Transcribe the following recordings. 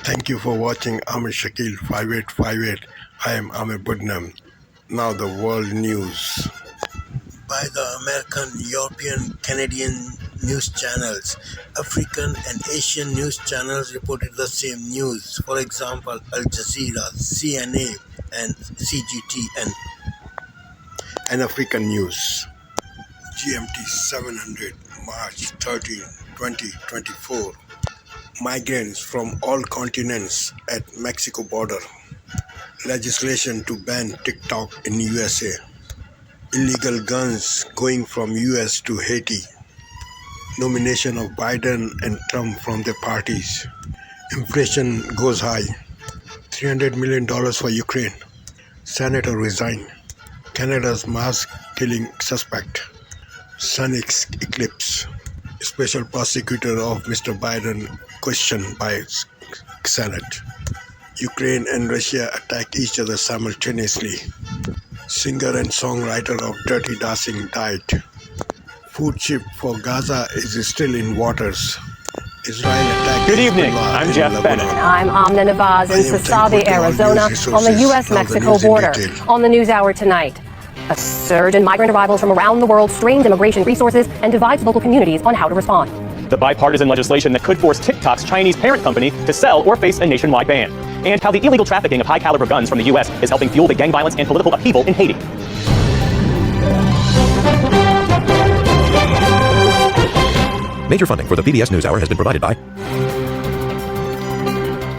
Thank you for watching Amir Shakil 5858. I am Amir Budnam. Now the world news. By the American, European, Canadian news channels, African and Asian news channels reported the same news. For example, Al Jazeera, CNA, and CGTN. And African news. GMT 700, March 13, 2024. Migrants from all continents at Mexico border. Legislation to ban TikTok in USA. Illegal guns going from US to Haiti. Nomination of Biden and Trump from their parties. Inflation goes high. $300 million for Ukraine. Senator resign. Canada's mass killing suspect. Sun eclipse. Special prosecutor of Mr. Biden questioned by Senate. Ukraine and Russia attacked each other simultaneously. Singer and songwriter of Dirty Dancing died. Food ship for Gaza is still in waters. Israel attacked. Good evening. I'm Jeff Bennett. I'm Amna Nawaz in Sasabe, Arizona, on the U.S.-Mexico border. On the NewsHour tonight, a surge in migrant arrivals from around the world strains immigration resources and divides local communities on how to respond. The bipartisan legislation that could force TikTok's Chinese parent company to sell or face a nationwide ban. And how the illegal trafficking of high-caliber guns from the U.S. is helping fuel the gang violence and political upheaval in Haiti. Major funding for the PBS NewsHour has been provided by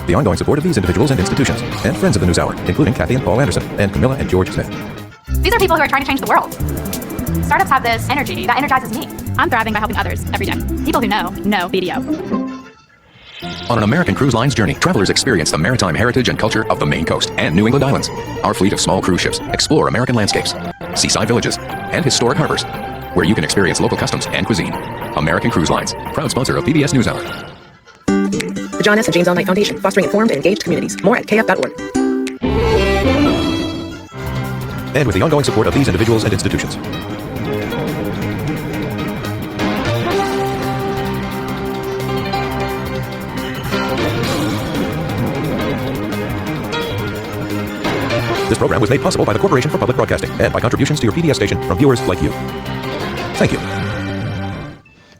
the ongoing support of these individuals and institutions, and friends of the NewsHour, including Kathy and Paul Anderson, and Camilla and George Smith. These are people who are trying to change the world. Startups have this energy that energizes me. I'm thriving by helping others every day. People who know BDO. On an American Cruise Line's journey, travelers experience the maritime heritage and culture of the Maine coast and New England islands. Our fleet of small cruise ships explore American landscapes, seaside villages, and historic harbors, where you can experience local customs and cuisine. American Cruise Lines, proud sponsor of PBS NewsHour. The John S. and James L. Knight Foundation, fostering informed and engaged communities. More at kf.org. And with the ongoing support of these individuals and institutions. This program was made possible by the Corporation for Public Broadcasting and by contributions to your PBS station from viewers like you. Thank you.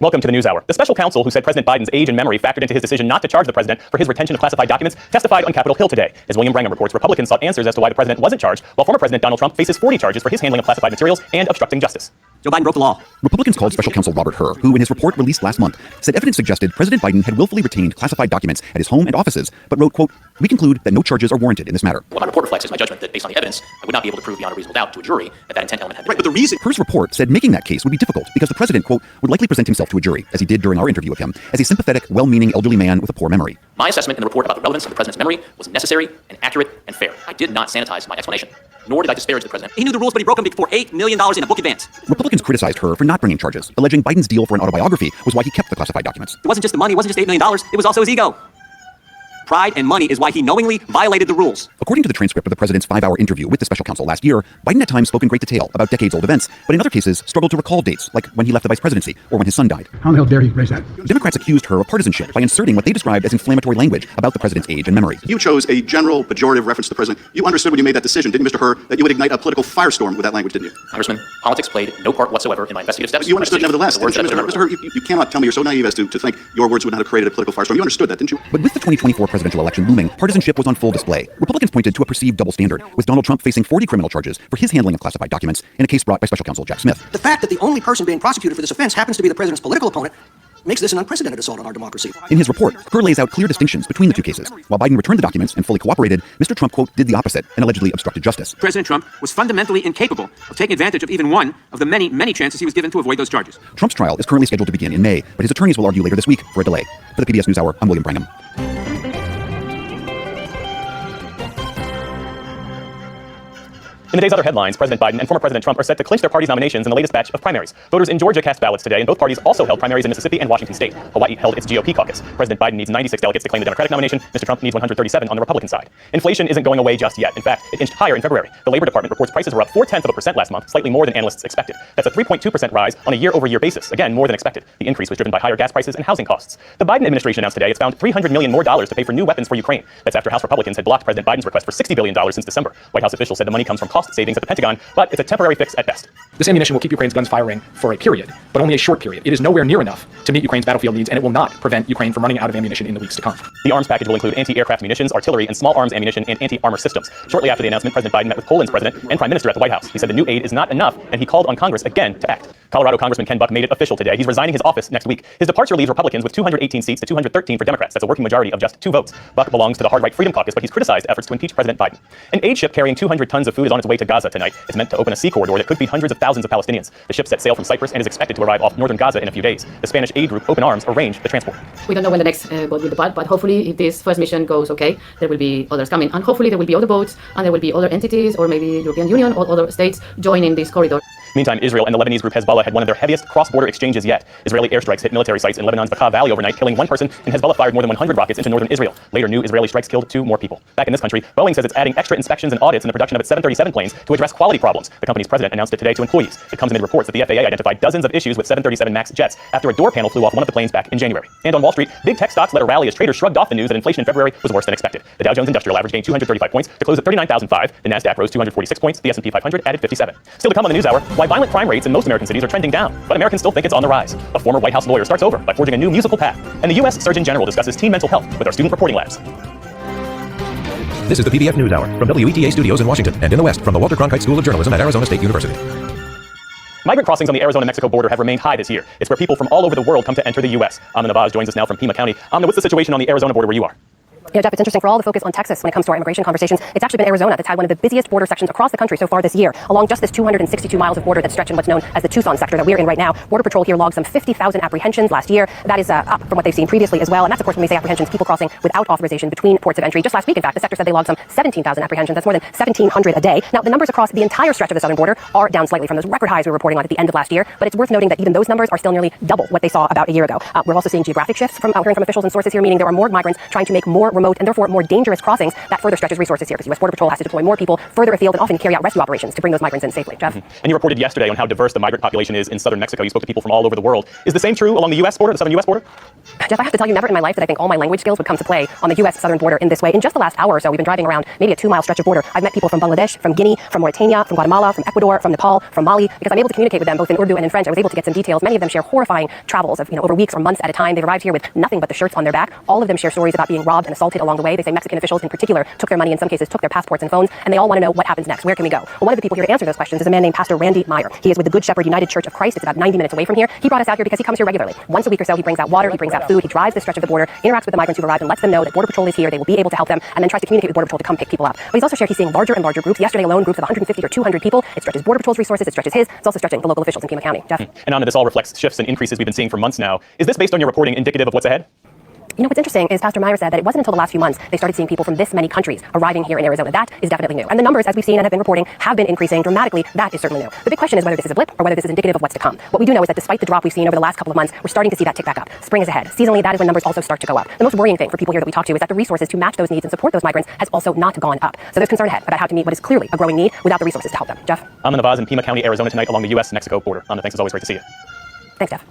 Welcome to the NewsHour. The special counsel who said President Biden's age and memory factored into his decision not to charge the president for his retention of classified documents testified on Capitol Hill today. As William Brangham reports, Republicans sought answers as to why the president wasn't charged, while former President Donald Trump faces 40 charges for his handling of classified materials and obstructing justice. Joe Biden broke the law. Republicans called special counsel Robert Hur, who in his report released last month said evidence suggested President Biden had willfully retained classified documents at his home and offices, but wrote, quote, "We conclude that no charges are warranted in this matter." What my report reflects is my judgment that based on the evidence, I would not be able to prove beyond a reasonable doubt to a jury that intent element had been. Right, but the reason Hur's report said making that case would be difficult because the president, quote, would likely present himself to a jury, as he did during our interview with him, as a sympathetic, well-meaning elderly man with a poor memory. My assessment in the report about the relevance of the president's memory was necessary and accurate and fair. I did not sanitize my explanation, nor did I disparage the president. He knew the rules, but he broke them for $8 million in a book advance. Republicans criticized Hur for not bringing charges, alleging Biden's deal for an autobiography was why he kept the classified documents. It wasn't just the money, it wasn't just $8 million, it was also his ego. Pride and money is why he knowingly violated the rules. According to the transcript of the president's 5-hour interview with the special counsel last year, Biden at times spoke in great detail about decades-old events, but in other cases struggled to recall dates, like when he left the vice presidency or when his son died. How the hell dare he raise that? Democrats accused Hur of partisanship by inserting what they described as inflammatory language about the president's age and memory. You chose a general, pejorative reference to the president. You understood when you made that decision, didn't you, Mr. Hur, that you would ignite a political firestorm with that language, didn't you? Congressman, politics played no part whatsoever in my investigative steps. But you understood nevertheless, didn't you, Mr. Hur? You cannot tell me you're so naive as to think your words would not have created a political firestorm. You understood that, didn't you? But with the 2024 presidential election looming, partisanship was on full display. Republicans pointed to a perceived double standard, with Donald Trump facing 40 criminal charges for his handling of classified documents in a case brought by special counsel Jack Smith. The fact that the only person being prosecuted for this offense happens to be the president's political opponent makes this an unprecedented assault on our democracy. In his report, Hur lays out clear distinctions between the two cases. While Biden returned the documents and fully cooperated, Mr. Trump, quote, did the opposite and allegedly obstructed justice. President Trump was fundamentally incapable of taking advantage of even one of the many chances he was given to avoid those charges. Trump's trial is currently scheduled to begin in May, but his attorneys will argue later this week for a delay. For the PBS NewsHour, I'm William Brangham. In the day's other headlines, President Biden and former President Trump are set to clinch their party's nominations in the latest batch of primaries. Voters in Georgia cast ballots today, and both parties also held primaries in Mississippi and Washington State. Hawaii held its GOP caucus. President Biden needs 96 delegates to claim the Democratic nomination. Mr. Trump needs 137 on the Republican side. Inflation isn't going away just yet. In fact, it inched higher in February. The Labor Department reports prices were up 0.4% last month, slightly more than analysts expected. That's a 3.2% rise on a year-over-year basis. Again, more than expected. The increase was driven by higher gas prices and housing costs. The Biden administration announced today it's found $300 million more to pay for new weapons for Ukraine. That's after House Republicans had blocked President Biden's request for $60 billion since December. White House officials said the money comes from cost savings at the Pentagon, but it's a temporary fix at best. This ammunition will keep Ukraine's guns firing for a period, but only a short period. It is nowhere near enough to meet Ukraine's battlefield needs, and it will not prevent Ukraine from running out of ammunition in the weeks to come. The arms package will include anti-aircraft munitions, artillery, and small arms ammunition and anti-armor systems. Shortly after the announcement, President Biden met with Poland's president and prime minister at the White House. He said the new aid is not enough, and he called on Congress again to act. Colorado Congressman Ken Buck made it official today. He's resigning his office next week. His departure leaves Republicans with 218 seats to 213 for Democrats. That's a working majority of just 2 votes. Buck belongs to the hard-right Freedom Caucus, but he's criticized efforts to impeach President Biden. An aid ship carrying 200 tons of food is on its way to Gaza tonight. It's meant to open a sea corridor that could feed hundreds of thousands of Palestinians. The ship set sail from Cyprus and is expected to arrive off northern Gaza in a few days. The Spanish aid group Open Arms arranged the transport. We don't know when the next boat will depart, but hopefully if this first mission goes okay, there will be others coming. And hopefully there will be other boats, and there will be other entities, or maybe European Union or other states joining this corridor. Meantime, Israel and the Lebanese group Hezbollah had one of their heaviest cross-border exchanges yet. Israeli airstrikes hit military sites in Lebanon's Bekaa Valley overnight, killing 1 person, and Hezbollah fired more than 100 rockets into northern Israel. Later, new Israeli strikes killed 2 more people. Back in this country, Boeing says it's adding extra inspections and audits in the production of its 737 planes to address quality problems. The company's president announced it today to employees. It comes amid reports that the FAA identified dozens of issues with 737 MAX jets after a door panel flew off one of the planes back in January. And on Wall Street, big tech stocks led a rally as traders shrugged off the news that inflation in February was worse than expected. The Dow Jones Industrial Average gained 235 points to close at 39,005. The Nasdaq rose 246 points. The S&P 500 added 57. Still to come on the NewsHour, why violent crime rates in most American cities are trending down, but Americans still think it's on the rise. A former White House lawyer starts over by forging a new musical path. And the U.S. Surgeon General discusses teen mental health with our student reporting labs. This is the PBF NewsHour from WETA Studios in Washington and in the West from the Walter Cronkite School of Journalism at Arizona State University. Migrant crossings on the Arizona-Mexico border have remained high this year. It's where people from all over the world come to enter the U.S. Amna Navaz joins us now from Pima County. Amna, what's the situation on the Arizona border where you are? Yeah, Jeff, it's interesting for all the focus on Texas when it comes to our immigration conversations. It's actually been Arizona that's had one of the busiest border sections across the country so far this year. Along just this 262 miles of border that stretch in what's known as the Tucson sector that we're in right now, Border Patrol here logged some 50,000 apprehensions last year. That is up from what they've seen previously as well. And that's, of course, when we say apprehensions, people crossing without authorization between ports of entry. Just last week, in fact, the sector said they logged some 17,000 apprehensions. That's more than 1,700 a day. Now, the numbers across the entire stretch of the southern border are down slightly from those record highs we were reporting on at the end of last year. But it's worth noting that even those numbers are still nearly double what they saw about a year ago. We're also seeing geographic shifts from hearing from officials and sources here, meaning there are more migrants trying to make more remote and therefore more dangerous crossings that further stretches resources here because U.S. Border Patrol has to deploy more people further afield and often carry out rescue operations to bring those migrants in safely. Jeff? And you reported yesterday on how diverse the migrant population is in southern Mexico. You spoke to people from all over the world. Is the same true along the U.S. border, the southern U.S. border? Jeff, I have to tell you, never in my life that I think all my language skills would come to play on the U.S. southern border in this way. In just the last hour or so, we've been driving around maybe a 2-mile stretch of border. I've met people from Bangladesh, from Guinea, from Mauritania, from Guatemala, from Ecuador, from Nepal, from Mali, because I'm able to communicate with them both in Urdu and in French. I was able to get some details. Many of them share horrifying travels of, over weeks or months at a time. They've arrived here with nothing but the shirts on their back. All of them share stories about being robbed and assaulted along the way. They say Mexican officials in particular took their money, in some cases took their passports and phones, and they all want to know what happens next. Where can we go? Well, one of the people here to answer those questions is a man named Pastor Randy Meyer. He is with the Good Shepherd United Church of Christ. It's about 90 minutes away from here. He brought us out here because he comes here regularly. Once a week or so, he brings out water, he brings out food, he drives the stretch of the border, interacts with the migrants who've arrived and lets them know that Border Patrol is here, they will be able to help them, and then tries to communicate with Border Patrol to come pick people up. But he's also shared he's seeing larger and larger groups. Yesterday alone, groups of 150 or 200 people. It stretches Border Patrol's resources, it stretches his. It's also stretching the local officials in Pima County. Jeff? And Anna, this all reflects shifts and increases we've been seeing for months now. Is this, based on your reporting, indicative of what's ahead? What's interesting is Pastor Meyer said that it wasn't until the last few months they started seeing people from this many countries arriving here in Arizona. That is definitely new. And the numbers, as we've seen and have been reporting, have been increasing dramatically. That is certainly new. The big question is whether this is a blip or whether this is indicative of what's to come. What we do know is that despite the drop we've seen over the last couple of months, we're starting to see that tick back up. Spring is ahead. Seasonally, that is when numbers also start to go up. The most worrying thing for people here that we talk to is that the resources to match those needs and support those migrants has also not gone up. So there's concern ahead about how to meet what is clearly a growing need without the resources to help them. Jeff? Amna Navaz in Pima County, Arizona tonight along the U.S.-Mexico border. Amna, thanks as always. Great to see you. Thanks, Jeff.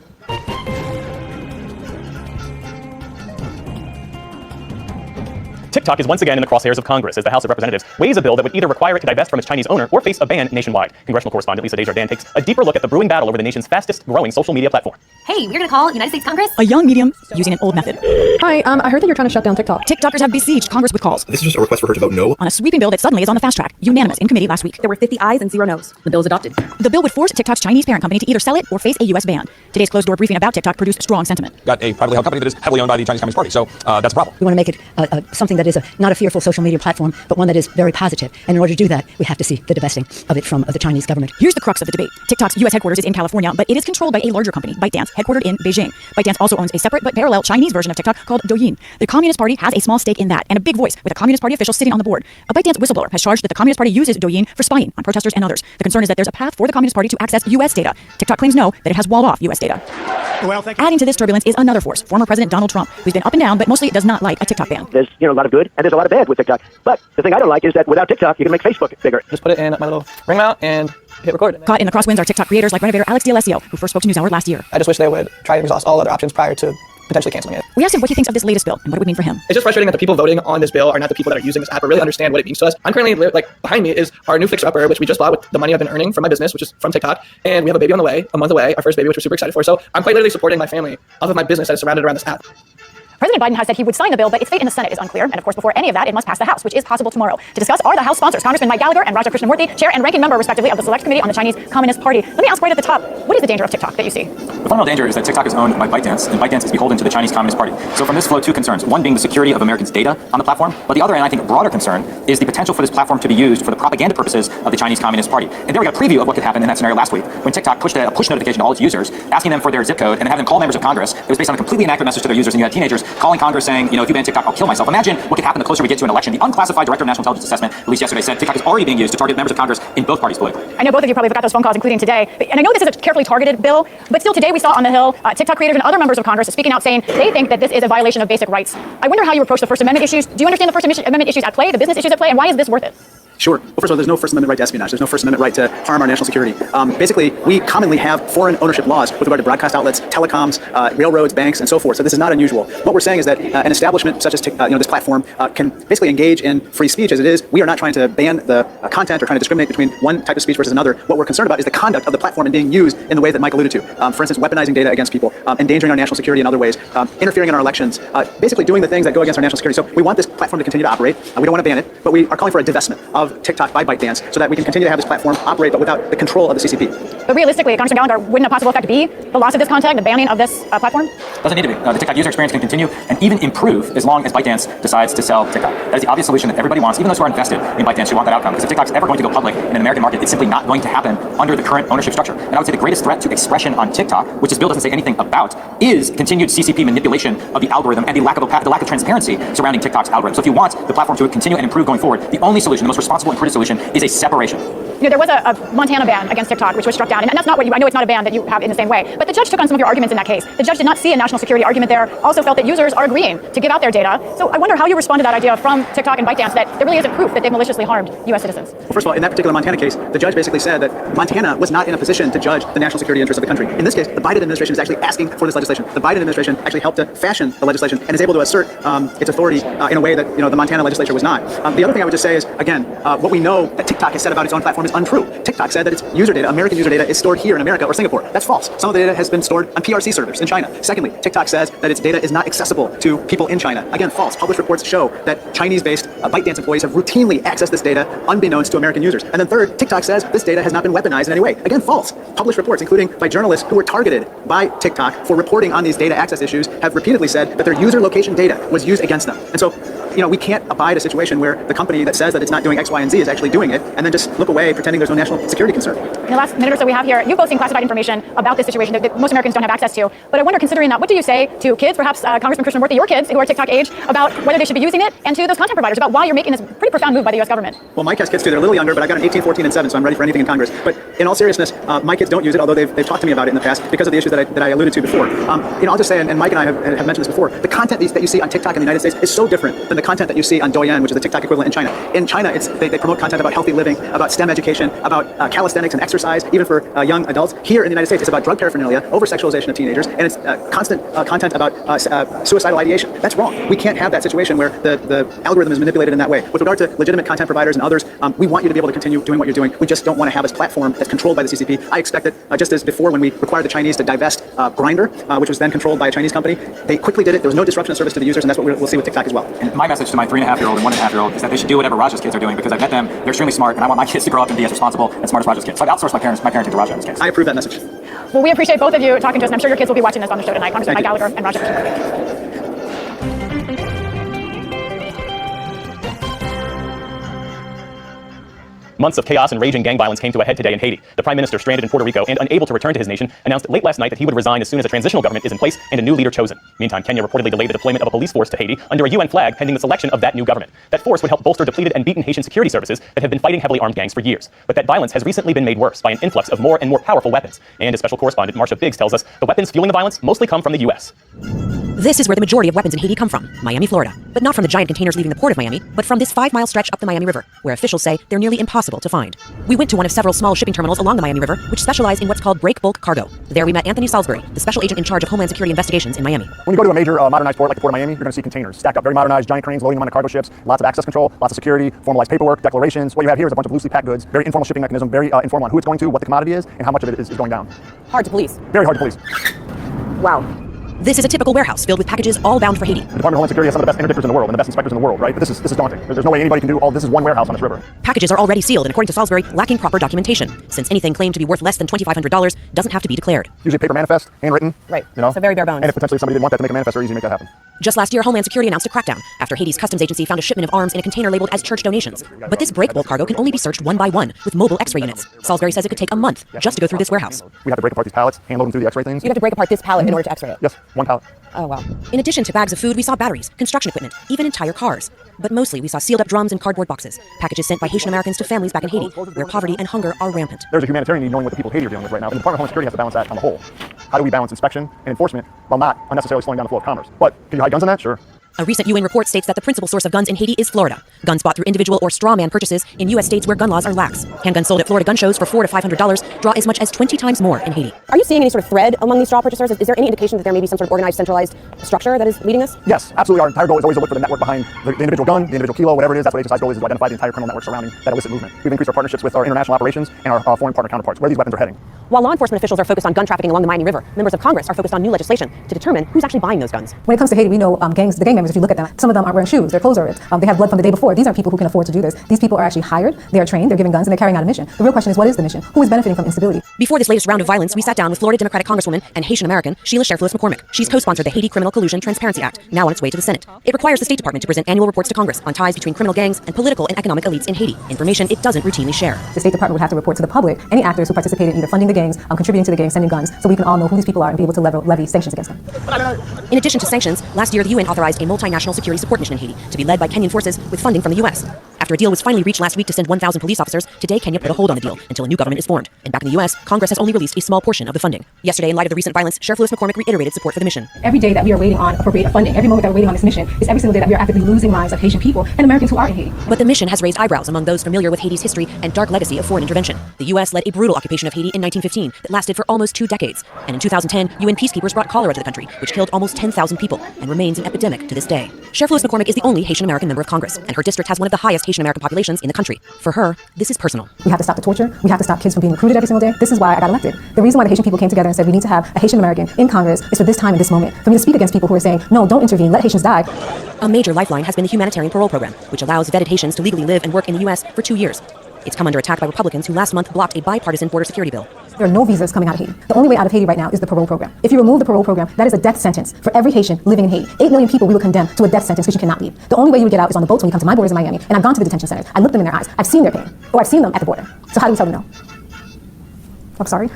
TikTok is once again in the crosshairs of Congress as the House of Representatives weighs a bill that would either require it to divest from its Chinese owner or face a ban nationwide. Congressional correspondent Lisa Desjardins takes a deeper look at the brewing battle over the nation's fastest-growing social media platform. Hey, we're going to call United States Congress? A young medium using an old method. Hi, I heard that you're trying to shut down TikTok. TikTokers have besieged Congress with calls. This is just a request for her to vote no on a sweeping bill that suddenly is on the fast track. Unanimous in committee last week. There were 50 ayes and 0 no's. The bill is adopted. The bill would force TikTok's Chinese parent company to either sell it or face a U.S. ban. Today's closed-door briefing about TikTok produced strong sentiment. Got a privately held company that is heavily owned by the Chinese Communist Party, so that's a problem. We want to make it something that is is not a fearful social media platform, but one that is very positive. And in order to do that, we have to see the divesting of it from the Chinese government. Here's the crux of the debate. TikTok's U.S. headquarters is in California, but it is controlled by a larger company, ByteDance, headquartered in Beijing. ByteDance also owns a separate but parallel Chinese version of TikTok called Douyin. The Communist Party has a small stake in that and a big voice, with a Communist Party official sitting on the board. A ByteDance whistleblower has charged that the Communist Party uses Douyin for spying on protesters and others. The concern is that there's a path for the Communist Party to access U.S. data. TikTok claims no, that it has walled off U.S. data. Well, thank you. Adding to this turbulence is another force, former President Donald Trump, who's been up and down, but mostly does not like a TikTok ban. There's a lot of good and there's a lot of bad with TikTok. But the thing I don't like is that without TikTok, you can make Facebook bigger. Just put it in my little ring mount and hit record. Caught in the crosswinds are TikTok creators like renovator Alex D'Alessio, who first spoke to NewsHour last year. I just wish they would try to exhaust all other options prior to potentially canceling it. We asked him what he thinks of this latest bill and what it would mean for him. It's just frustrating that the people voting on this bill are not the people that are using this app or really understand what it means to us. I'm currently, behind me is our new Fixer Upper, which we just bought with the money I've been earning from my business, which is from TikTok. And we have a baby on the way, a month away, our first baby, which we're super excited for. So I'm quite literally supporting my family off of my business that is surrounded around this app. President Biden has said he would sign the bill, but its fate in the Senate is unclear. And of course, before any of that, it must pass the House, which is possible tomorrow. To discuss are the House sponsors, Congressman Mike Gallagher and Raja Krishnamurthy, chair and ranking member, respectively, of the Select Committee on the Chinese Communist Party. Let me ask right at the top, what is the danger of TikTok that you see? The fundamental danger is that TikTok is owned by ByteDance, and ByteDance is beholden to the Chinese Communist Party. So from this flow two concerns, one being the security of Americans' data on the platform, but the other, and I think a broader concern, is the potential for this platform to be used for the propaganda purposes of the Chinese Communist Party. And there we got a preview of what could happen in that scenario last week, when TikTok pushed a push notification to all its users, asking them for their zip code, and then having them call members of Congress. It was based on a completely inaccurate message to their users, and you had teenagers calling Congress saying, if you ban TikTok, I'll kill myself. Imagine what could happen the closer we get to an election. The unclassified Director of National Intelligence Assessment released yesterday said TikTok is already being used to target members of Congress in both parties politically. I know both of you probably got those phone calls, including today. And I know this is a carefully targeted bill, but still today we saw on the Hill TikTok creators and other members of Congress speaking out saying they think that this is a violation of basic rights. I wonder how you approach the First Amendment issues. Do you understand the First Amendment issues at play, the business issues at play, and why is this worth it? Sure. Well, first of all, there's no First Amendment right to espionage. There's no First Amendment right to harm our national security. Basically, we commonly have foreign ownership laws with regard to broadcast outlets, telecoms, railroads, banks, and so forth. So this is not unusual. What we're saying is that an establishment such as this platform can basically engage in free speech as it is. We are not trying to ban the content or trying to discriminate between one type of speech versus another. What we're concerned about is the conduct of the platform and being used in the way that Mike alluded to. For instance, weaponizing data against people, endangering our national security in other ways, interfering in our elections, basically doing the things that go against our national security. So we want this platform to continue to operate. We don't want to ban it, but we are calling for a divestment of TikTok by ByteDance so that we can continue to have this platform operate, but without the control of the CCP. But realistically, Congressman Gallagher, wouldn't a possible effect be the loss of this content, the banning of this platform? Doesn't need to be. The TikTok user experience can continue and even improve as long as ByteDance decides to sell TikTok. That is the obvious solution that everybody wants. Even those who are invested in ByteDance should want that outcome. Because if TikTok's ever going to go public in an American market, it's simply not going to happen under the current ownership structure. And I would say the greatest threat to expression on TikTok, which this bill doesn't say anything about, is continued CCP manipulation of the algorithm and the lack of transparency surrounding TikTok's algorithm. So if you want the platform to continue and improve going forward, the only solution, the most responsible and prudent solution, is a separation. There was a Montana ban against TikTok, which was struck down, and that's not what I know it's not a ban that you have in the same way, but the judge took on some of your arguments in that case. The judge did not see a national security argument there, also felt that users are agreeing to give out their data. So I wonder how you respond to that idea from TikTok and ByteDance that there really isn't proof that they've maliciously harmed U.S. citizens. Well, first of all, in that particular Montana case, the judge basically said that Montana was not in a position to judge the national security interests of the country. In this case, the Biden administration is actually asking for this legislation. The Biden administration actually helped to fashion the legislation and is able to assert its authority in a way that the Montana legislature was not. The other thing I would just say is, again, what we know that TikTok has said about its own platform is untrue. TikTok said that its user data, American user data, is stored here in America or Singapore. That's false. Some of the data has been stored on PRC servers in China. Secondly, TikTok says that its data is not accessible to people in China. Again, false. Published reports show that Chinese-based ByteDance employees have routinely accessed this data unbeknownst to American users. And then third, TikTok says this data has not been weaponized in any way. Again, false. Published reports, including by journalists who were targeted by TikTok for reporting on these data access issues, have repeatedly said that their user location data was used against them. And so, we can't abide a situation where the company that says that it's not doing X, Y, and Z is actually doing it, and then just look away pretending there's no national security concern. In the last minute or so we have here, you've both seen classified information about this situation that most Americans don't have access to. But I wonder, considering that, what do you say to kids, perhaps Congressman Krishnamurthy, your kids who are TikTok age, about whether they should be using it, and to those content providers about why you're making this pretty profound move by the U.S. government? Well, my kids too. They're a little younger, but I got an 18, 14, and 7, so I'm ready for anything in Congress. But in all seriousness, my kids don't use it, although they've talked to me about it in the past because of the issues that I alluded to before. I'll just say, and Mike and I have mentioned this before, the content that you see on TikTok in the United States is so different than the content that you see on Douyin, which is the TikTok equivalent in China. In China, they promote content about healthy living, about STEM education, about calisthenics and exercise, even for young adults. Here in the United States, it's about drug paraphernalia, over-sexualization of teenagers, and it's constant content about suicidal ideation. That's wrong. We can't have that situation where the algorithm is manipulated in that way. With regard to legitimate content providers and others, we want you to be able to continue doing what you're doing. We just don't want to have this platform that's controlled by the CCP. I expect that just as before when we required the Chinese to divest Grindr, which was then controlled by a Chinese company, they quickly did it. There was no disruption of service to the users, and that's what we'll see with TikTok as well. And my message to my 3.5-year-old and 1.5-year-old is that they should do whatever Raja's kids are doing, because I've met them, they're extremely smart, and I want my kids to grow up and be as responsible and smart as Raja's kids. So I've outsourced my parenting to Raja in this case. I approve that message. Well, we appreciate both of you talking to us, and I'm sure your kids will be watching this on the show tonight. Congressman Mike Gallagher and Raja Krishnamurthy. Months of chaos and raging gang violence came to a head today in Haiti. The Prime Minister, stranded in Puerto Rico and unable to return to his nation, announced late last night that he would resign as soon as a transitional government is in place and a new leader chosen. Meantime, Kenya reportedly delayed the deployment of a police force to Haiti under a UN flag pending the selection of that new government. That force would help bolster depleted and beaten Haitian security services that have been fighting heavily armed gangs for years. But that violence has recently been made worse by an influx of more and more powerful weapons. And as special correspondent Marcia Biggs tells us, the weapons fueling the violence mostly come from the U.S. This is where the majority of weapons in Haiti come from, Miami, Florida. But not from the giant containers leaving the port of Miami, but from this 5-mile stretch up the Miami River, where officials say they're nearly impossible to find. We went to one of several small shipping terminals along the Miami River, which specialize in what's called break bulk cargo. There we met Anthony Salisbury, the special agent in charge of Homeland Security investigations in Miami. When you go to a major modernized port like the Port of Miami, you're going to see containers stacked up, very modernized, giant cranes loading them onto cargo ships, lots of access control, lots of security, formalized paperwork, declarations. What you have here is a bunch of loosely packed goods, very informal shipping mechanism, very informal on who it's going to, what the commodity is, and how much of it is going down. Hard to police. Very hard to police. Wow. This is a typical warehouse filled with packages all bound for Haiti. The Department of Homeland Security has some of the best interdictors in the world and the best inspectors in the world, right? But this is daunting. There's no way anybody can do all this. Is one warehouse on this river. Packages are already sealed and, according to Salisbury, lacking proper documentation, since anything claimed to be worth less than $2,500 doesn't have to be declared. Usually a paper manifest, handwritten. Right. You know? So very bare bones. And if potentially somebody didn't want that to make a manifest, very easy to make that happen. Just last year, Homeland Security announced a crackdown after Haiti's customs agency found a shipment of arms in a container labeled as church donations. But this break bulk cargo can only be searched one by one with mobile X-ray units. Salisbury says it could take a month just to go through this warehouse. We have to break apart these pallets, hand load them through the X-ray things. You'd have to break apart this pallet in order to X-ray it? Yes, one pallet. Oh, wow. In addition to bags of food, we saw batteries, construction equipment, even entire cars. But mostly we saw sealed up drums and cardboard boxes, packages sent by Haitian Americans to families back in Haiti, where poverty and hunger are rampant. There's a humanitarian need knowing what the people of Haiti are dealing with right now, and the Department of Homeland Security has to balance that on the whole. How do we balance inspection and enforcement while not unnecessarily slowing down the flow of commerce? But can you hide guns in that? Sure. A recent UN report states that the principal source of guns in Haiti is Florida. Guns bought through individual or straw man purchases in U.S. states where gun laws are lax. Handguns sold at Florida gun shows for $400 to $500 draw as much as 20 times more in Haiti. Are you seeing any sort of thread among these straw purchasers? Is there any indication that there may be some sort of organized, centralized structure that is leading this? Yes, absolutely. Our entire goal is always to look for the network behind the individual gun, the individual kilo, whatever it is. That's what HSI's goal is to identify the entire criminal network surrounding that illicit movement. We've increased our partnerships with our international operations and our foreign partner counterparts, where these weapons are heading. While law enforcement officials are focused on gun trafficking along the Miami River, members of Congress are focused on new legislation to determine who's actually buying those guns. When it comes to Haiti, we know gangs, the gang members, if you look at them, some of them aren't wearing shoes, their clothes are ripped, they have blood from the day before. These aren't people who can afford to do this. These people are actually hired, they are trained, they're given guns, and they're carrying out a mission. The real question is, what is the mission? Who is benefiting from instability? Before this latest round of violence, we sat down with Florida Democratic Congresswoman and Haitian American Sheila Sherflewis McCormick. She's co-sponsored the Haiti Criminal Collusion Transparency Act, now on its way to the Senate. It requires the State Department to present annual reports to Congress on ties between criminal gangs and political and economic elites in Haiti, information it doesn't routinely share. The State Department would have to report to the public any actors who participated in either funding the gangs, contributing to the gangs, sending guns, so we can all know who these people are and be able to levy sanctions against them. In addition to sanctions, last year the UN authorized a multinational security support mission in Haiti to be led by Kenyan forces with funding from the U.S. After a deal was finally reached last week to send 1,000 police officers, today Kenya put a hold on the deal until a new government is formed. And back in the U.S., Congress has only released a small portion of the funding. Yesterday, in light of the recent violence, Sherflewis McCormick reiterated support for the mission. Every day that we are waiting on appropriate funding, every moment that we're waiting on this mission, is every single day that we are actively losing lives of Haitian people and Americans who are in Haiti. But the mission has raised eyebrows among those familiar with Haiti's history and dark legacy of foreign intervention. The U.S. led a brutal occupation of Haiti in 1915 that lasted for almost 2 decades. And in 2010, UN peacekeepers brought cholera to the country, which killed almost 10,000 people and remains an epidemic to this day. Sherflewis McCormick is the only Haitian American member of Congress, and her district has one of the highest Haitian American populations in the country. For her, this is personal. We have to stop the torture. We have to stop kids from being recruited every single day. This is why I got elected. The reason why the Haitian people came together and said we need to have a Haitian American in Congress is for this time and this moment. For me to speak against people who are saying, no, don't intervene, let Haitians die. A major lifeline has been the humanitarian parole program, which allows vetted Haitians to legally live and work in the U.S. for 2 years. It's come under attack by Republicans who last month blocked a bipartisan border security bill. There are no visas coming out of Haiti. The only way out of Haiti right now is the parole program. If you remove the parole program, that is a death sentence for every Haitian living in Haiti. 8 million people we will condemn to a death sentence because you cannot leave. The only way you would get out is on the boats when you come to my borders in Miami. And I've gone to the detention centers. I looked them in their eyes. I've seen their pain. Or I've seen them at the border. So how do we tell them no? I'm sorry.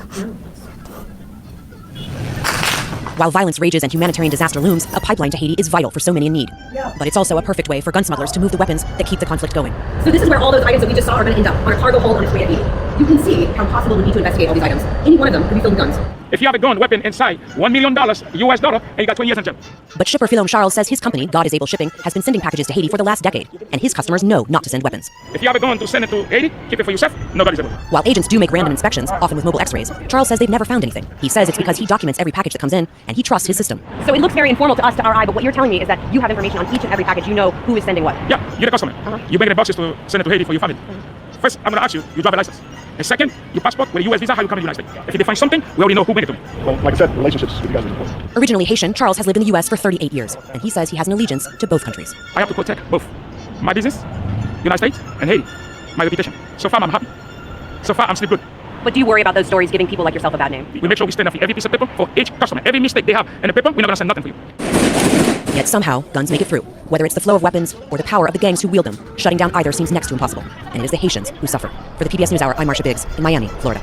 While violence rages and humanitarian disaster looms, a pipeline to Haiti is vital for so many in need. But it's also a perfect way for gun smugglers to move the weapons that keep the conflict going. So this is where all those items that we just saw are going to end up, on a cargo hold on its way to Haiti. You can see how possible it would be to investigate all these items. Any one of them could be filled with guns. If you have a gun weapon inside $1 million US dollar, and you got 20 years in jail. But shipper Philome Charles says his company, God is Able Shipping, has been sending packages to Haiti for the last decade, and his customers know not to send weapons. If you have a gun to send it to Haiti, keep it for yourself. Nobody's able. While agents do make random inspections, often with mobile X-rays, Charles says they've never found anything. He says it's because he documents every package that comes in, and he trusts his system. So it looks very informal to us, to our eye, but what you're telling me is that you have information on each and every package. You know who is sending what. Yeah, you're the customer. You bring the boxes to send it to Haiti for your family. First, I'm going to ask you, your driver license. And second, your passport with a US visa, how you come to the United States. If you find something, we already know who made it to me. Well, like I said, relationships with you guys are important. Originally Haitian, Charles has lived in the U.S. for 38 years, and he says he has an allegiance to both countries. I have to protect both. My business, United States, and Haiti. My reputation. So far, I'm happy. So far, I'm still good. But do you worry about those stories giving people like yourself a bad name? We make sure we stand up for every piece of paper for each customer. Every mistake they have in the paper, we're not going to send nothing for you. Yet somehow, guns make it through. Whether it's the flow of weapons or the power of the gangs who wield them, shutting down either seems next to impossible. And it is the Haitians who suffer. For the PBS NewsHour, I'm Marcia Biggs in Miami, Florida.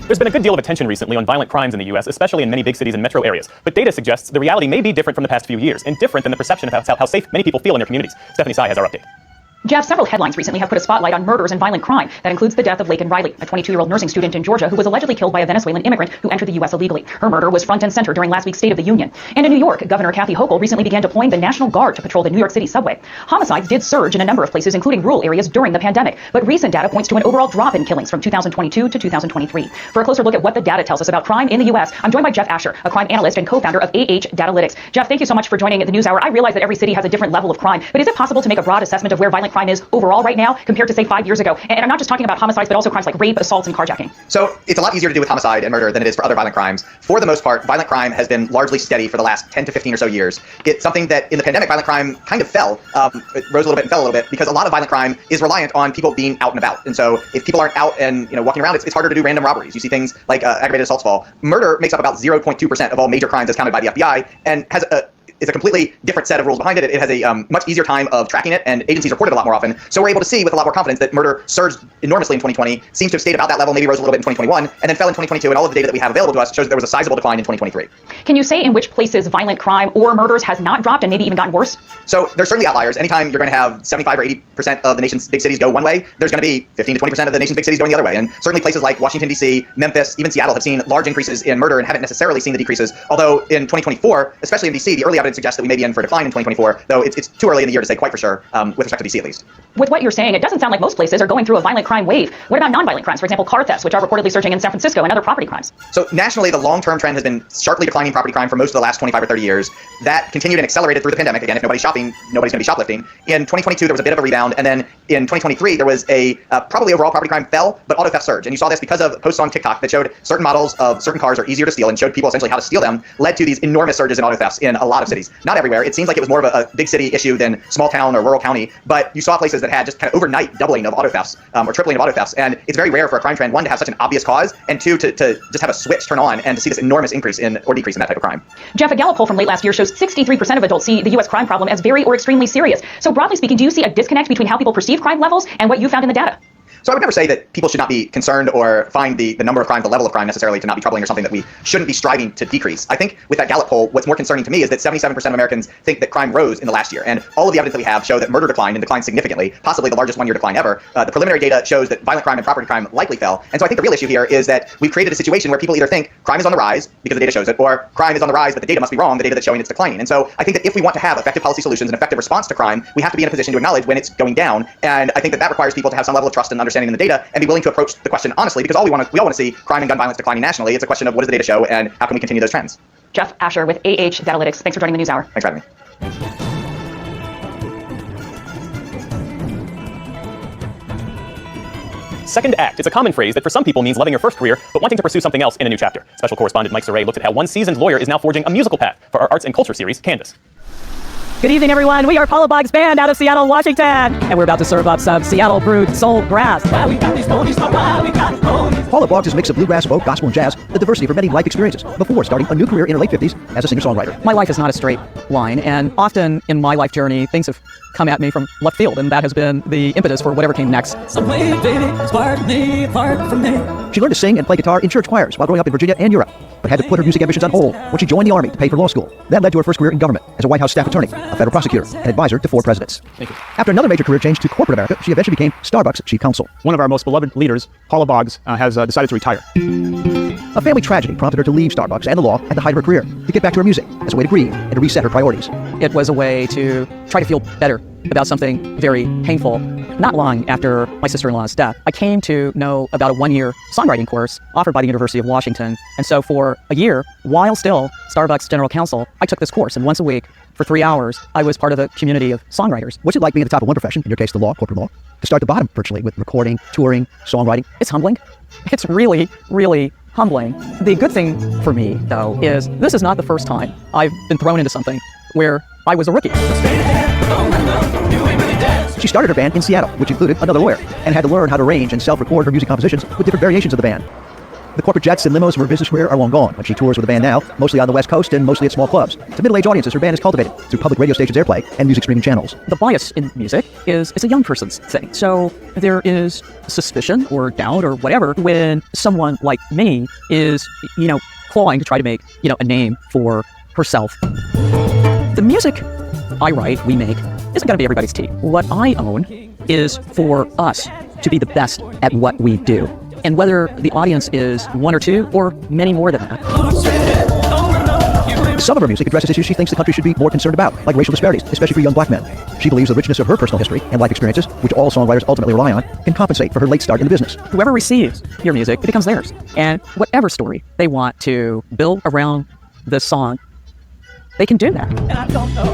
There's been a good deal of attention recently on violent crimes in the U.S., especially in many big cities and metro areas. But data suggests the reality may be different from the past few years, and different than the perception of how safe many people feel in their communities. Stephanie Tsai has our update. Jeff, several headlines recently have put a spotlight on murders and violent crime. That includes the death of Laken Riley, a 22-year-old nursing student in Georgia who was allegedly killed by a Venezuelan immigrant who entered the U.S. illegally. Her murder was front and center during last week's State of the Union. And in New York, Governor Kathy Hochul recently began deploying the National Guard to patrol the New York City subway. Homicides did surge in a number of places, including rural areas, during the pandemic. But recent data points to an overall drop in killings from 2022 to 2023. For a closer look at what the data tells us about crime in the U.S., I'm joined by Jeff Asher, a crime analyst and co-founder of Datalytics. Jeff, thank you so much for joining the NewsHour. I realize that every city has a different level of crime, but is it possible to make a broad assessment of where violent crime is overall right now compared to, say, 5 years ago? And I'm not just talking about homicides, but also crimes like rape, assaults, and carjacking. So it's a lot easier to do with homicide and murder than it is for other violent crimes. For the most part, violent crime has been largely steady for the last 10 to 15 or so years. It's something that in the pandemic, violent crime kind of fell. It rose a little bit and fell a little bit because a lot of violent crime is reliant on people being out and about. And so if people aren't out and walking around, it's harder to do random robberies. You see things like aggravated assaults fall. Murder makes up about 0.2% of all major crimes as counted by the FBI and has is a completely different set of rules behind it. It has a much easier time of tracking it, and agencies report it a lot more often. So we're able to see with a lot more confidence that murder surged enormously in 2020, seems to have stayed about that level, maybe rose a little bit in 2021, and then fell in 2022, and all of the data that we have available to us shows that there was a sizable decline in 2023. Can you say in which places violent crime or murders has not dropped and maybe even gotten worse? So there's certainly outliers. Anytime you're going to have 75 or 80% of the nation's big cities go one way, there's going to be 15 to 20% of the nation's big cities going the other way. And certainly places like Washington, D.C., Memphis, even Seattle have seen large increases in murder and haven't necessarily seen the decreases. Although in 2024, especially in D.C., the early evidence suggests that we may be in for a decline in 2024, though it's too early in the year to say quite for sure with respect to D.C. at least. With what you're saying, it doesn't sound like most places are going through a violent crime wave. What about non-violent crimes? For example, car thefts, which are reportedly surging in San Francisco, and other property crimes. So nationally, the long-term trend has been sharply declining property crime for most of the last 25 or 30 years. That continued and accelerated through the pandemic. Again, if nobody's shopping, nobody's going to be shoplifting. In 2022, there was a bit of a rebound, and then in 2023, there was a probably overall property crime fell, but auto theft surged. And you saw this because of posts on TikTok that showed certain models of certain cars are easier to steal and showed people essentially how to steal them, led to these enormous surges in auto thefts in a lot of cities. Not everywhere. It seems like it was more of a big city issue than small town or rural county, but you saw places that had just kind of overnight doubling of auto thefts or tripling of auto thefts. And it's very rare for a crime trend, one, to have such an obvious cause, and two, to just have a switch turn on and to see this enormous increase in or decrease in that type of crime. Jeff, a Gallup poll from late last year shows 63% of adults see the U.S. crime problem as very or extremely serious. So broadly speaking, do you see a disconnect between how people perceive crime levels and what you found in the data? So I would never say that people should not be concerned or find the number of crime, the level of crime necessarily to not be troubling or something that we shouldn't be striving to decrease. I think with that Gallup poll, what's more concerning to me is that 77% of Americans think that crime rose in the last year. And all of the evidence that we have show that murder declined and declined significantly, possibly the largest one-year decline ever. The preliminary data shows that violent crime and property crime likely fell. And so I think the real issue here is that we've created a situation where people either think crime is on the rise because the data shows it, or crime is on the rise but the data must be wrong, the data that's showing it's declining. And so I think that if we want to have effective policy solutions and effective response to crime, we have to be in a position to acknowledge when it's going down. And I think that requires people to have some level of trust and understanding in the data and be willing to approach the question honestly, because we all want to see crime and gun violence declining nationally. It's a question of what does the data show and how can we continue those trends. Jeff Asher with Datalytics. Thanks for joining the NewsHour. Thanks for having me. Second act. It's a common phrase that for some people means loving your first career, but wanting to pursue something else in a new chapter. Special correspondent Mike Saray looked at how one seasoned lawyer is now forging a musical path for our arts and culture series, Canvas. Good evening, everyone. We are Paula Boggs Band out of Seattle, Washington. And we're about to serve up some Seattle brewed soul grass. Paula Boggs' mix of bluegrass, folk, gospel, and jazz, the diversity for many life experiences, before starting a new career in her late 50s as a singer-songwriter. My life is not a straight line, and often in my life journey, things have come at me from left field, and that has been the impetus for whatever came next. She learned to sing and play guitar in church choirs while growing up in Virginia and Europe, but had to put her music ambitions on hold when she joined the Army to pay for law school. That led to her first career in government as a White House staff attorney, a federal prosecutor, and advisor to 4 presidents. Thank you. After another major career change to corporate America, she eventually became Starbucks chief counsel. One of our most beloved leaders, Paula Boggs, has decided to retire. A family tragedy prompted her to leave Starbucks and the law at the height of her career to get back to her music as a way to grieve and to reset her priorities. It was a way to try to feel better about something very painful. Not long after my sister-in-law's death, I came to know about a 1-year songwriting course offered by the University of Washington. And so for a year, while still Starbucks general counsel, I took this course, and once a week for 3 hours, I was part of a community of songwriters. What's it like being at the top of one profession, in your case the law, corporate law, to start at the bottom virtually with recording, touring, songwriting? It's humbling. It's really, really humbling. The good thing for me, though, is this is not the first time I've been thrown into something where I was a rookie. She started her band in Seattle, which included another lawyer, and had to learn how to arrange and self-record her music compositions with different variations of the band. The corporate jets and limos from her business career are long gone. When she tours with the band now, mostly on the West Coast and mostly at small clubs. To middle-aged audiences, her band is cultivated through public radio stations' airplay and music streaming channels. The bias in music is it's a young person's thing. So there is suspicion or doubt or whatever when someone like me is, clawing to try to make, a name for herself. The music I write, we make, isn't going to be everybody's tea. What I own is for us to be the best at what we do. And whether the audience is one or two or many more than that. Some of her music addresses issues she thinks the country should be more concerned about, like racial disparities, especially for young black men. She believes the richness of her personal history and life experiences, which all songwriters ultimately rely on, can compensate for her late start in the business. Whoever receives your music, it becomes theirs. And whatever story they want to build around this song, they can do that. And I don't know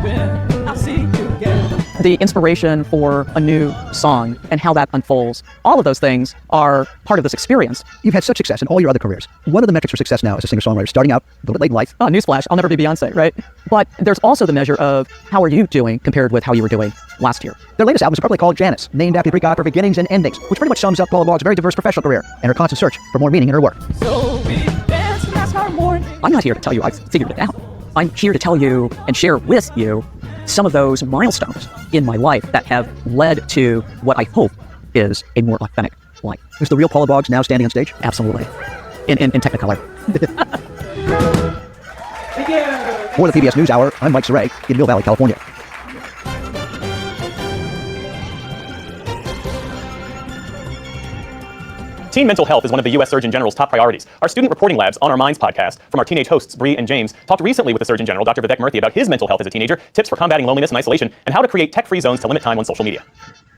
when I'll see you again. The inspiration for a new song and how that unfolds, all of those things are part of this experience. You've had such success in all your other careers. What are the metrics for success now as a singer-songwriter, starting out a little bit late in life? Oh, newsflash, I'll never be Beyonce, right? But there's also the measure of how are you doing compared with how you were doing last year. Their latest album is probably called Janice, named after the Greek god for beginnings and endings, which pretty much sums up Paula Bog's very diverse professional career and her constant search for more meaning in her work. So we dance last morning. I'm not here to tell you I've figured it out. I'm here to tell you and share with you some of those milestones in my life that have led to what I hope is a more authentic life. Is the real Paula Boggs now standing on stage? Absolutely. In Technicolor. For the PBS NewsHour, I'm Mike Saray in Mill Valley, California. Teen mental health is one of the U.S. Surgeon General's top priorities. Our Student Reporting Labs On Our Minds podcast from our teenage hosts, Bree and James, talked recently with the Surgeon General, Dr. Vivek Murthy, about his mental health as a teenager, tips for combating loneliness and isolation, and how to create tech-free zones to limit time on social media.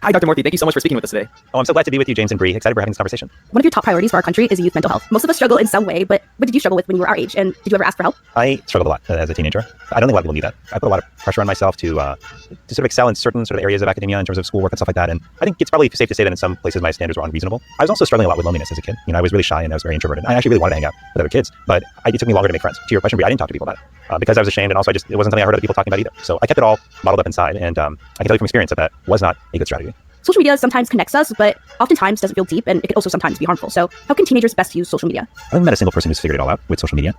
Hi, Dr. Murthy. Thank you so much for speaking with us today. Oh, I'm so glad to be with you, James and Bree. Excited we're having this conversation. One of your top priorities for our country is youth mental health. Most of us struggle in some way, but what did you struggle with when you were our age? And did you ever ask for help? I struggled a lot as a teenager. I don't think a lot of people need that. I put a lot of pressure on myself to sort of excel in certain sort of areas of academia in terms of schoolwork and stuff like that. And I think it's probably safe to say that in some places my standards were unreasonable. I was also struggling a lot with loneliness as a kid. I was really shy and I was very introverted. I actually really wanted to hang out with other kids, but it took me longer to make friends. To your question, Bree, I didn't talk to people about it because I was ashamed, and also it wasn't something I heard other people talking about either. So I kept it all bottled up inside, and I can tell you from experience that was not a good strategy. Social media sometimes connects us, but oftentimes doesn't feel deep, and it can also sometimes be harmful. So how can teenagers best use social media? I haven't met a single person who's figured it all out with social media.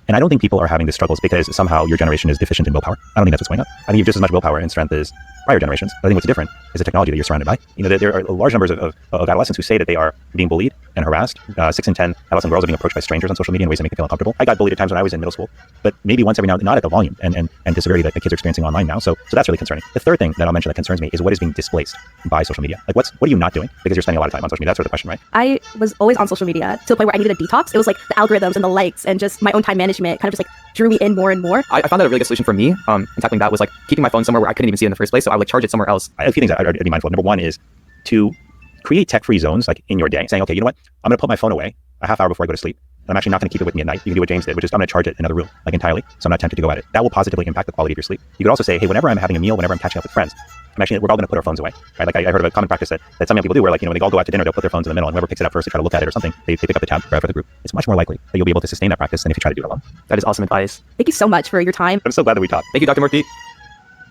And I don't think people are having the struggles because somehow your generation is deficient in willpower. I don't think that's what's going on. I think you have just as much willpower and strength as prior generations. I think what's different is the technology that you're surrounded by. There are large numbers of adolescents who say that they are being bullied and harassed. 6 in 10 adolescent girls are being approached by strangers on social media in ways that make them feel uncomfortable. I got bullied at times when I was in middle school, but maybe once every now and then, not at the volume and the severity that the kids are experiencing online now. So that's really concerning. The third thing that I'll mention that concerns me is what is being displaced by social media. What are you not doing because you're spending a lot of time on social media? That's sort of the question, right? I was always on social media to the point where I needed a detox. It was like the algorithms and the likes and just my own time management kind of just drew me in more and more. I found that a really good solution for me in tackling that was keeping my phone somewhere where I couldn't even see it in the first place. So I would charge it somewhere else. I have a few things I'd be mindful of. Number one is to create tech-free zones in your day, saying, okay, you know what? I'm going to put my phone away a half hour before I go to sleep. And I'm actually not going to keep it with me at night. You can do what James did, which is I'm going to charge it in another room, entirely, so I'm not tempted to go at it. That will positively impact the quality of your sleep. You could also say, hey, whenever I'm having a meal, whenever I'm catching up with friends, we're all going to put our phones away, right? I heard of a common practice that some young people do where, when they all go out to dinner, they'll put their phones in the middle, and whoever picks it up first to try to look at it or something, they pick up the tab right for the group. It's much more likely that you'll be able to sustain that practice than if you try to do it alone. That is awesome advice. Thank you so much for your time. I'm so glad that we talked. Thank you, Dr. Murthy.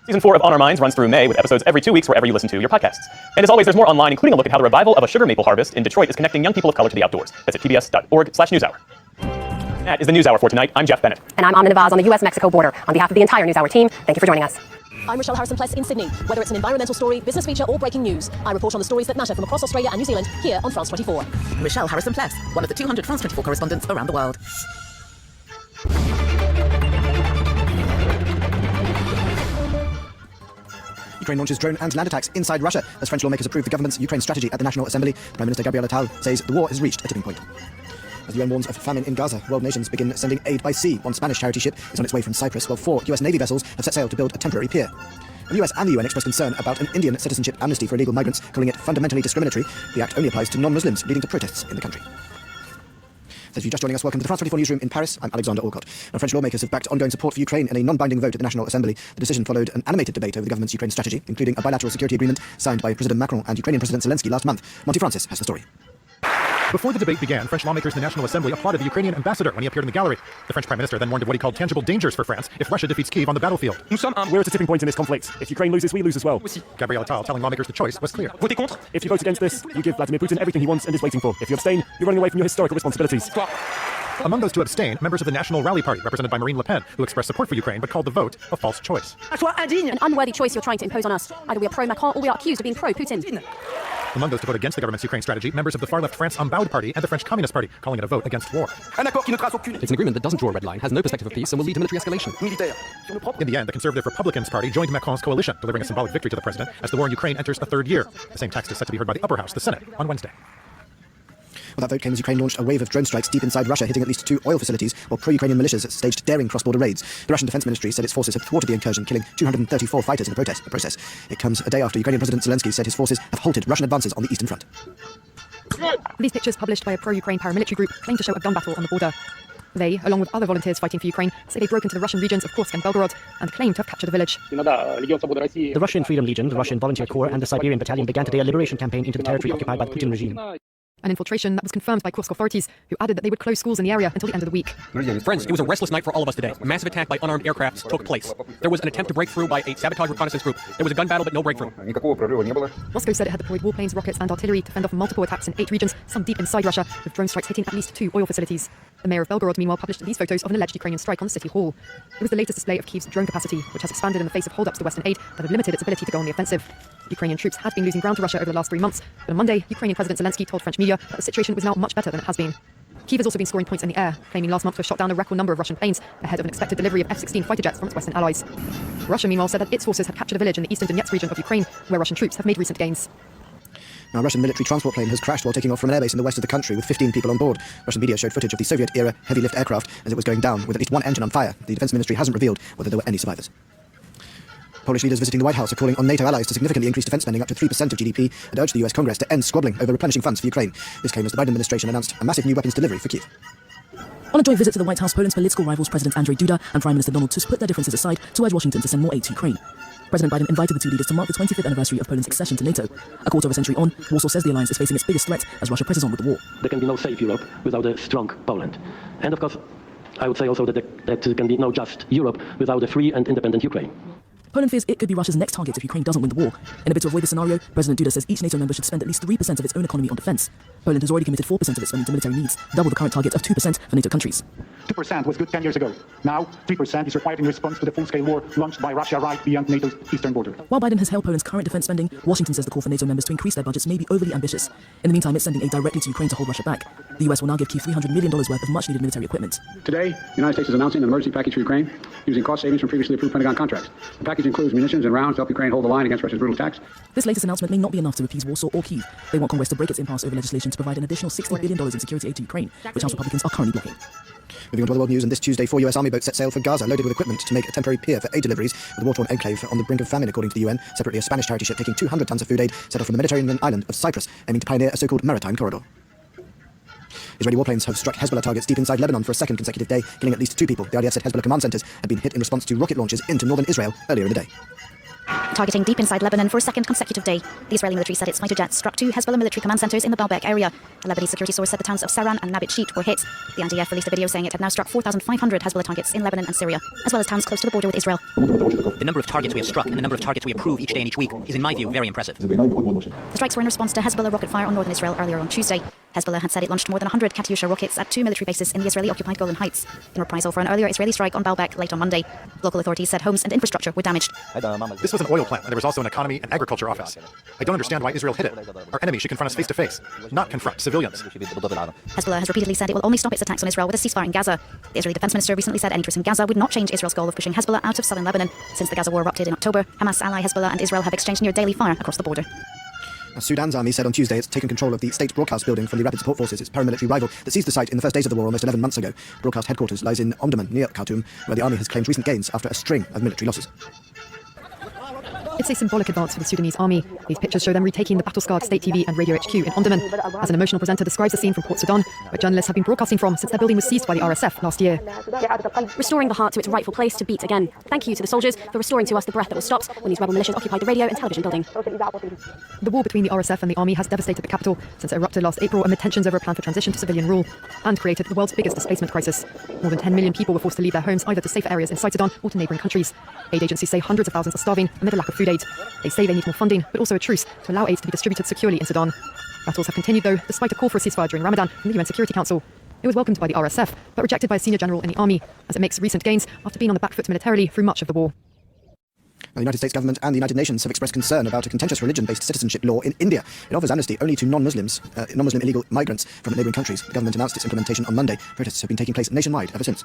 Season 4 of On Our Minds runs through May with episodes every 2 weeks wherever you listen to your podcasts. And as always, there's more online, including a look at how the revival of a sugar maple harvest in Detroit is connecting young people of color to the outdoors. That's at pbs.org/newshour. That is the NewsHour for tonight. I'm Jeff Bennett. And I'm Amina Navaz on the U.S.-Mexico border. On behalf of the entire NewsHour team, thank you for joining us. I'm Rochelle Harrison-Pless in Sydney. Whether it's an environmental story, business feature, or breaking news, I report on the stories that matter from across Australia and New Zealand here on France 24. Rochelle Harrison-Pless, one of the 200 France 24 correspondents around the world. Ukraine launches drone and land attacks inside Russia as French lawmakers approve the government's Ukraine strategy at the National Assembly. Prime Minister Gabriel Attal says the war has reached a tipping point. As the UN warns of famine in Gaza, world nations begin sending aid by sea. One Spanish charity ship is on its way from Cyprus, while 4 US Navy vessels have set sail to build a temporary pier. The US and the UN expressed concern about an Indian citizenship amnesty for illegal migrants, calling it fundamentally discriminatory. The act only applies to non-Muslims, leading to protests in the country. If you're just joining us, welcome to the France 24 newsroom in Paris. I'm Alexander Alcott. Now, French lawmakers have backed ongoing support for Ukraine in a non-binding vote at the National Assembly. The decision followed an animated debate over the government's Ukraine strategy, including a bilateral security agreement signed by President Macron and Ukrainian President Zelensky last month. Monty Francis has the story. Before the debate began, French lawmakers in the National Assembly applauded the Ukrainian ambassador when he appeared in the gallery. The French Prime Minister then warned of what he called tangible dangers for France if Russia defeats Kyiv on the battlefield. We're at a tipping point in this conflict. If Ukraine loses, we lose as well. Gabriel Attal telling lawmakers the choice was clear. If you vote against this, you give Vladimir Putin everything he wants and is waiting for. If you abstain, you're running away from your historical responsibilities. Among those to abstain, members of the National Rally Party, represented by Marine Le Pen, who expressed support for Ukraine but called the vote a false choice. An unworthy choice you're trying to impose on us. Either we are pro-Macron or we are accused of being pro-Putin. Among those to vote against the government's Ukraine strategy, members of the far-left France Embaud Party and the French Communist Party, calling it a vote against war. It's an agreement that doesn't draw a red line, has no perspective of peace, and will lead to military escalation. In the end, the Conservative Republicans Party joined Macron's coalition, delivering a symbolic victory to the president as the war in Ukraine enters a third year. The same text is set to be heard by the upper house, the Senate, on Wednesday. Well, that vote came as Ukraine launched a wave of drone strikes deep inside Russia, hitting at least 2 oil facilities, while pro-Ukrainian militias staged daring cross-border raids. The Russian Defense Ministry said its forces had thwarted the incursion, killing 234 fighters in the process. It comes a day after Ukrainian President Zelensky said his forces have halted Russian advances on the eastern front. These pictures, published by a pro-Ukraine paramilitary group, claim to show a gun battle on the border. They, along with other volunteers fighting for Ukraine, say they broke into the Russian regions of Kursk and Belgorod and claim to have captured a village. The Russian Freedom Legion, the Russian Volunteer Corps, and the Siberian Battalion began today a liberation campaign into the territory occupied by the Putin regime. An infiltration that was confirmed by Kursk authorities, who added that they would close schools in the area until the end of the week. Friends, it was a restless night for all of us today. A massive attack by unarmed aircraft took place. There was an attempt to break through by a sabotage reconnaissance group. There was a gun battle, but no breakthrough. Moscow said it had deployed warplanes, rockets, and artillery to fend off multiple attacks in 8 regions, some deep inside Russia, with drone strikes hitting at least 2 oil facilities. The mayor of Belgorod, meanwhile, published these photos of an alleged Ukrainian strike on the city hall. It was the latest display of Kyiv's drone capacity, which has expanded in the face of holdups to Western aid that have limited its ability to go on the offensive. Ukrainian troops had been losing ground to Russia over the last 3 months, but on Monday, Ukrainian President Zelensky told French media that the situation was now much better than it has been. Kyiv has also been scoring points in the air, claiming last month to have shot down a record number of Russian planes ahead of an expected delivery of F-16 fighter jets from its Western allies. Russia, meanwhile, said that its forces had captured a village in the eastern Donetsk region of Ukraine, where Russian troops have made recent gains. Now, a Russian military transport plane has crashed while taking off from an airbase in the west of the country with 15 people on board. Russian media showed footage of the Soviet-era heavy-lift aircraft as it was going down, with at least 1 engine on fire. The Defense Ministry hasn't revealed whether there were any survivors. Polish leaders visiting the White House are calling on NATO allies to significantly increase defense spending up to 3% of GDP and urge the US Congress to end squabbling over replenishing funds for Ukraine. This came as the Biden administration announced a massive new weapons delivery for Kyiv. On a joint visit to the White House, Poland's political rivals President Andrzej Duda and Prime Minister Donald Tusk put their differences aside to urge Washington to send more aid to Ukraine. President Biden invited the 2 leaders to mark the 25th anniversary of Poland's accession to NATO. A quarter of a century on, Warsaw says the alliance is facing its biggest threat as Russia presses on with the war. There can be no safe Europe without a strong Poland. And of course, I would say also that there can be no just Europe without a free and independent Ukraine. Poland fears it could be Russia's next target if Ukraine doesn't win the war. In a bid to avoid this scenario, President Duda says each NATO member should spend at least 3% of its own economy on defense. Poland has already committed 4% of its spending to military needs, double the current target of 2% for NATO countries. 2% was good 10 years ago. Now, 3% is required in response to the full-scale war launched by Russia right beyond NATO's eastern border. While Biden has held Poland's current defense spending, Washington says the call for NATO members to increase their budgets may be overly ambitious. In the meantime, it's sending aid directly to Ukraine to hold Russia back. The US will now give Kyiv $300 million worth of much-needed military equipment. Today, the United States is announcing an emergency package for Ukraine using cost savings from previously approved Pentagon contracts. The package includes munitions and rounds to help Ukraine hold the line against Russia's brutal attacks. This latest announcement may not be enough to appease Warsaw or Kyiv. They want Congress to break its impasse over legislation to provide an additional $60 billion in security aid to Ukraine, which House Republicans are currently blocking. Moving on to other world news, and this Tuesday, 4 US Army boats set sail for Gaza, loaded with equipment to make a temporary pier for aid deliveries with the war-torn enclave on the brink of famine, according to the UN. Separately, a Spanish charity ship taking 200 tons of food aid set off from the Mediterranean island of Cyprus, aiming to pioneer a so-called maritime corridor. Israeli warplanes have struck Hezbollah targets deep inside Lebanon for a second consecutive day, killing at least 2 people. The IDF said Hezbollah command centers had been hit in response to rocket launches into northern Israel earlier in the day. Targeting deep inside Lebanon for a second consecutive day, the Israeli military said its fighter jets struck 2 Hezbollah military command centers in the Baalbek area. A Lebanese security source said the towns of Saran and Nabit Shit were hit. The IDF released a video saying it had now struck 4,500 Hezbollah targets in Lebanon and Syria, as well as towns close to the border with Israel. The number of targets we have struck and the number of targets we approve each day and each week is, in my view, very impressive. The strikes were in response to Hezbollah rocket fire on northern Israel earlier on Tuesday. Hezbollah had said it launched more than 100 Katyusha rockets at 2 military bases in the Israeli-occupied Golan Heights, in reprisal for an earlier Israeli strike on Baalbek late on Monday. Local authorities said homes and infrastructure were damaged. This was an oil plant, and there was also an economy and agriculture office. I don't understand why Israel hit it. Our enemy should confront us face to face, not confront civilians. Hezbollah has repeatedly said it will only stop its attacks on Israel with a ceasefire in Gaza. The Israeli defense minister recently said any truce in Gaza would not change Israel's goal of pushing Hezbollah out of southern Lebanon. Since the Gaza war erupted in October, Hamas ally Hezbollah and Israel have exchanged near daily fire across the border. Sudan's army said on Tuesday it's taken control of the state broadcast building from the Rapid Support Forces, its paramilitary rival, that seized the site in the first days of the war almost 11 months ago. Broadcast headquarters lies in Omdurman, near Khartoum, where the army has claimed recent gains after a string of military losses. It's a symbolic advance for the Sudanese army. These pictures show them retaking the battle-scarred state TV and radio HQ in Omdurman, as an emotional presenter describes the scene from Port Sudan, where journalists have been broadcasting from since their building was seized by the RSF last year. Restoring the heart to its rightful place to beat again. Thank you to the soldiers for restoring to us the breath that was stopped when these rebel militias occupied the radio and television building. The war between the RSF and the army has devastated the capital since it erupted last April amid tensions over a plan for transition to civilian rule, and created the world's biggest displacement crisis. More than 10 million people were forced to leave their homes either to safer areas inside Sudan or to neighbouring countries. Aid agencies say hundreds of thousands are starving amid a lack of food aid. They say they need more funding, but also a truce to allow aid to be distributed securely in Sudan. Battles have continued, though, despite a call for a ceasefire during Ramadan from the UN Security Council. It was welcomed by the RSF, but rejected by a senior general in the army, as it makes recent gains after being on the back foot militarily through much of the war. The United States government and the United Nations have expressed concern about a contentious religion-based citizenship law in India. It offers amnesty only to non-Muslim illegal migrants from neighbouring countries. The government announced its implementation on Monday. Protests have been taking place nationwide ever since.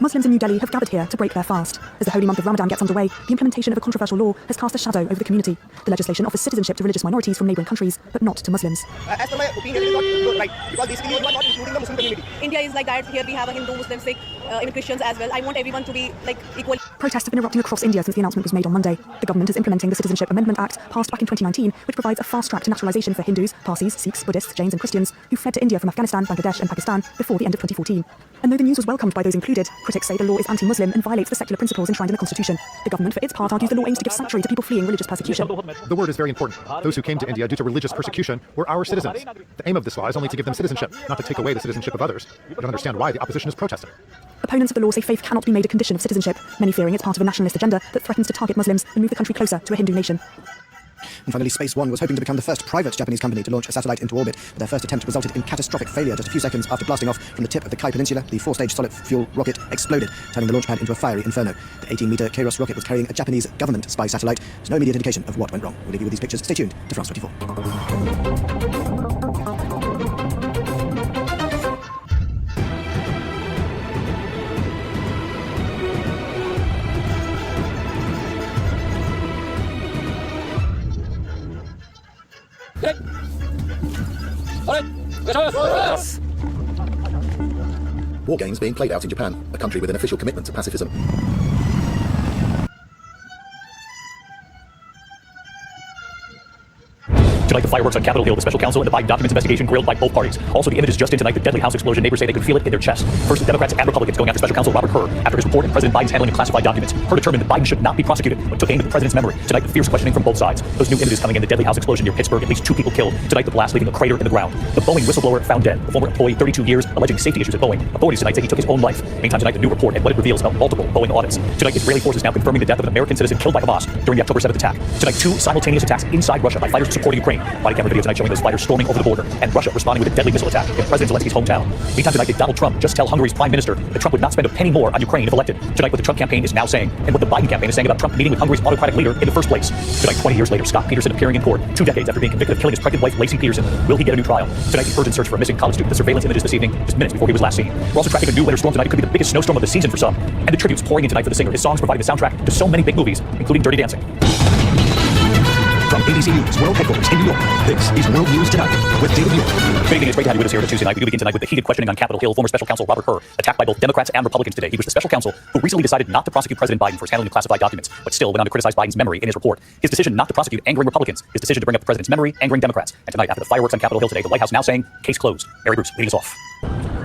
Muslims in New Delhi have gathered here to break their fast. As the holy month of Ramadan gets underway, the implementation of a controversial law has cast a shadow over the community. The legislation offers citizenship to religious minorities from neighbouring countries, but not to Muslims. As per my opinion, it is not right, because basically you are not including the Muslim community. India is like that. Here we have a Hindu, Muslim, Sikh, even Christians as well. I want everyone to be like equal. Protests have been erupting across India since the announcement was made on Monday. The government is implementing the Citizenship Amendment Act, passed back in 2019, which provides a fast track to naturalisation for Hindus, Parsis, Sikhs, Buddhists, Jains and Christians who fled to India from Afghanistan, Bangladesh and Pakistan before the end of 2014. And though the news was welcomed by those included, critics say the law is anti-Muslim and violates the secular principles enshrined in the Constitution. The government, for its part, argues the law aims to give sanctuary to people fleeing religious persecution. The word is very important. Those who came to India due to religious persecution were our citizens. The aim of this law is only to give them citizenship, not to take away the citizenship of others. I don't understand why the opposition is protesting. Opponents of the law say faith cannot be made a condition of citizenship, many fearing it's part of a nationalist agenda that threatens to target Muslims and move the country closer to a Hindu nation. And finally, Space One was hoping to become the first private Japanese company to launch a satellite into orbit, but their first attempt resulted in catastrophic failure just a few seconds after blasting off from the tip of the Kai Peninsula. The 4-stage solid fuel rocket exploded, turning the launch pad into a fiery inferno. The 18-meter Kairos rocket was carrying a Japanese government spy satellite. There's no immediate indication of what went wrong. We'll leave you with these pictures. Stay tuned to France 24. War games being played out in Japan, a country with an official commitment to pacifism. Tonight, the fireworks on Capitol Hill, the special counsel and the Biden documents investigation grilled by both parties. Also, the images just in tonight, the deadly house explosion. Neighbors say they could feel it in their chest. First, the Democrats and Republicans going after special counsel Robert Hur after his report on President Biden's handling of classified documents. Hur determined that Biden should not be prosecuted, but took aim at the president's memory. Tonight, the fierce questioning from both sides. Those new images coming in, the deadly house explosion near Pittsburgh, at least 2 people killed. Tonight, the blast leaving a crater in the ground. The Boeing whistleblower found dead. The former employee, 32 years, alleging safety issues at Boeing. Authorities tonight say he took his own life. Meantime, tonight, the new report and what it reveals about multiple Boeing audits. Tonight, Israeli forces now confirming the death of an American citizen killed by Hamas during the October 7th attack. Tonight, 2 simultaneous attacks inside Russia by fighters supporting Ukraine. Body camera video tonight showing those fighters storming over the border, and Russia responding with a deadly missile attack in President Zelensky's hometown. Meantime, tonight, did Donald Trump just tell Hungary's prime minister that Trump would not spend a penny more on Ukraine if elected? Tonight, what the Trump campaign is now saying, and what the Biden campaign is saying about Trump meeting with Hungary's autocratic leader in the first place. Tonight, 20 years later, Scott Peterson appearing in court 2 decades after being convicted of killing his pregnant wife, Lacey Peterson. Will he get a new trial? Tonight, the urgent search for a missing college student. The surveillance images this evening, just minutes before he was last seen. We're also tracking a new winter storm tonight. It could be the biggest snowstorm of the season for some. And the tributes pouring in tonight for the singer. His songs providing the soundtrack to so many big movies, including Dirty Dancing. From ABC News World Headquarters in New York, this is World News Tonight with David Muir. Good evening, it's great to have you with us here on a Tuesday night. We do begin tonight with the heated questioning on Capitol Hill. Former special counsel Robert Hur attacked by both Democrats and Republicans today. He was the special counsel who recently decided not to prosecute President Biden for his handling of classified documents, but still went on to criticize Biden's memory in his report. His decision not to prosecute angering Republicans, his decision to bring up the president's memory angering Democrats. And tonight, after the fireworks on Capitol Hill today, the White House now saying, case closed. Mary Bruce leading us off.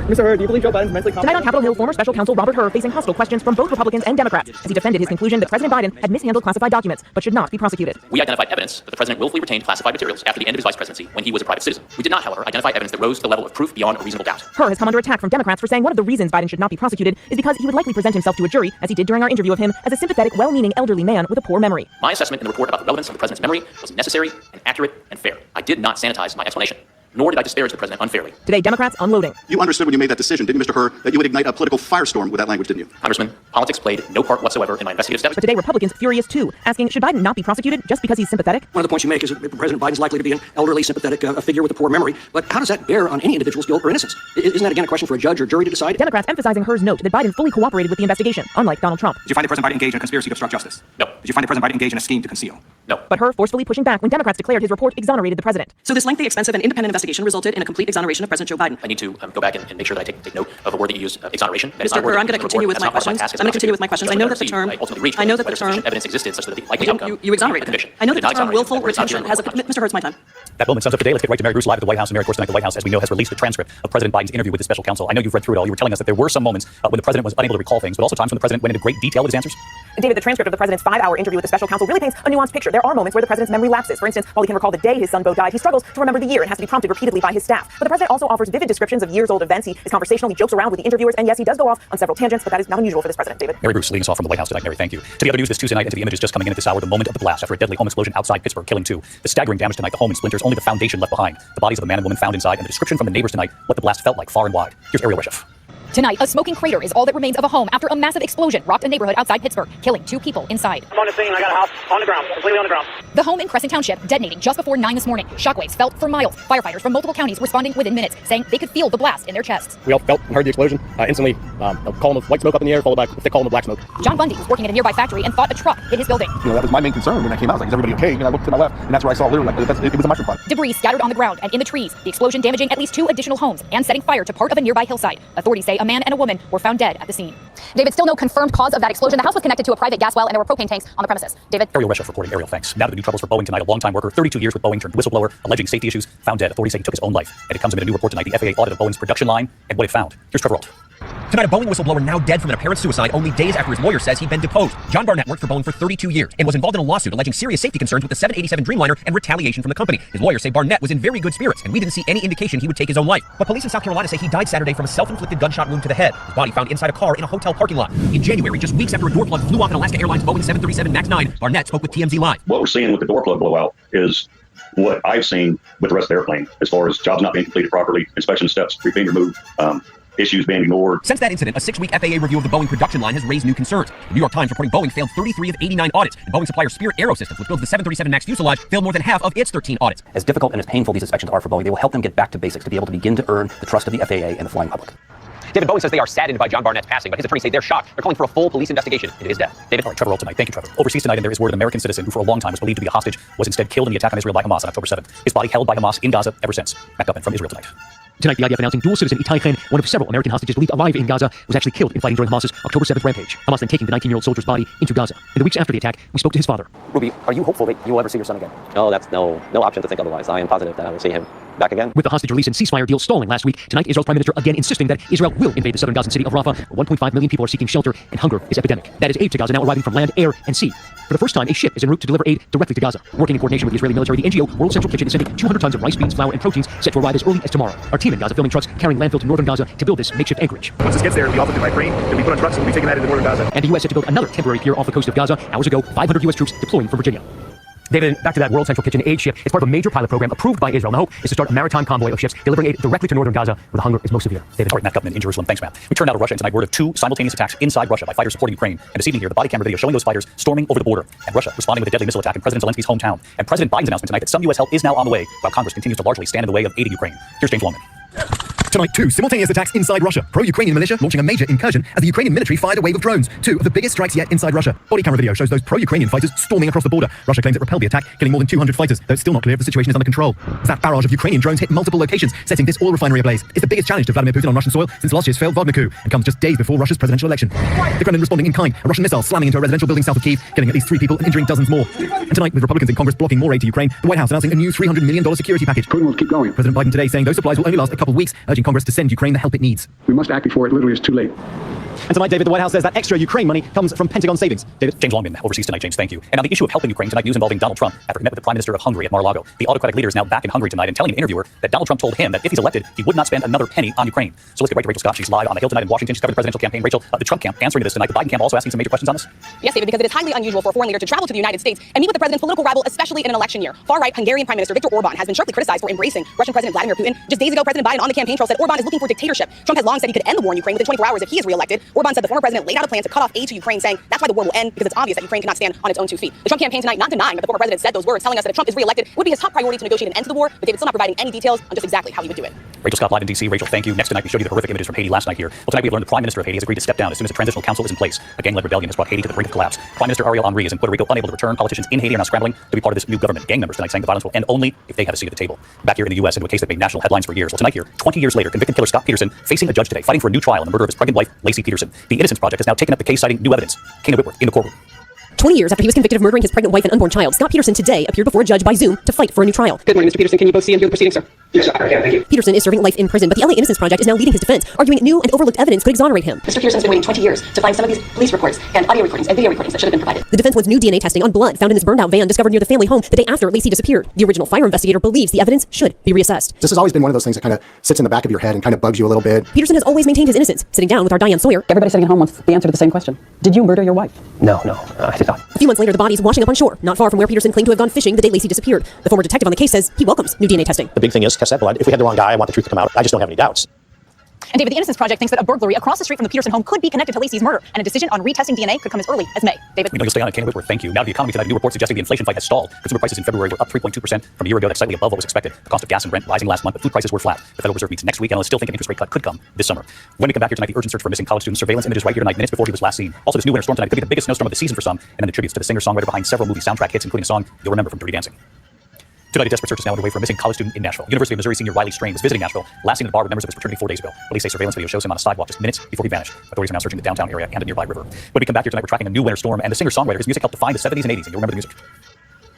Mr. Hur, do you believe Joe Biden's mentally Tonight on Capitol Hill, former special counsel Robert Hur facing hostile questions from both Republicans and Democrats as he defended his conclusion that President Biden had mishandled classified documents but should not be prosecuted. We identified evidence that the president willfully retained classified materials after the end of his vice presidency when he was a private citizen. We did not, however, identify evidence that rose to the level of proof beyond a reasonable doubt. Hur has come under attack from Democrats for saying one of the reasons Biden should not be prosecuted is because he would likely present himself to a jury, as he did during our interview of him, as a sympathetic, well-meaning elderly man with a poor memory. My assessment in the report about the relevance of the president's memory was necessary and accurate and fair. I did not sanitize my explanation, nor did I disparage the president unfairly. Today, Democrats unloading. You understood when you made that decision, didn't you, Mr. Hur, that you would ignite a political firestorm with that language, didn't you? Congressman, politics played no part whatsoever in my investigative steps. But today, Republicans furious too, asking, should Biden not be prosecuted just because he's sympathetic? One of the points you make is that President Biden's likely to be an elderly, sympathetic figure with a poor memory. But how does that bear on any individual's guilt or innocence? Isn't that, again, a question for a judge or jury to decide? Democrats emphasizing Hur's note that Biden fully cooperated with the investigation, unlike Donald Trump. Did you find that President Biden engaged in a conspiracy to obstruct justice? No. Did you find that President Biden engaged in a scheme to conceal? No. But Hur forcefully pushing back when Democrats declared his report exonerated the president. So this lengthy, expensive, and independent investigation investigation resulted in a complete exoneration of President Joe Biden. I need to go back and make sure that I take note of a word that you use, exoneration. That is Mr. not a word Kerr, that I'm going to continue with my questions. I'm going to continue with my questions. I know that the term. I know that the term. Evidence existed such that the likely outcome. You exonerated him. I know that the term willful retention has a. Mr. Hurd, it's my time. That moment sums up the day. Let's get right to Mary Bruce live at the White House. And Mary, of course, tonight the White House, as we know, has released the transcript of President Biden's interview with the special counsel. I know you've read through it all. You were telling us that there were some moments when the president was unable to recall things, but also times when the president went into great detail with his answers. David, the transcript of the president's 5-hour interview with the special counsel really paints a nuanced picture. There are moments where the president's memory lapses. For instance, while he can recall the day his son Beau died, he struggles to remember the year and has to be prompted repeatedly by his staff. But the president also offers vivid descriptions of years-old events. He is conversational. He jokes around with the interviewers, and yes, he does go off on several tangents, but that is not unusual for this president. David. Mary Bruce leading us off from the White House tonight. Mary, thank you. To the other news this Tuesday night and to the images just coming in at this hour, the moment of the blast after a deadly home explosion outside Pittsburgh, killing 2. The staggering damage tonight, the home in splinters, only the foundation left behind. The bodies of the man and woman found inside, and the description from the neighbors tonight, what the blast felt like far and wide. Here's Ariel Reshef. Tonight, a smoking crater is all that remains of a home after a massive explosion rocked a neighborhood outside Pittsburgh, killing 2 people inside. I'm on the scene. I got a house on the ground, completely on the ground. The home in Crescent Township detonating just before 9 this morning. Shockwaves felt for miles. Firefighters from multiple counties responding within minutes, saying they could feel the blast in their chests. We all felt and heard the explosion. Instantly, a column of white smoke up in the air, followed by a thick column of black smoke. John Bundy was working at a nearby factory and thought a truck hit his building. That was my main concern when I came out. I was like, is everybody okay? And I looked to my left, and that's where I saw literally, it was a mushroom cloud. Debris scattered on the ground and in the trees. The explosion damaging at least 2 additional homes and setting fire to part of a nearby hillside. Authorities say a man and a woman were found dead at the scene. David, still no confirmed cause of that explosion. The house was connected to a private gas well and there were propane tanks on the premises. David. Ariel Reshef reporting. Ariel, thanks. Now to the new troubles for Boeing tonight. A longtime worker, 32 years with Boeing, turned whistleblower, alleging safety issues, found dead. Authorities say he took his own life. And it comes amid a new report tonight. The FAA audit of Boeing's production line and what it found. Here's Trevor Ault. Tonight, a Boeing whistleblower now dead from an apparent suicide only days after his lawyer says he'd been deposed. John Barnett worked for Boeing for 32 years and was involved in a lawsuit alleging serious safety concerns with the 787 Dreamliner and retaliation from the company. His lawyers say Barnett was in very good spirits, and we didn't see any indication he would take his own life. But police in South Carolina say he died Saturday from a self-inflicted gunshot wound to the head. His body found inside a car in a hotel parking lot. In January, just weeks after a door plug flew off in Alaska Airlines Boeing 737 MAX 9, Barnett spoke with TMZ Live. What we're seeing with the door plug blowout is what I've seen with the rest of the airplane, as far as jobs not being completed properly, inspection steps being removed, issues being ignored. Since that incident, a 6-week FAA review of the Boeing production line has raised new concerns. The New York Times reporting Boeing failed 33 of 89 audits, and Boeing supplier Spirit Aerosystems, which builds the 737 MAX fuselage, failed more than half of its 13 audits. As difficult and as painful these inspections are for Boeing, they will help them get back to basics to be able to begin to earn the trust of the FAA and the flying public. David, Boeing says they are saddened by John Barnett's passing, but his attorneys say they're shocked. They're calling for a full police investigation into his death. David. All right, Trevor Ault tonight. Thank you, Trevor. Overseas tonight, and there is word an American citizen who for a long time was believed to be a hostage was instead killed in the attack on Israel by Hamas on October 7th. His body held by Hamas in Gaza ever since. Matt Gutman from Israel tonight. Tonight, the IDF announcing dual citizen Itai Khan, one of several American hostages believed alive in Gaza, was actually killed in fighting during Hamas's October 7th rampage. Hamas then taking the 19-year-old soldier's body into Gaza. In the weeks after the attack, we spoke to his father. Ruby, are you hopeful that you will ever see your son again? Oh, that's no option to think otherwise. I am positive that I will see him back again. With the hostage release and ceasefire deal stalling last week, tonight Israel's Prime Minister again insisting that Israel will invade the southern Gazan city of Rafah, where 1.5 million people are seeking shelter and hunger is epidemic. That is aid to Gaza now arriving from land, air, and sea. For the first time, a ship is en route to deliver aid directly to Gaza. Working in coordination with the Israeli military, the NGO World Central Kitchen is sending 200 tons of rice, beans, flour, and proteins set to arrive as early as tomorrow. Our team in Gaza filming trucks carrying landfill to northern Gaza to build this makeshift anchorage. Once this gets there, it'll be offered by crane, it'll be put on trucks, and we'll be taking that into northern Gaza. And the U.S. set to build another temporary pier off the coast of Gaza. Hours ago, 500 U.S. troops deploying from Virginia. David, back to that World Central Kitchen aid ship. It's part of a major pilot program approved by Israel. And the hope is to start a maritime convoy of ships delivering aid directly to northern Gaza, where the hunger is most severe. David. All right, Matt Gutman in Jerusalem. Thanks, Matt. We turn now to Russia, and tonight word of 2 simultaneous attacks inside Russia by fighters supporting Ukraine. And this evening here, the body camera video showing those fighters storming over the border, and Russia responding with a deadly missile attack in President Zelensky's hometown. And President Biden's announcement tonight that some U.S. help is now on the way, while Congress continues to largely stand in the way of aiding Ukraine. Here's James Longman. Tonight, 2 simultaneous attacks inside Russia. Pro-Ukrainian militia launching a major incursion as the Ukrainian military fired a wave of drones. 2 of the biggest strikes yet inside Russia. Body camera video shows those pro-Ukrainian fighters storming across the border. Russia claims it repelled the attack, killing more than 200 fighters, though it's still not clear if the situation is under control. As that barrage of Ukrainian drones hit multiple locations, setting this oil refinery ablaze. It's the biggest challenge to Vladimir Putin on Russian soil since last year's failed Wagner coup, and comes just days before Russia's presidential election. The Kremlin responding in kind, a Russian missile slamming into a residential building south of Kyiv, killing at least 3 people and injuring dozens more. And tonight, with Republicans in Congress blocking more aid to Ukraine, the White House announcing a new $300 million security package. Putin will keep going. President Biden today saying those supplies will only last a couple of weeks, urging Congress to send Ukraine the help it needs. We must act before it literally is too late. And tonight, David, the White House says that extra Ukraine money comes from Pentagon savings. David. James Longman, overseas tonight. James, thank you. And on the issue of helping Ukraine tonight, news involving Donald Trump after he met with the Prime Minister of Hungary at Mar-a-Lago. The autocratic leader is now back in Hungary tonight and telling an interviewer that Donald Trump told him that if he's elected, he would not spend another penny on Ukraine. So let's get right to Rachel Scott. She's live on the Hill tonight in Washington. She's covered the presidential campaign. Rachel, the Trump camp answering to this tonight. The Biden camp also asking some major questions on this. Yes, David, because it is highly unusual for a foreign leader to travel to the United States and meet with the president's political rival, especially in an election year. Far-right Hungarian Prime Minister Viktor Orban has been sharply criticized for embracing Russian President Vladimir Putin. Just days ago, President Biden on the campaign trail said Orban is looking for dictatorship. Trump has long said he could end the war in Ukraine within 24 hours if he is reelected. Orban said the former president laid out a plan to cut off aid to Ukraine, saying that's why the war will end, because it's obvious that Ukraine cannot stand on its own 2 feet. The Trump campaign tonight not denying that the former president said those words, telling us that if Trump is reelected, it would be his top priority to negotiate an end to the war, but David's still not providing any details on just exactly how he would do it. Rachel Scott live in D.C. Rachel, thank you. Next tonight, we showed you the horrific images from Haiti last night here. Well, tonight we learned the Prime Minister of Haiti has agreed to step down as soon as a transitional council is in place. A gang-led rebellion has brought Haiti to the brink of collapse. Prime Minister Ariel Henry is in Puerto Rico, unable to return. Politicians in Haiti are now scrambling to be part of this new government. Gang members tonight saying the violence will end only if they have a seat at the table. Back here in the U.S., into a case that made national headlines for years. Well, tonight here, 20 years later, convicted killer Scott Peterson facing a judge today, fighting for a new trial on the murder of his pregnant wife, Lacey Peterson. The Innocence Project has now taken up the case, citing new evidence. Kana Whitworth in the courtroom. 20 years after he was convicted of murdering his pregnant wife and unborn child, Scott Peterson today appeared before a judge by Zoom to fight for a new trial. Good morning, Mr. Peterson. Can you both see and hear the proceedings, sir? Yes, sir. Yeah, thank you. Peterson is serving life in prison, but the LA Innocence Project is now leading his defense, arguing new and overlooked evidence could exonerate him. Mr. Peterson's been waiting 20 years to find some of these police reports and audio recordings and video recordings that should have been provided. The defense wants new DNA testing on blood found in this burned-out van discovered near the family home the day after Lacey disappeared. The original fire investigator believes the evidence should be reassessed. This has always been one of those things that kind of sits in the back of your head and kind of bugs you a little bit. Peterson has always maintained his innocence. Sitting down with our Diane Sawyer. Everybody sitting at home wants the answer to the same question. Did you murder your wife? No, I did not. A few months later, the body's washing up on shore, not far from where Peterson claimed to have gone fishing the day Lacey disappeared. The former detective on the case says he welcomes new DNA testing. The big thing is test that blood. If we had the wrong guy, I want the truth to come out. I just don't have any doubts. And David, the Innocence Project thinks that a burglary across the street from the Peterson home could be connected to Lacey's murder, and a decision on retesting DNA could come as early as May. David? We know you'll stay on it, Kana Whitworth. Thank you. Now to the economy tonight, a new report suggesting the inflation fight has stalled. Consumer prices in February were up 3.2% from a year ago. That's slightly above what was expected. The cost of gas and rent rising last month, but food prices were flat. The Federal Reserve meets next week, and analysts still think an interest rate cut could come this summer. When we come back here tonight, the urgent search for missing college students, surveillance images right here tonight, minutes before he was last seen. Also, this new winter storm tonight could be the biggest snowstorm of the season for some, and then the tributes to the singer-songwriter behind several movie soundtrack hits, including a song you'll remember from Dirty Dancing. Tonight, a desperate search is now underway for a missing college student in Nashville. University of Missouri senior Riley Strain was visiting Nashville, last seen at a bar with members of his fraternity 4 days ago. Police say surveillance video shows him on a sidewalk just minutes before he vanished. Authorities are now searching the downtown area and a nearby river. When we come back here tonight, we're tracking a new winter storm, and the singer-songwriter, his music helped define the 70s and 80s, and you'll remember the music.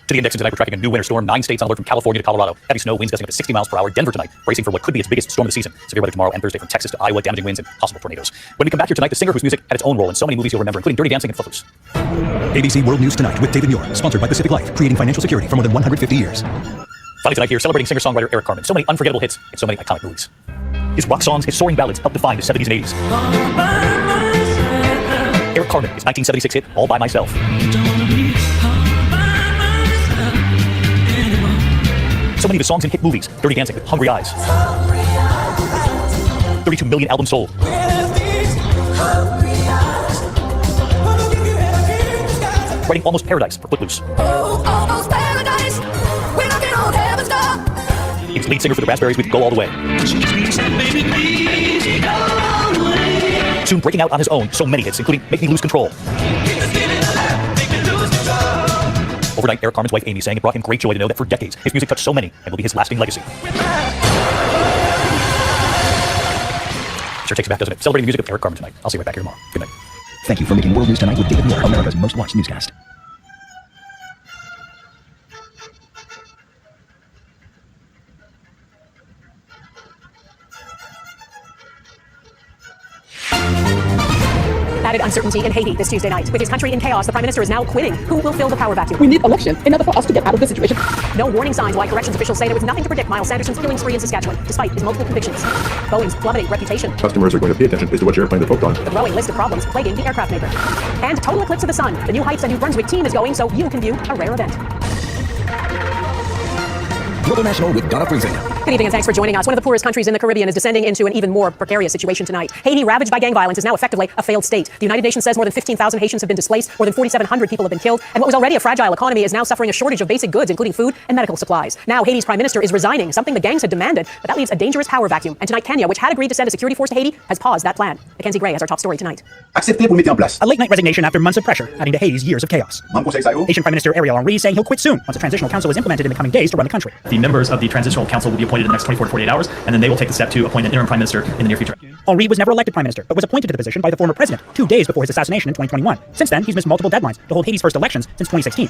To the index tonight, we're tracking a new winter storm. 9 states on alert from California to Colorado. Heavy snow, winds gusting up to 60 miles per hour. Denver tonight, bracing for what could be its biggest storm of the season. Severe weather tomorrow and Thursday from Texas to Iowa, damaging winds and possible tornadoes. When we come back here tonight, the singer whose music had its own role in so many movies you'll remember, including Dirty Dancing and Footloose. ABC World News Tonight with David Muir, sponsored by Pacific Life, creating financial security for more than 150 years. Finally tonight here, celebrating singer-songwriter Eric Carmen. So many unforgettable hits and so many iconic movies. His rock songs, his soaring ballads helped define the 70s and 80s. Eric Carmen, his 1976 hit, All By Myself. So many of his songs in hit movies. Dirty Dancing, Hungry Eyes. 32 million albums sold. Writing Almost Paradise for Footloose. He was lead singer for the Raspberries with Go All the Way. Soon breaking out on his own, so many hits, including Make Me Lose Control. Overnight, Eric Carmen's wife Amy sang it brought him great joy to know that for decades, his music touched so many and will be his lasting legacy. Sure takes it back, doesn't it? Celebrating the music of Eric Carmen tonight. I'll see you right back here tomorrow. Good night. Thank you for making World News Tonight with David Muir, America's most watched newscast. Added uncertainty in Haiti this Tuesday night. With his country in chaos, the Prime Minister is now quitting. Who will fill the power vacuum? We need election in order for us to get out of this situation. No warning signs why corrections officials say there was nothing to predict Miles Sanderson's killing spree in Saskatchewan, despite his multiple convictions. Boeing's plummeting reputation. Customers are going to pay attention as to what airplane they're hooked on. The growing list of problems plaguing the aircraft maker. And total eclipse of the sun. The New Heights and New Brunswick team is going, so you can view a rare event. Global National with Donna Friesen. Good evening and thanks for joining us. One of the poorest countries in the Caribbean is descending into an even more precarious situation tonight. Haiti, ravaged by gang violence, is now effectively a failed state. The United Nations says more than 15,000 Haitians have been displaced, more than 4,700 people have been killed, and what was already a fragile economy is now suffering a shortage of basic goods, including food and medical supplies. Now Haiti's Prime Minister is resigning, something the gangs had demanded, but that leaves a dangerous power vacuum. And tonight Kenya, which had agreed to send a security force to Haiti, has paused that plan. Mackenzie Gray has our top story tonight. A late-night resignation after months of pressure, adding to Haiti's years of chaos. Haitian Prime Minister Ariel Henry saying he'll quit soon once a transitional council is implemented in the coming days to run the country. The members of the transitional council will be appointed in the next 24 to 48 hours, and then they will take the step to appoint an interim prime minister in the near future. Henry was never elected prime minister, but was appointed to the position by the former president 2 days before his assassination in 2021. Since then, he's missed multiple deadlines to hold Haiti's first elections since 2016.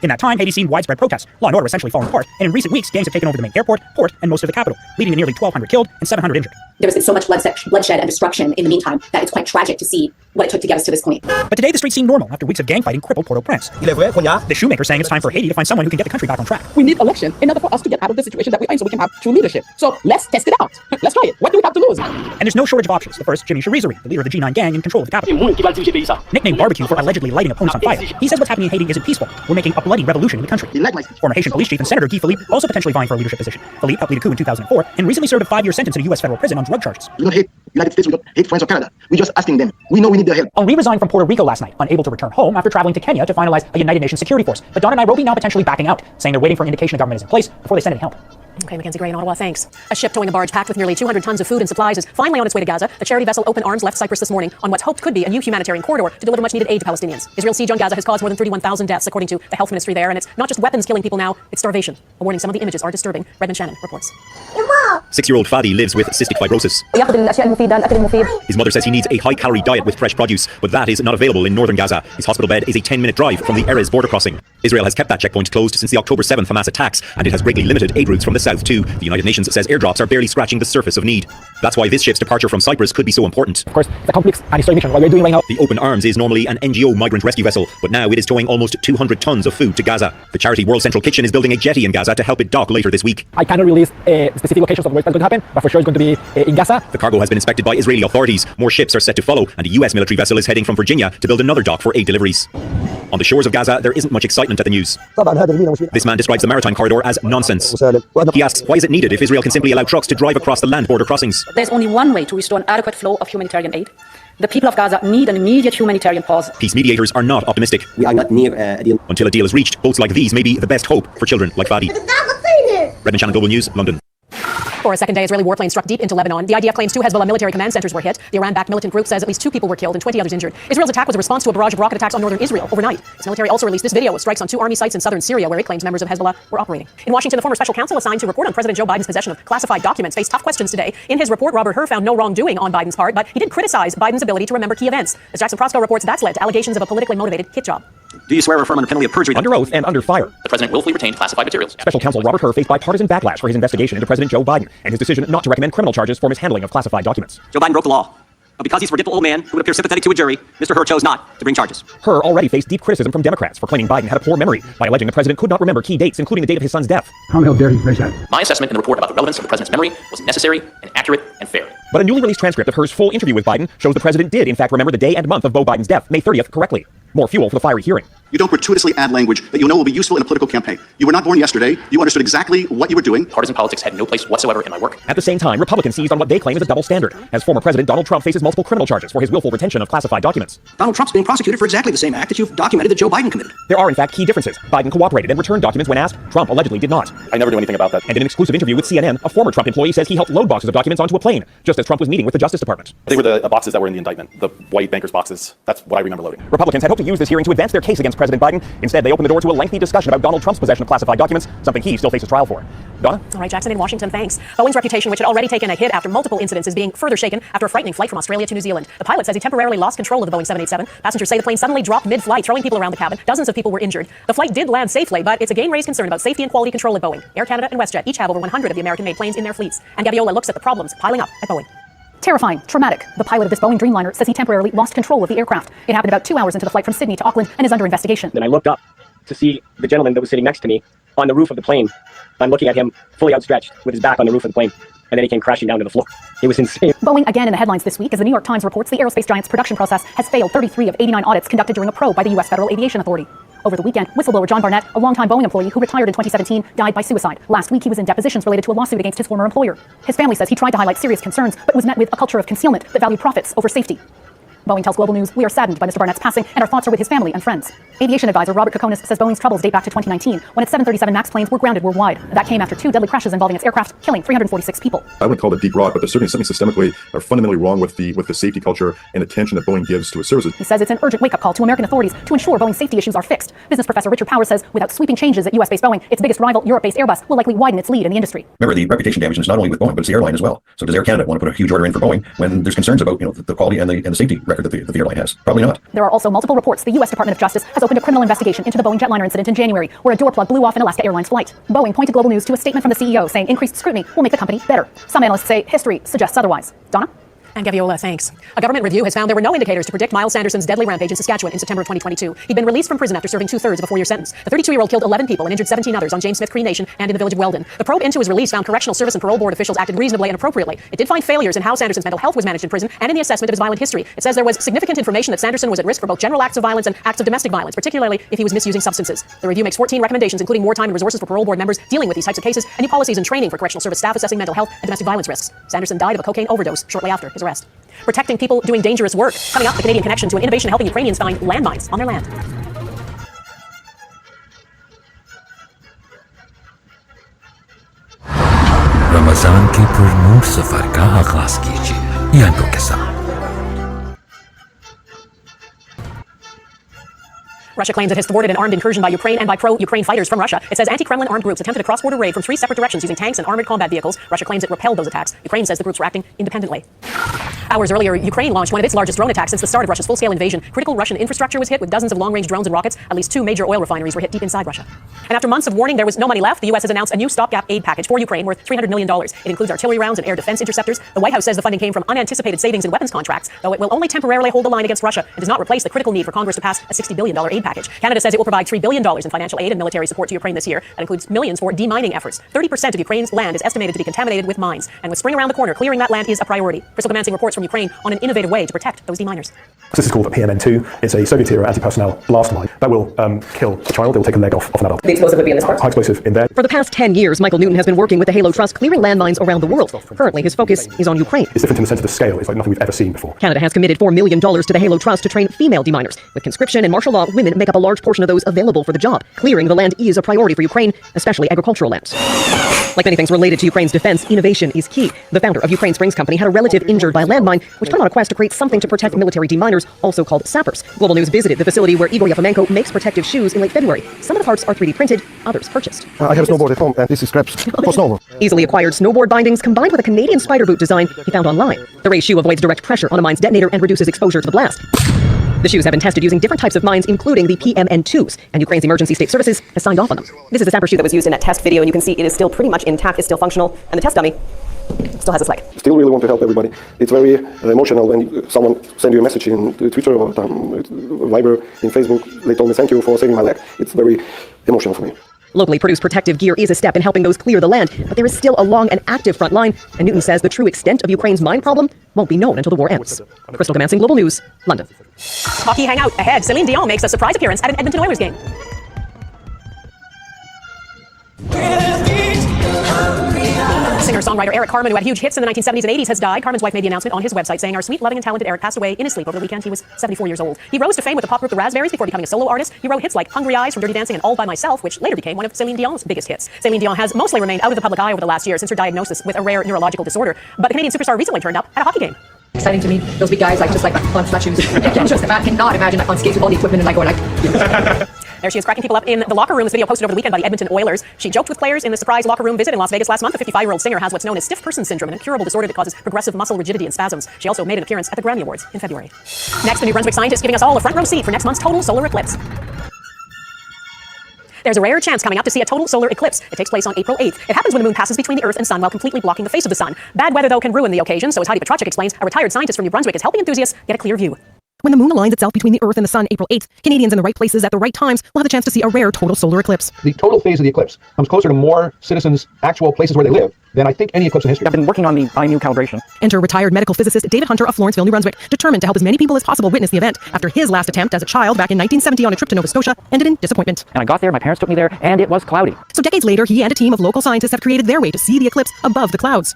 In that time, Haiti's seen widespread protests, law and order essentially falling apart, and in recent weeks, gangs have taken over the main airport, port, and most of the capital, leading to nearly 1,200 killed and 700 injured. There's been so much bloodshed and destruction in the meantime that it's quite tragic to see what it took to get us to this point. But today, the streets seem normal after weeks of gang fighting crippled Port-au-Prince. The shoemaker saying it's time for Haiti to find someone who can get the country back on track. We need election in order for us to get out of the situation that we're in so we can have true leadership. So let's test it out. Let's try it. What do we have to lose? And there's no shortage of options. The first, Jimmy Cherizeri, the leader of the G9 gang in control of the capital. Nicknamed Barbecue for allegedly lighting opponents on fire. He says what's happening in Haiti isn't peaceful. We're making a bloody revolution in the country. Former Haitian police chief and Senator Guy Philippe also potentially vying for a leadership position. Philippe helped lead a coup in 2004 and recently served a 5-year sentence in a U.S. federal prison on drug charges. You know, United States, we got hate friends of Canada. We're just asking them. We know we need their help. Henri resigned from Puerto Rico last night, unable to return home after traveling to Kenya to finalize a United Nations security force. But Don and Nairobi now potentially backing out, saying they're waiting for an indication the government is in place before they send any help. Okay, Mackenzie Gray in Ottawa, thanks. A ship towing a barge packed with nearly 200 tons of food and supplies is finally on its way to Gaza. The charity vessel Open Arms left Cyprus this morning on what's hoped could be a new humanitarian corridor to deliver much-needed aid to Palestinians. Israel's siege on Gaza has caused more than 31,000 deaths, according to the health ministry there, and it's not just weapons killing people now, it's starvation. A warning, some of the images are disturbing. Redmond Shannon reports. 6-year-old Fadi lives with cystic fibrosis. His mother says he needs a high-calorie diet with fresh produce, but that is not available in northern Gaza. His hospital bed is a 10-minute drive from the Erez border crossing. Israel has kept that checkpoint closed since the October 7th Hamas attacks, and it has greatly limited aid routes from the south too. The United Nations says airdrops are barely scratching the surface of need. That's why this ship's departure from Cyprus could be so important. Of course, the conflicts and starvation, what we're doing right now. The Open Arms is normally an NGO migrant rescue vessel, but now it is towing almost 200 tons of food to Gaza. The charity World Central Kitchen is building a jetty in Gaza to help it dock later this week. I cannot release specific locations of where it's going to happen, but for sure it's going to be in Gaza. The cargo has been inspected by Israeli authorities. More ships are set to follow, and a US military vessel is heading from Virginia to build another dock for aid deliveries. On the shores of Gaza, there isn't much excitement at the news. This man describes the maritime corridor as nonsense. He asks, why is it needed if Israel can simply allow trucks to drive across the land border crossings? There's only one way to restore an adequate flow of humanitarian aid. The people of Gaza need an immediate humanitarian pause. Peace mediators are not optimistic. We are not near a deal. Until a deal is reached, boats like these may be the best hope for children like Fadi. Redmond Shannon, Global News, London. For a second day, Israeli warplanes struck deep into Lebanon. The IDF claims 2 Hezbollah military command centers were hit. The Iran-backed militant group says at least 2 people were killed and 20 others injured. Israel's attack was a response to a barrage of rocket attacks on northern Israel overnight. Its military also released this video of strikes on 2 army sites in southern Syria where it claims members of Hezbollah were operating. In Washington, the former special counsel assigned to report on President Joe Biden's possession of classified documents faced tough questions today. In his report, Robert Hur found no wrongdoing on Biden's part, but he did criticize Biden's ability to remember key events. As Jackson Prosco reports, that's led to allegations of a politically motivated hit job. Do you swear or affirm under penalty of perjury? Under oath and under fire. The president willfully retained classified materials. Special counsel Robert Hur faced bipartisan backlash for his investigation into President Joe Biden and his decision not to recommend criminal charges for mishandling of classified documents. Joe Biden broke the law. But because he's a forgetful old man who would appear sympathetic to a jury, Mr. Hur chose not to bring charges. Hur already faced deep criticism from Democrats for claiming Biden had a poor memory by alleging the president could not remember key dates, including the date of his son's death. How the hell dare you raise that? My assessment in the report about the relevance of the president's memory was necessary and accurate and fair. But a newly released transcript of Hur's full interview with Biden shows the president did in fact remember the day and month of Beau Biden's death, May 30th, correctly. More fuel for the fiery hearing. You don't gratuitously add language that you know will be useful in a political campaign. You were not born yesterday. You understood exactly what you were doing. Partisan politics had no place whatsoever in my work. At the same time, Republicans seized on what they claim is a double standard, as former President Donald Trump faces multiple criminal charges for his willful retention of classified documents. Donald Trump's being prosecuted for exactly the same act that you've documented that Joe Biden committed. There are in fact key differences. Biden cooperated and returned documents when asked. Trump allegedly did not. I never do anything about that. And in an exclusive interview with CNN, a former Trump employee says he helped load boxes of documents onto a plane, just as Trump was meeting with the Justice Department. They were the boxes that were in the indictment, the white banker's boxes. That's what I remember loading. Republicans had hoped to use this hearing to advance their case against President Biden. Instead, they opened the door to a lengthy discussion about Donald Trump's possession of classified documents, something he still faces trial for. Donna? All right, Jackson in Washington, thanks. Boeing's reputation, which had already taken a hit after multiple incidents, is being further shaken after a frightening flight from Australia to New Zealand. The pilot says he temporarily lost control of the Boeing 787. Passengers say the plane suddenly dropped mid-flight, throwing people around the cabin. Dozens of people were injured. The flight did land safely, but it's again raised concern about safety and quality control at Boeing. Air Canada and WestJet each have over 100 of the American-made planes in their fleets. And Gaviola looks at the problems piling up at Boeing. Terrifying, traumatic. The pilot of this Boeing Dreamliner says he temporarily lost control of the aircraft. It happened about 2 hours into the flight from Sydney to Auckland and is under investigation. Then I looked up to see the gentleman that was sitting next to me on the roof of the plane. I'm looking at him fully outstretched with his back on the roof of the plane. And then he came crashing down to the floor. It was insane. Boeing again in the headlines this week as the New York Times reports the aerospace giant's production process has failed 33 of 89 audits conducted during a probe by the U.S. Federal Aviation Authority. Over the weekend, whistleblower John Barnett, a longtime Boeing employee who retired in 2017, died by suicide. Last week, he was in depositions related to a lawsuit against his former employer. His family says he tried to highlight serious concerns, but was met with a culture of concealment that valued profits over safety. Boeing tells Global News, "We are saddened by Mr. Barnett's passing, and our thoughts are with his family and friends." Aviation advisor Robert Kokonis says Boeing's troubles date back to 2019, when its 737 MAX planes were grounded worldwide. That came after 2 deadly crashes involving its aircraft, killing 346 people. I wouldn't call it deep rot, but there's certainly something systemically or fundamentally wrong with the safety culture and attention that Boeing gives to its services. He says it's an urgent wake-up call to American authorities to ensure Boeing's safety issues are fixed. Business professor Richard Powers says without sweeping changes at U.S.-based Boeing, its biggest rival, Europe-based Airbus, will likely widen its lead in the industry. Remember, the reputation damage is not only with Boeing, but it's the airline as well. So does Air Canada want to put a huge order in for Boeing when there's concerns about the quality and the safety record that the airline has? Probably not. There are also multiple reports the U.S. Department of Justice has opened a criminal investigation into the Boeing jetliner incident in January, where a door plug blew off an Alaska Airlines flight. Boeing pointed Global News to a statement from the CEO saying increased scrutiny will make the company better. Some analysts say history suggests otherwise. Donna? And Gaviola, thanks. A government review has found there were no indicators to predict Miles Sanderson's deadly rampage in Saskatchewan in September of 2022. He'd been released from prison after serving 2/3 of a 4-year sentence. The 32-year-old killed 11 people and injured 17 others on James Smith Cree Nation and in the village of Weldon. The probe into his release found Correctional Service and Parole Board officials acted reasonably and appropriately. It did find failures in how Sanderson's mental health was managed in prison and in the assessment of his violent history. It says there was significant information that Sanderson was at risk for both general acts of violence and acts of domestic violence, particularly if he was misusing substances. The review makes 14 recommendations, including more time and resources for parole board members dealing with these types of cases, and new policies and training for correctional service staff assessing mental health and domestic violence risks. Sanderson died of a cocaine overdose shortly after his arrest. unrest. Protecting people doing dangerous work. Coming up, the Canadian connection to an innovation helping Ukrainians find landmines on their land. Ramzan के पुरनूर सफर का आगाज कीजिए यांडो के साथ। Russia claims it has thwarted an armed incursion by Ukraine and by pro-Ukraine fighters from Russia. It says anti-Kremlin armed groups attempted a cross-border raid from 3 separate directions using tanks and armored combat vehicles. Russia claims it repelled those attacks. Ukraine says the groups were acting independently. Hours earlier, Ukraine launched one of its largest drone attacks since the start of Russia's full-scale invasion. Critical Russian infrastructure was hit with dozens of long-range drones and rockets. At least 2 major oil refineries were hit deep inside Russia. And after months of warning there was no money left, the U.S. has announced a new stopgap aid package for Ukraine worth $300 million. It includes artillery rounds and air defense interceptors. The White House says the funding came from unanticipated savings in weapons contracts, though it will only temporarily hold the line against Russia and does not replace the critical need for Congress to pass a $60 billion aid package. Canada says it will provide $3 billion in financial aid and military support to Ukraine this year. That includes millions for demining efforts. 30% of Ukraine's land is estimated to be contaminated with mines. And with spring around the corner, clearing that land is a priority. Crystal Gamansing reports from Ukraine on an innovative way to protect those deminers. This is called a PMN2. It's a Soviet-era anti-personnel blast mine that will kill a child. It will take a leg off an adult. The explosive would be in this part? High explosive in there. For the past 10 years, Michael Newton has been working with the Halo Trust clearing landmines around the world. Currently, his focus is on Ukraine. It's different in the sense of the scale. It's like nothing we've ever seen before. Canada has committed $4 million to the Halo Trust to train female deminers. With conscription and martial law, women make up a large portion of those available for the job. Clearing the land is a priority for Ukraine, especially agricultural lands. Like many things related to Ukraine's defense, innovation is key. The founder of Ukraine Springs Company had a relative injured by a landmine, which put him on a quest to create something to protect military deminers, also called sappers. Global News visited the facility where Igor Yafomenko makes protective shoes in late February. Some of the parts are 3D printed, others purchased. I have a snowboard at home, and this is scraps for snowboard. Easily acquired snowboard bindings combined with a Canadian spider boot design he found online. The raised shoe avoids direct pressure on a mine's detonator and reduces exposure to the blast. The shoes have been tested using different types of mines, including the PMN2s, and Ukraine's Emergency State Services has signed off on them. This is a sapper shoe that was used in that test video, and you can see it is still pretty much intact, it's still functional, and the test dummy still has its leg. Still really want to help everybody. It's very emotional when someone sends you a message in Twitter or Viber, in Facebook. They told me thank you for saving my leg. It's very emotional for me. Locally produced protective gear is a step in helping those clear the land, but there is still a long and active front line, and Newton says the true extent of Ukraine's mine problem won't be known until the war ends. Crystal Gamansing, Global News, London. Hockey hangout ahead. Celine Dion makes a surprise appearance at an Edmonton Oilers game. Singer-songwriter Eric Carmen, who had huge hits in the 1970s and 80s, has died. Carmen's wife made the announcement on his website saying, "Our sweet, loving, and talented Eric passed away in his sleep over the weekend. He was 74 years old. He rose to fame with the pop group The Raspberries before becoming a solo artist. He wrote hits like Hungry Eyes from Dirty Dancing and All By Myself, which later became one of Celine Dion's biggest hits. Celine Dion has mostly remained out of the public eye over the last year since her diagnosis with a rare neurological disorder, but the Canadian superstar recently turned up at a hockey game. Exciting to meet those big guys, like just like on flat shoes. I cannot imagine like on skates with all the equipment and like going like. There she is cracking people up in the locker room. This video posted over the weekend by the Edmonton Oilers. She joked with players in the surprise locker room visit in Las Vegas last month. The 55-year-old singer has what's known as stiff person syndrome, an incurable disorder that causes progressive muscle rigidity and spasms. She also made an appearance at the Grammy Awards in February. Next, the New Brunswick scientist giving us all a front row seat for next month's total solar eclipse. There's a rare chance coming up to see a total solar eclipse. It takes place on April 8th. It happens when the moon passes between the Earth and Sun while completely blocking the face of the Sun. Bad weather, though, can ruin the occasion, so as Heidi Petrachik explains, a retired scientist from New Brunswick is helping enthusiasts get a clear view. When the moon aligns itself between the Earth and the Sun April 8th, Canadians in the right places at the right times will have the chance to see a rare total solar eclipse. The total phase of the eclipse comes closer to more citizens' actual places where they live than I think any eclipse in history. I've been working on the IMU calibration. Enter retired medical physicist David Hunter of Florenceville, New Brunswick, determined to help as many people as possible witness the event after his last attempt as a child back in 1970 on a trip to Nova Scotia ended in disappointment. And I got there, my parents took me there, and it was cloudy. So decades later, he and a team of local scientists have created their way to see the eclipse above the clouds.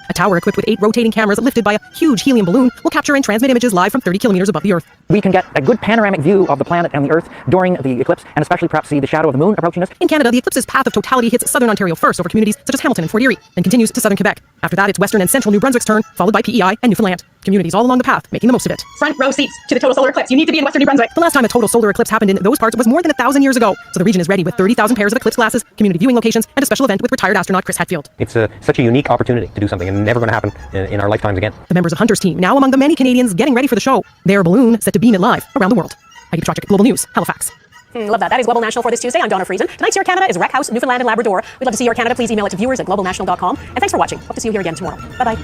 A tower equipped with 8 rotating cameras lifted by a huge helium balloon will capture and transmit images live from 30 kilometers above the Earth. We can get a good panoramic view of the planet and the Earth during the eclipse, and especially perhaps see the shadow of the moon approaching us. In Canada, the eclipse's path of totality hits southern Ontario first over communities such as Hamilton and Fort Erie, and continues to southern Quebec. After that, it's western and central New Brunswick's turn, followed by PEI and Newfoundland. Communities all along the path, making the most of it. Front row seats to the total solar eclipse. You need to be in western New Brunswick. The last time a total solar eclipse happened in those parts was more than 1,000 years ago, so the region is ready with 30,000 pairs of eclipse glasses, community viewing locations, and a special event with retired astronaut Chris Hadfield. It's such a unique opportunity to do something, and never going to happen in our lifetimes again. The members of Hunter's team, now among the many Canadians getting ready for the show. Their balloon set to beam it live around the world. Heidi Petrachik, Global News, Halifax. Love that. That is Global National for this Tuesday. I'm Donna Friesen. Tonight's Your Canada is Rec House, Newfoundland and Labrador. We'd love to see Your Canada. Please email it to viewers@globalnational.com. And thanks for watching. Hope to see you here again tomorrow. Bye-bye.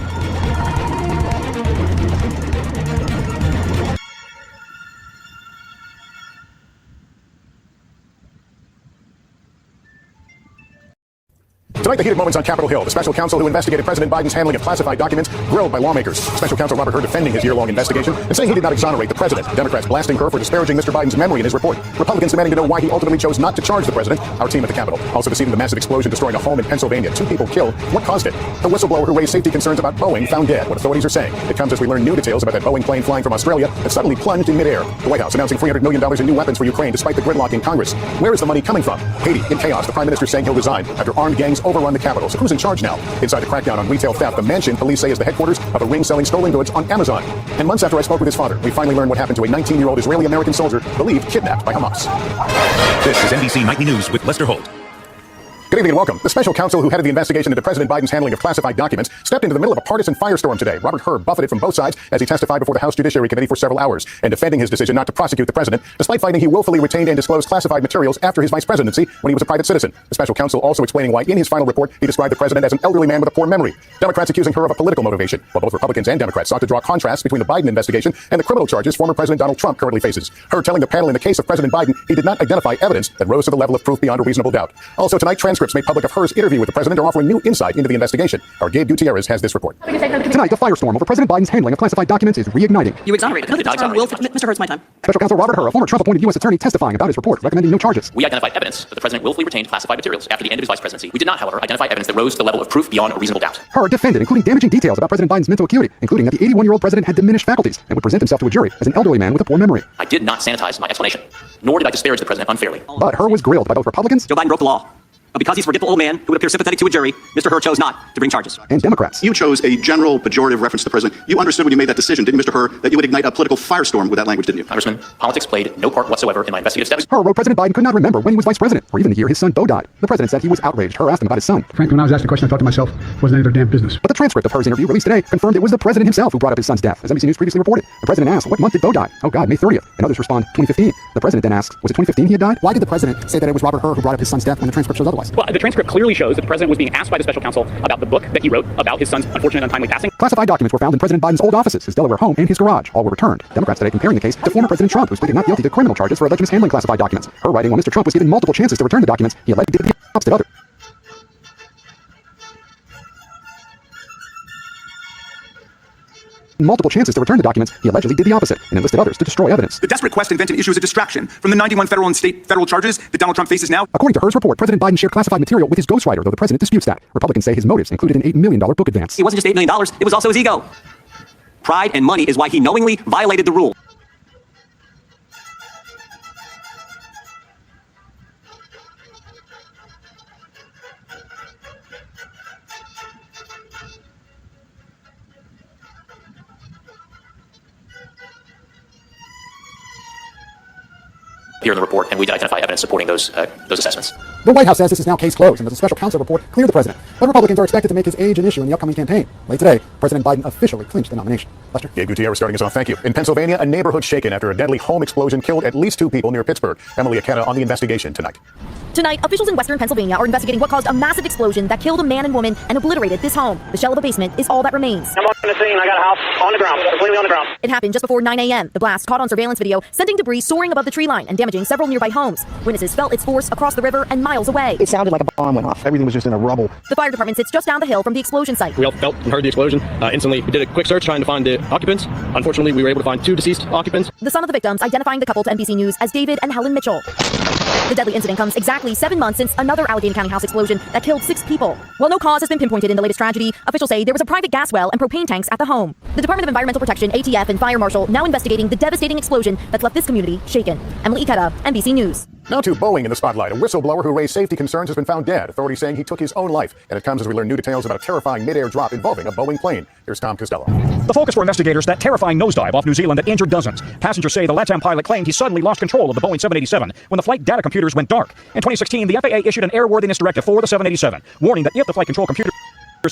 Tonight, the heated moments on Capitol Hill. The special counsel who investigated President Biden's handling of classified documents grilled by lawmakers. Special counsel Robert Hur defending his year-long investigation and saying he did not exonerate the president. Democrats blasting Hur for disparaging Mr. Biden's memory in his report. Republicans demanding to know why he ultimately chose not to charge the president. Our team at the Capitol also deceiving the massive explosion destroying a home in Pennsylvania. 2 people killed. What caused it? The whistleblower who raised safety concerns about Boeing found dead. What authorities are saying. It comes as we learn new details about that Boeing plane flying from Australia that suddenly plunged in midair. The White House announcing $300 million in new weapons for Ukraine despite the gridlock in Congress. Where is the money coming from? Haiti in chaos. The Prime Minister saying he'll resign after armed gangs overrun the Capitol. So who's in charge now? Inside the crackdown on retail theft, the mansion police say is the headquarters of a ring selling stolen goods on Amazon. And months after I spoke with his father, we finally learned what happened to a 19-year-old Israeli-American soldier believed kidnapped by Hamas. This is NBC Nightly News with Lester Holt. Good evening and welcome. The special counsel who headed the investigation into President Biden's handling of classified documents stepped into the middle of a partisan firestorm today. Robert Hur buffeted from both sides as he testified before the House Judiciary Committee for several hours and defending his decision not to prosecute the president, despite finding he willfully retained and disclosed classified materials after his vice presidency when he was a private citizen. The special counsel also explaining why in his final report he described the president as an elderly man with a poor memory. Democrats accusing Hur of a political motivation, while both Republicans and Democrats sought to draw contrasts between the Biden investigation and the criminal charges former President Donald Trump currently faces. Hur telling the panel in the case of President Biden he did not identify evidence that rose to the level of proof beyond a reasonable doubt. Also tonight, transcripts made public of Hur's interview with the president are offering new insight into the investigation. Our Gabe Gutierrez has this report. Tonight, the firestorm over President Biden's handling of classified documents is reigniting. You exonerated. Mr. Hur's my time. Special counsel Robert Hur, a former Trump-appointed U.S. attorney, testifying about his report, recommending no charges. We identified evidence that the president willfully retained classified materials after the end of his vice presidency. We did not, however, identify evidence that rose to the level of proof beyond a reasonable doubt. Hur defended, including damaging details about President Biden's mental acuity, including that the 81-year-old president had diminished faculties and would present himself to a jury as an elderly man with a poor memory. I did not sanitize my explanation, nor did I disparage the president unfairly. But Hur was grilled by both Republicans. Joe Biden broke the law. But because he's a forgetful old man who would appear sympathetic to a jury, Mr. Hur chose not to bring charges. And Democrats. You chose a general pejorative reference to the president. You understood when you made that decision, didn't you, Mr. Hur, that you would ignite a political firestorm with that language, didn't you? Congressman, politics played no part whatsoever in my investigative steps. Hur wrote President Biden could not remember when he was vice president, or even the year his son Beau died. The president said he was outraged. Hur asked him about his son. Frankly, when I was asked the question, I thought to myself, it wasn't any of their damn business. But the transcript of Hur's interview released today confirmed it was the president himself who brought up his son's death, as NBC News previously reported. The president asked, what month did Beau die? Oh God, May 30th. And others respond, 2015. The president then asks, was it 2015 he had died? Why did the president say that it was Robert Hur who brought up his son's death when the transcript shows otherwise? Well, the transcript clearly shows that the president was being asked by the special counsel about the book that he wrote about his son's unfortunate untimely passing. Classified documents were found in President Biden's old offices, his Delaware home, and his garage. All were returned. Democrats today comparing the case to former President Trump, who's pleaded not guilty to criminal charges for alleged mishandling classified documents. Hur writing, while Mr. Trump was given multiple chances to return the documents, he alleged did the opposite others. Multiple chances to return the documents, he allegedly did the opposite and enlisted others to destroy evidence. The desperate quest to invent an issue is a distraction from the 91 federal and state federal charges that Donald Trump faces now. According to Hur's report, President Biden shared classified material with his ghostwriter, though the president disputes that. Republicans say his motives included an $8 million book advance. It wasn't just $8 million, it was also his ego. Pride and money is why he knowingly violated the rule. Here in the report, and we did identify evidence supporting those assessments. The White House says this is now case closed, and that the special counsel report cleared the president. But Republicans are expected to make his age an issue in the upcoming campaign. Late today, President Biden officially clinched the nomination. Lester? Gabe Gutierrez starting us off. Thank you. In Pennsylvania, a neighborhood shaken after a deadly home explosion killed at least 2 people near Pittsburgh. Emily Aketa on the investigation tonight. Tonight, officials in western Pennsylvania are investigating what caused a massive explosion that killed a man and woman and obliterated this home. The shell of a basement is all that remains. I'm on the scene. I got a house on the ground, completely on the ground. It happened just before 9 a.m. The blast caught on surveillance video, sending debris soaring above the tree line and damaging several nearby homes. Witnesses felt its force across the river and miles away. It sounded like a bomb went off. Everything was just in a rubble. The fire department sits just down the hill from the explosion site. We all felt and heard the explosion. Instantly, we did a quick search trying to find the occupants. Unfortunately, we were able to find 2 deceased occupants. The son of the victims identifying the couple to NBC News as David and Helen Mitchell. The deadly incident comes exactly 7 months since another Allegheny County house explosion that killed 6 people. While no cause has been pinpointed in the latest tragedy, officials say there was a private gas well and propane tanks at the home. The Department of Environmental Protection, ATF, and Fire Marshal now investigating the devastating explosion that's left this community shaken. Emily Ikeda, NBC News. Now to Boeing in the spotlight. A whistleblower who raised safety concerns has been found dead. Authorities saying he took his own life. And it comes as we learn new details about a terrifying mid-air drop involving a Boeing plane. Here's Tom Costello. The focus for investigators, that terrifying nosedive off New Zealand that injured dozens. Passengers say the LATAM pilot claimed he suddenly lost control of the Boeing 787 when the flight data computers went dark. In 2016, the FAA issued an airworthiness directive for the 787, warning that if the flight control computer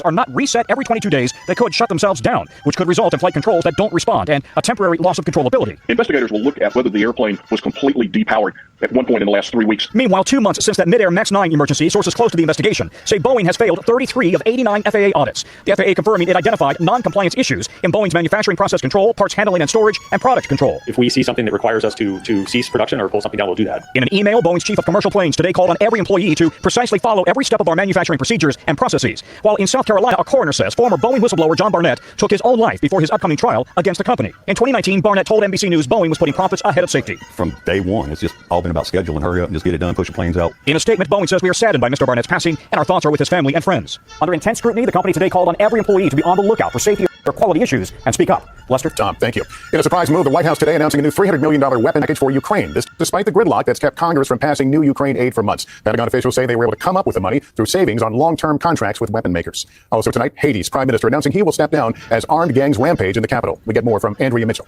are not reset every 22 days, they could shut themselves down, which could result in flight controls that don't respond and a temporary loss of controllability. Investigators will look at whether the airplane was completely depowered at one point in the last 3 weeks. Meanwhile, 2 months since that mid-air MAX 9 emergency, sources close to the investigation say Boeing has failed 33 of 89 FAA audits. The FAA confirming it identified non-compliance issues in Boeing's manufacturing process control, parts handling and storage, and product control. If we see something that requires us to cease production or pull something down, we'll do that. In an email, Boeing's chief of commercial planes today called on every employee to precisely follow every step of our manufacturing procedures and processes. While in South Carolina, a coroner says former Boeing whistleblower John Barnett took his own life before his upcoming trial against the company. In 2019, Barnett told NBC News Boeing was putting profits ahead of safety. From day one, it's just all been about schedule and hurry up and just get it done, push the planes out. In a statement, Boeing says we are saddened by Mr. Barnett's passing, and our thoughts are with his family and friends. Under intense scrutiny, the company today called on every employee to be on the lookout for safety or quality issues and speak up. Lester? Tom, thank you. In a surprise move, the White House today announcing a new $300 million weapon package for Ukraine. This despite the gridlock that's kept Congress from passing new Ukraine aid for months. Pentagon officials say they were able to come up with the money through savings on long-term contracts with weapon makers. Also tonight, Haiti's prime minister announcing he will step down as armed gangs rampage in the capital. We get more from Andrea Mitchell.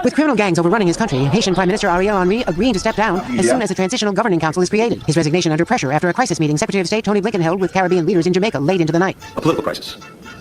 With criminal gangs overrunning his country, Haitian Prime Minister Ariel Henry agreeing to step down as soon as a transitional governing council is created. His resignation under pressure after a crisis meeting Secretary of State Tony Blinken held with Caribbean leaders in Jamaica late into the night. A political crisis,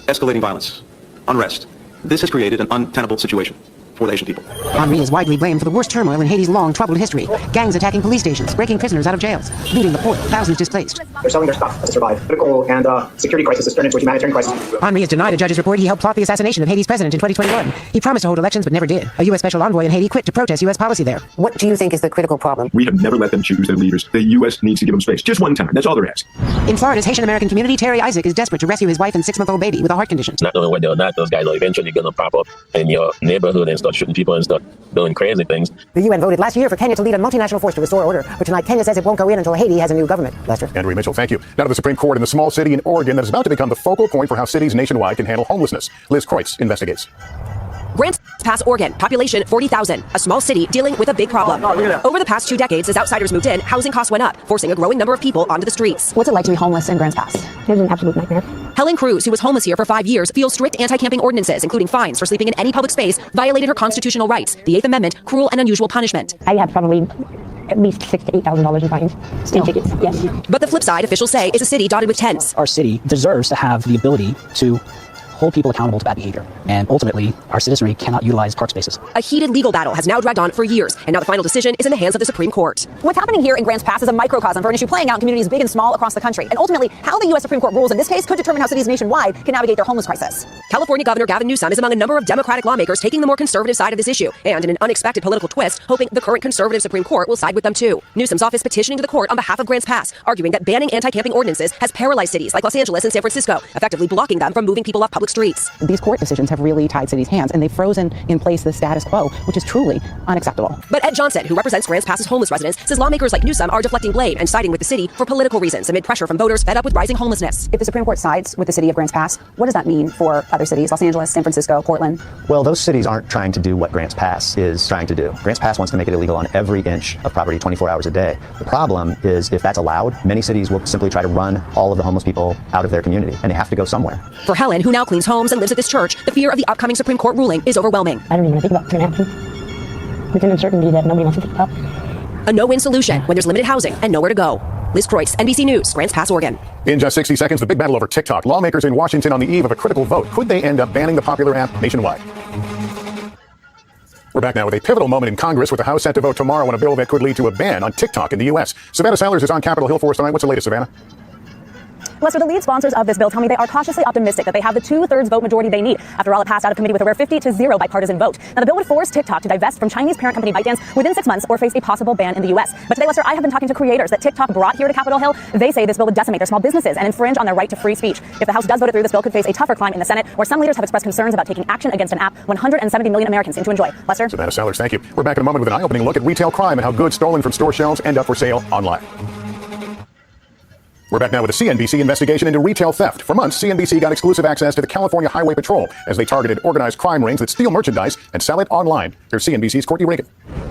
escalating violence, unrest. This has created an untenable situation for the Haitian people. Henry is widely blamed for the worst turmoil in Haiti's long, troubled history. Gangs attacking police stations, breaking prisoners out of jails, looting the port, thousands displaced. They're selling their stuff to survive. Political and security crisis has turned into a humanitarian crisis. Henry has denied a judge's report he helped plot the assassination of Haiti's president in 2021. He promised to hold elections but never did. A U.S. special envoy in Haiti quit to protest U.S. policy there. What do you think is the critical problem? We have never let them choose their leaders. The U.S. needs to give them space. Just one time. That's all they're asking. In Florida's Haitian-American community, Terry Isaac is desperate to rescue his wife and 6-month-old baby with a heart condition. Not knowing whether or not those guys are eventually going to pop up in your neighborhood and start shooting people and start doing crazy things. The UN voted last year for Kenya to lead a multinational force to restore order, but tonight Kenya says it won't go in until Haiti has a new government. Lester? Andrea Mitchell, thank you. Now to the Supreme Court in the small city in Oregon that is about to become the focal point for how cities nationwide can handle homelessness. Liz Kreutz investigates. Grants Pass, Oregon, population 40,000, a small city dealing with a big problem. Over the past 2 decades, as outsiders moved in, housing costs went up, forcing a growing number of people onto the streets. What's it like to be homeless in Grants Pass? It was an absolute nightmare. Helen Cruz, who was homeless here for 5 years, feels strict anti-camping ordinances, including fines for sleeping in any public space, violated her constitutional rights. The 8th Amendment, cruel and unusual punishment. I have probably at least $6,000 to $8,000 in fines. Still tickets, yes. But the flip side, officials say, is a city dotted with tents. Our city deserves to have the ability to hold people accountable to bad behavior. And ultimately, our citizenry cannot utilize park spaces. A heated legal battle has now dragged on for years, and now the final decision is in the hands of the Supreme Court. What's happening here in Grants Pass is a microcosm for an issue playing out in communities big and small across the country. And ultimately, how the U.S. Supreme Court rules in this case could determine how cities nationwide can navigate their homeless crisis. California Governor Gavin Newsom is among a number of Democratic lawmakers taking the more conservative side of this issue, and in an unexpected political twist, hoping the current conservative Supreme Court will side with them too. Newsom's office petitioning to the court on behalf of Grants Pass, arguing that banning anti-camping ordinances has paralyzed cities like Los Angeles and San Francisco, effectively blocking them from moving people off public streets. These court decisions have really tied cities' hands, and they've frozen in place the status quo, which is truly unacceptable. But Ed Johnson, who represents Grants Pass's homeless residents, says lawmakers like Newsom are deflecting blame and siding with the city for political reasons amid pressure from voters fed up with rising homelessness. If the Supreme Court sides with the city of Grants Pass, what does that mean for other cities, Los Angeles, San Francisco, Portland? Well, those cities aren't trying to do what Grants Pass is trying to do. Grants Pass wants to make it illegal on every inch of property 24 hours a day. The problem is if that's allowed, many cities will simply try to run all of the homeless people out of their community, and they have to go somewhere. For Helen, who now cleans homes and lives at this church, the fear of the upcoming Supreme Court ruling is overwhelming. I don't even think about what's going to happen. It's an uncertainty that nobody wants to think about. A no-win solution when there's limited housing and nowhere to go. Liz Kreutz, NBC News, Grants Pass, Oregon. In just 60 seconds, the big battle over TikTok. Lawmakers in Washington on the eve of a critical vote. Could they end up banning the popular app nationwide? We're back now with a pivotal moment in Congress with the House set to vote tomorrow on a bill that could lead to a ban on TikTok in the U.S. Savannah Sellers is on Capitol Hill for us tonight. What's the latest, Savannah? Lester, the lead sponsors of this bill tell me they are cautiously optimistic that they have the 2/3 vote majority they need. After all, it passed out of committee with a rare 50-0 bipartisan vote. Now, the bill would force TikTok to divest from Chinese parent company ByteDance within 6 months or face a possible ban in the U.S. But today, Lester, I have been talking to creators that TikTok brought here to Capitol Hill. They say this bill would decimate their small businesses and infringe on their right to free speech. If the House does vote it through, this bill could face a tougher climb in the Senate, where some leaders have expressed concerns about taking action against an app 170 million Americans seem to enjoy. Lester? Savannah Sellers, thank you. We're back in a moment with an eye-opening look at retail crime and how goods stolen from store shelves end up for sale online. We're back now with a CNBC investigation into retail theft. For months, CNBC got exclusive access to the California Highway Patrol as they targeted organized crime rings that steal merchandise and sell it online. Here's CNBC's Courtney Reagan.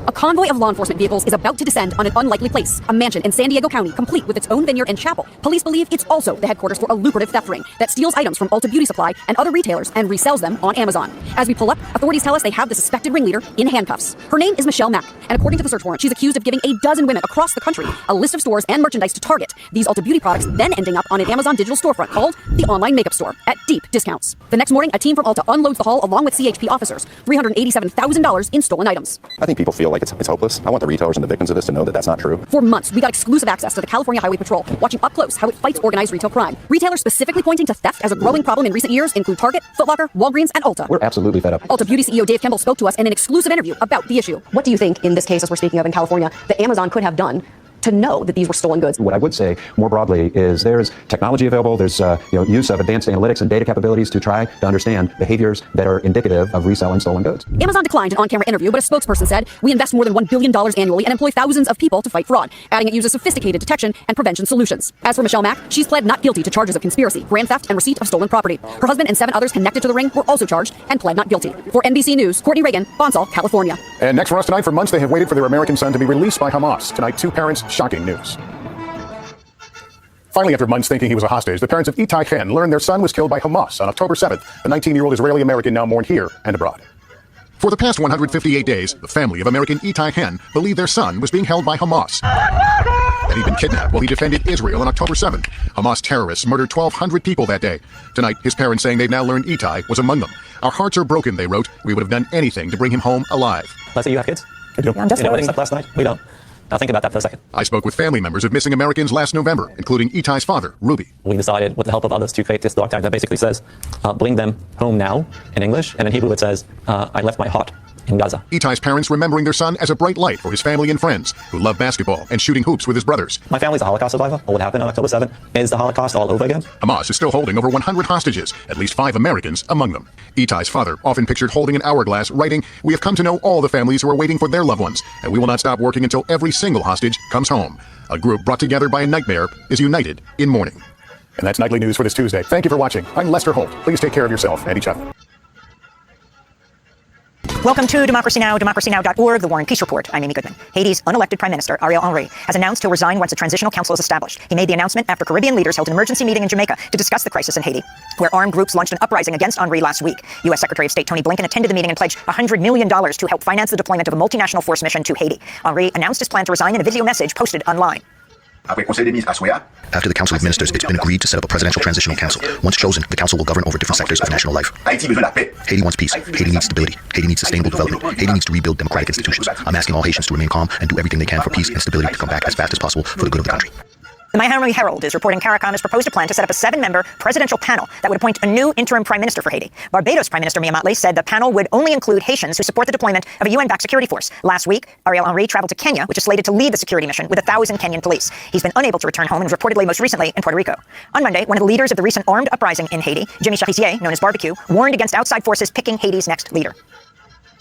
A convoy of law enforcement vehicles is about to descend on an unlikely place, a mansion in San Diego County, complete with its own vineyard and chapel. Police believe it's also the headquarters for a lucrative theft ring that steals items from Ulta Beauty Supply and other retailers and resells them on Amazon. As we pull up, authorities tell us they have the suspected ringleader in handcuffs. Her name is Michelle Mack, and according to the search warrant, she's accused of giving a dozen women across the country a list of stores and merchandise to target. These Ulta Beauty products then ending up on an Amazon digital storefront called the Online Makeup Store at deep discounts. The next morning, a team from Ulta unloads the haul along with CHP officers, $387,000 in stolen items. I think people feel like it's hopeless. I want the retailers and the victims of this to know that that's not true. For months, we got exclusive access to the California Highway Patrol, watching up close how it fights organized retail crime. Retailers specifically pointing to theft as a growing problem in recent years include Target, Foot Locker, Walgreens, and Ulta. We're absolutely fed up. Ulta Beauty CEO Dave Kimball spoke to us in an exclusive interview about the issue. What do you think, in this case, as we're speaking of in California, that Amazon could have done to know that these were stolen goods? What I would say more broadly is there's technology available, there's use of advanced analytics and data capabilities to try to understand behaviors that are indicative of reselling stolen goods. Amazon declined an on-camera interview, but a spokesperson said, "We invest more than $1 billion annually and employ thousands of people to fight fraud," adding it uses sophisticated detection and prevention solutions. As for Michelle Mack, she's pled not guilty to charges of conspiracy, grand theft, and receipt of stolen property. Her husband and 7 others connected to the ring were also charged and pled not guilty. For NBC News, Courtney Reagan, Bonsall, California. And next for us tonight, for months they have waited for their American son to be released by Hamas. Tonight, 2 parents, shocking news. Finally, after months thinking he was a hostage, the parents of Itai Chen learned their son was killed by Hamas on October 7th. The 19-year-old Israeli-American now mourned here and abroad. For the past 158 days, the family of American Itai Hen believed their son was being held by Hamas. That he'd been kidnapped while he defended Israel on October 7th. Hamas terrorists murdered 1,200 people that day. Tonight, his parents saying they've now learned Itai was among them. Our hearts are broken, they wrote. We would have done anything to bring him home alive. Let's say you have kids. I do. Yeah, I'm just you know what they slept last night? We don't. Now think about that for a second. I spoke with family members of missing Americans last November, including Itai's father, Ruby. We decided, with the help of others, to create this dog tag that basically says, bring them home now, in English, and in Hebrew it says, I left my heart in Gaza. Itai's parents remembering their son as a bright light for his family and friends who love basketball and shooting hoops with his brothers. My family's a Holocaust survivor. What happened on October 7th is the Holocaust all over again. Hamas is still holding over 100 hostages, at least 5 Americans among them. Itai's father, often pictured holding an hourglass, writing, "We have come to know all the families who are waiting for their loved ones, and we will not stop working until every single hostage comes home." A group brought together by a nightmare is united in mourning. And that's Nightly News for this Tuesday. Thank you for watching. I'm Lester Holt. Please take care of yourself and each other. Welcome to Democracy Now!, democracynow.org, The War and Peace Report. I'm Amy Goodman. Haiti's unelected Prime Minister, Ariel Henry, has announced he'll resign once a transitional council is established. He made the announcement after Caribbean leaders held an emergency meeting in Jamaica to discuss the crisis in Haiti, where armed groups launched an uprising against Henry last week. U.S. Secretary of State Tony Blinken attended the meeting and pledged $100 million to help finance the deployment of a multinational force mission to Haiti. Henry announced his plan to resign in a video message posted online. After the Council of Ministers, it's been agreed to set up a presidential transitional council. Once chosen, the council will govern over different sectors of national life. Haiti wants peace. Haiti needs stability. Haiti needs sustainable development. Haiti needs to rebuild democratic institutions. I'm asking all Haitians to remain calm and do everything they can for peace and stability to come back as fast as possible for the good of the country. The Miami Herald is reporting CARICOM has proposed a plan to set up a 7-member presidential panel that would appoint a new interim prime minister for Haiti. Barbados Prime Minister Mia Mottley said the panel would only include Haitians who support the deployment of a UN-backed security force. Last week, Ariel Henry traveled to Kenya, which is slated to lead the security mission with 1,000 Kenyan police. He's been unable to return home and was reportedly most recently in Puerto Rico. On Monday, one of the leaders of the recent armed uprising in Haiti, Jimmy Chapisier, known as Barbecue, warned against outside forces picking Haiti's next leader.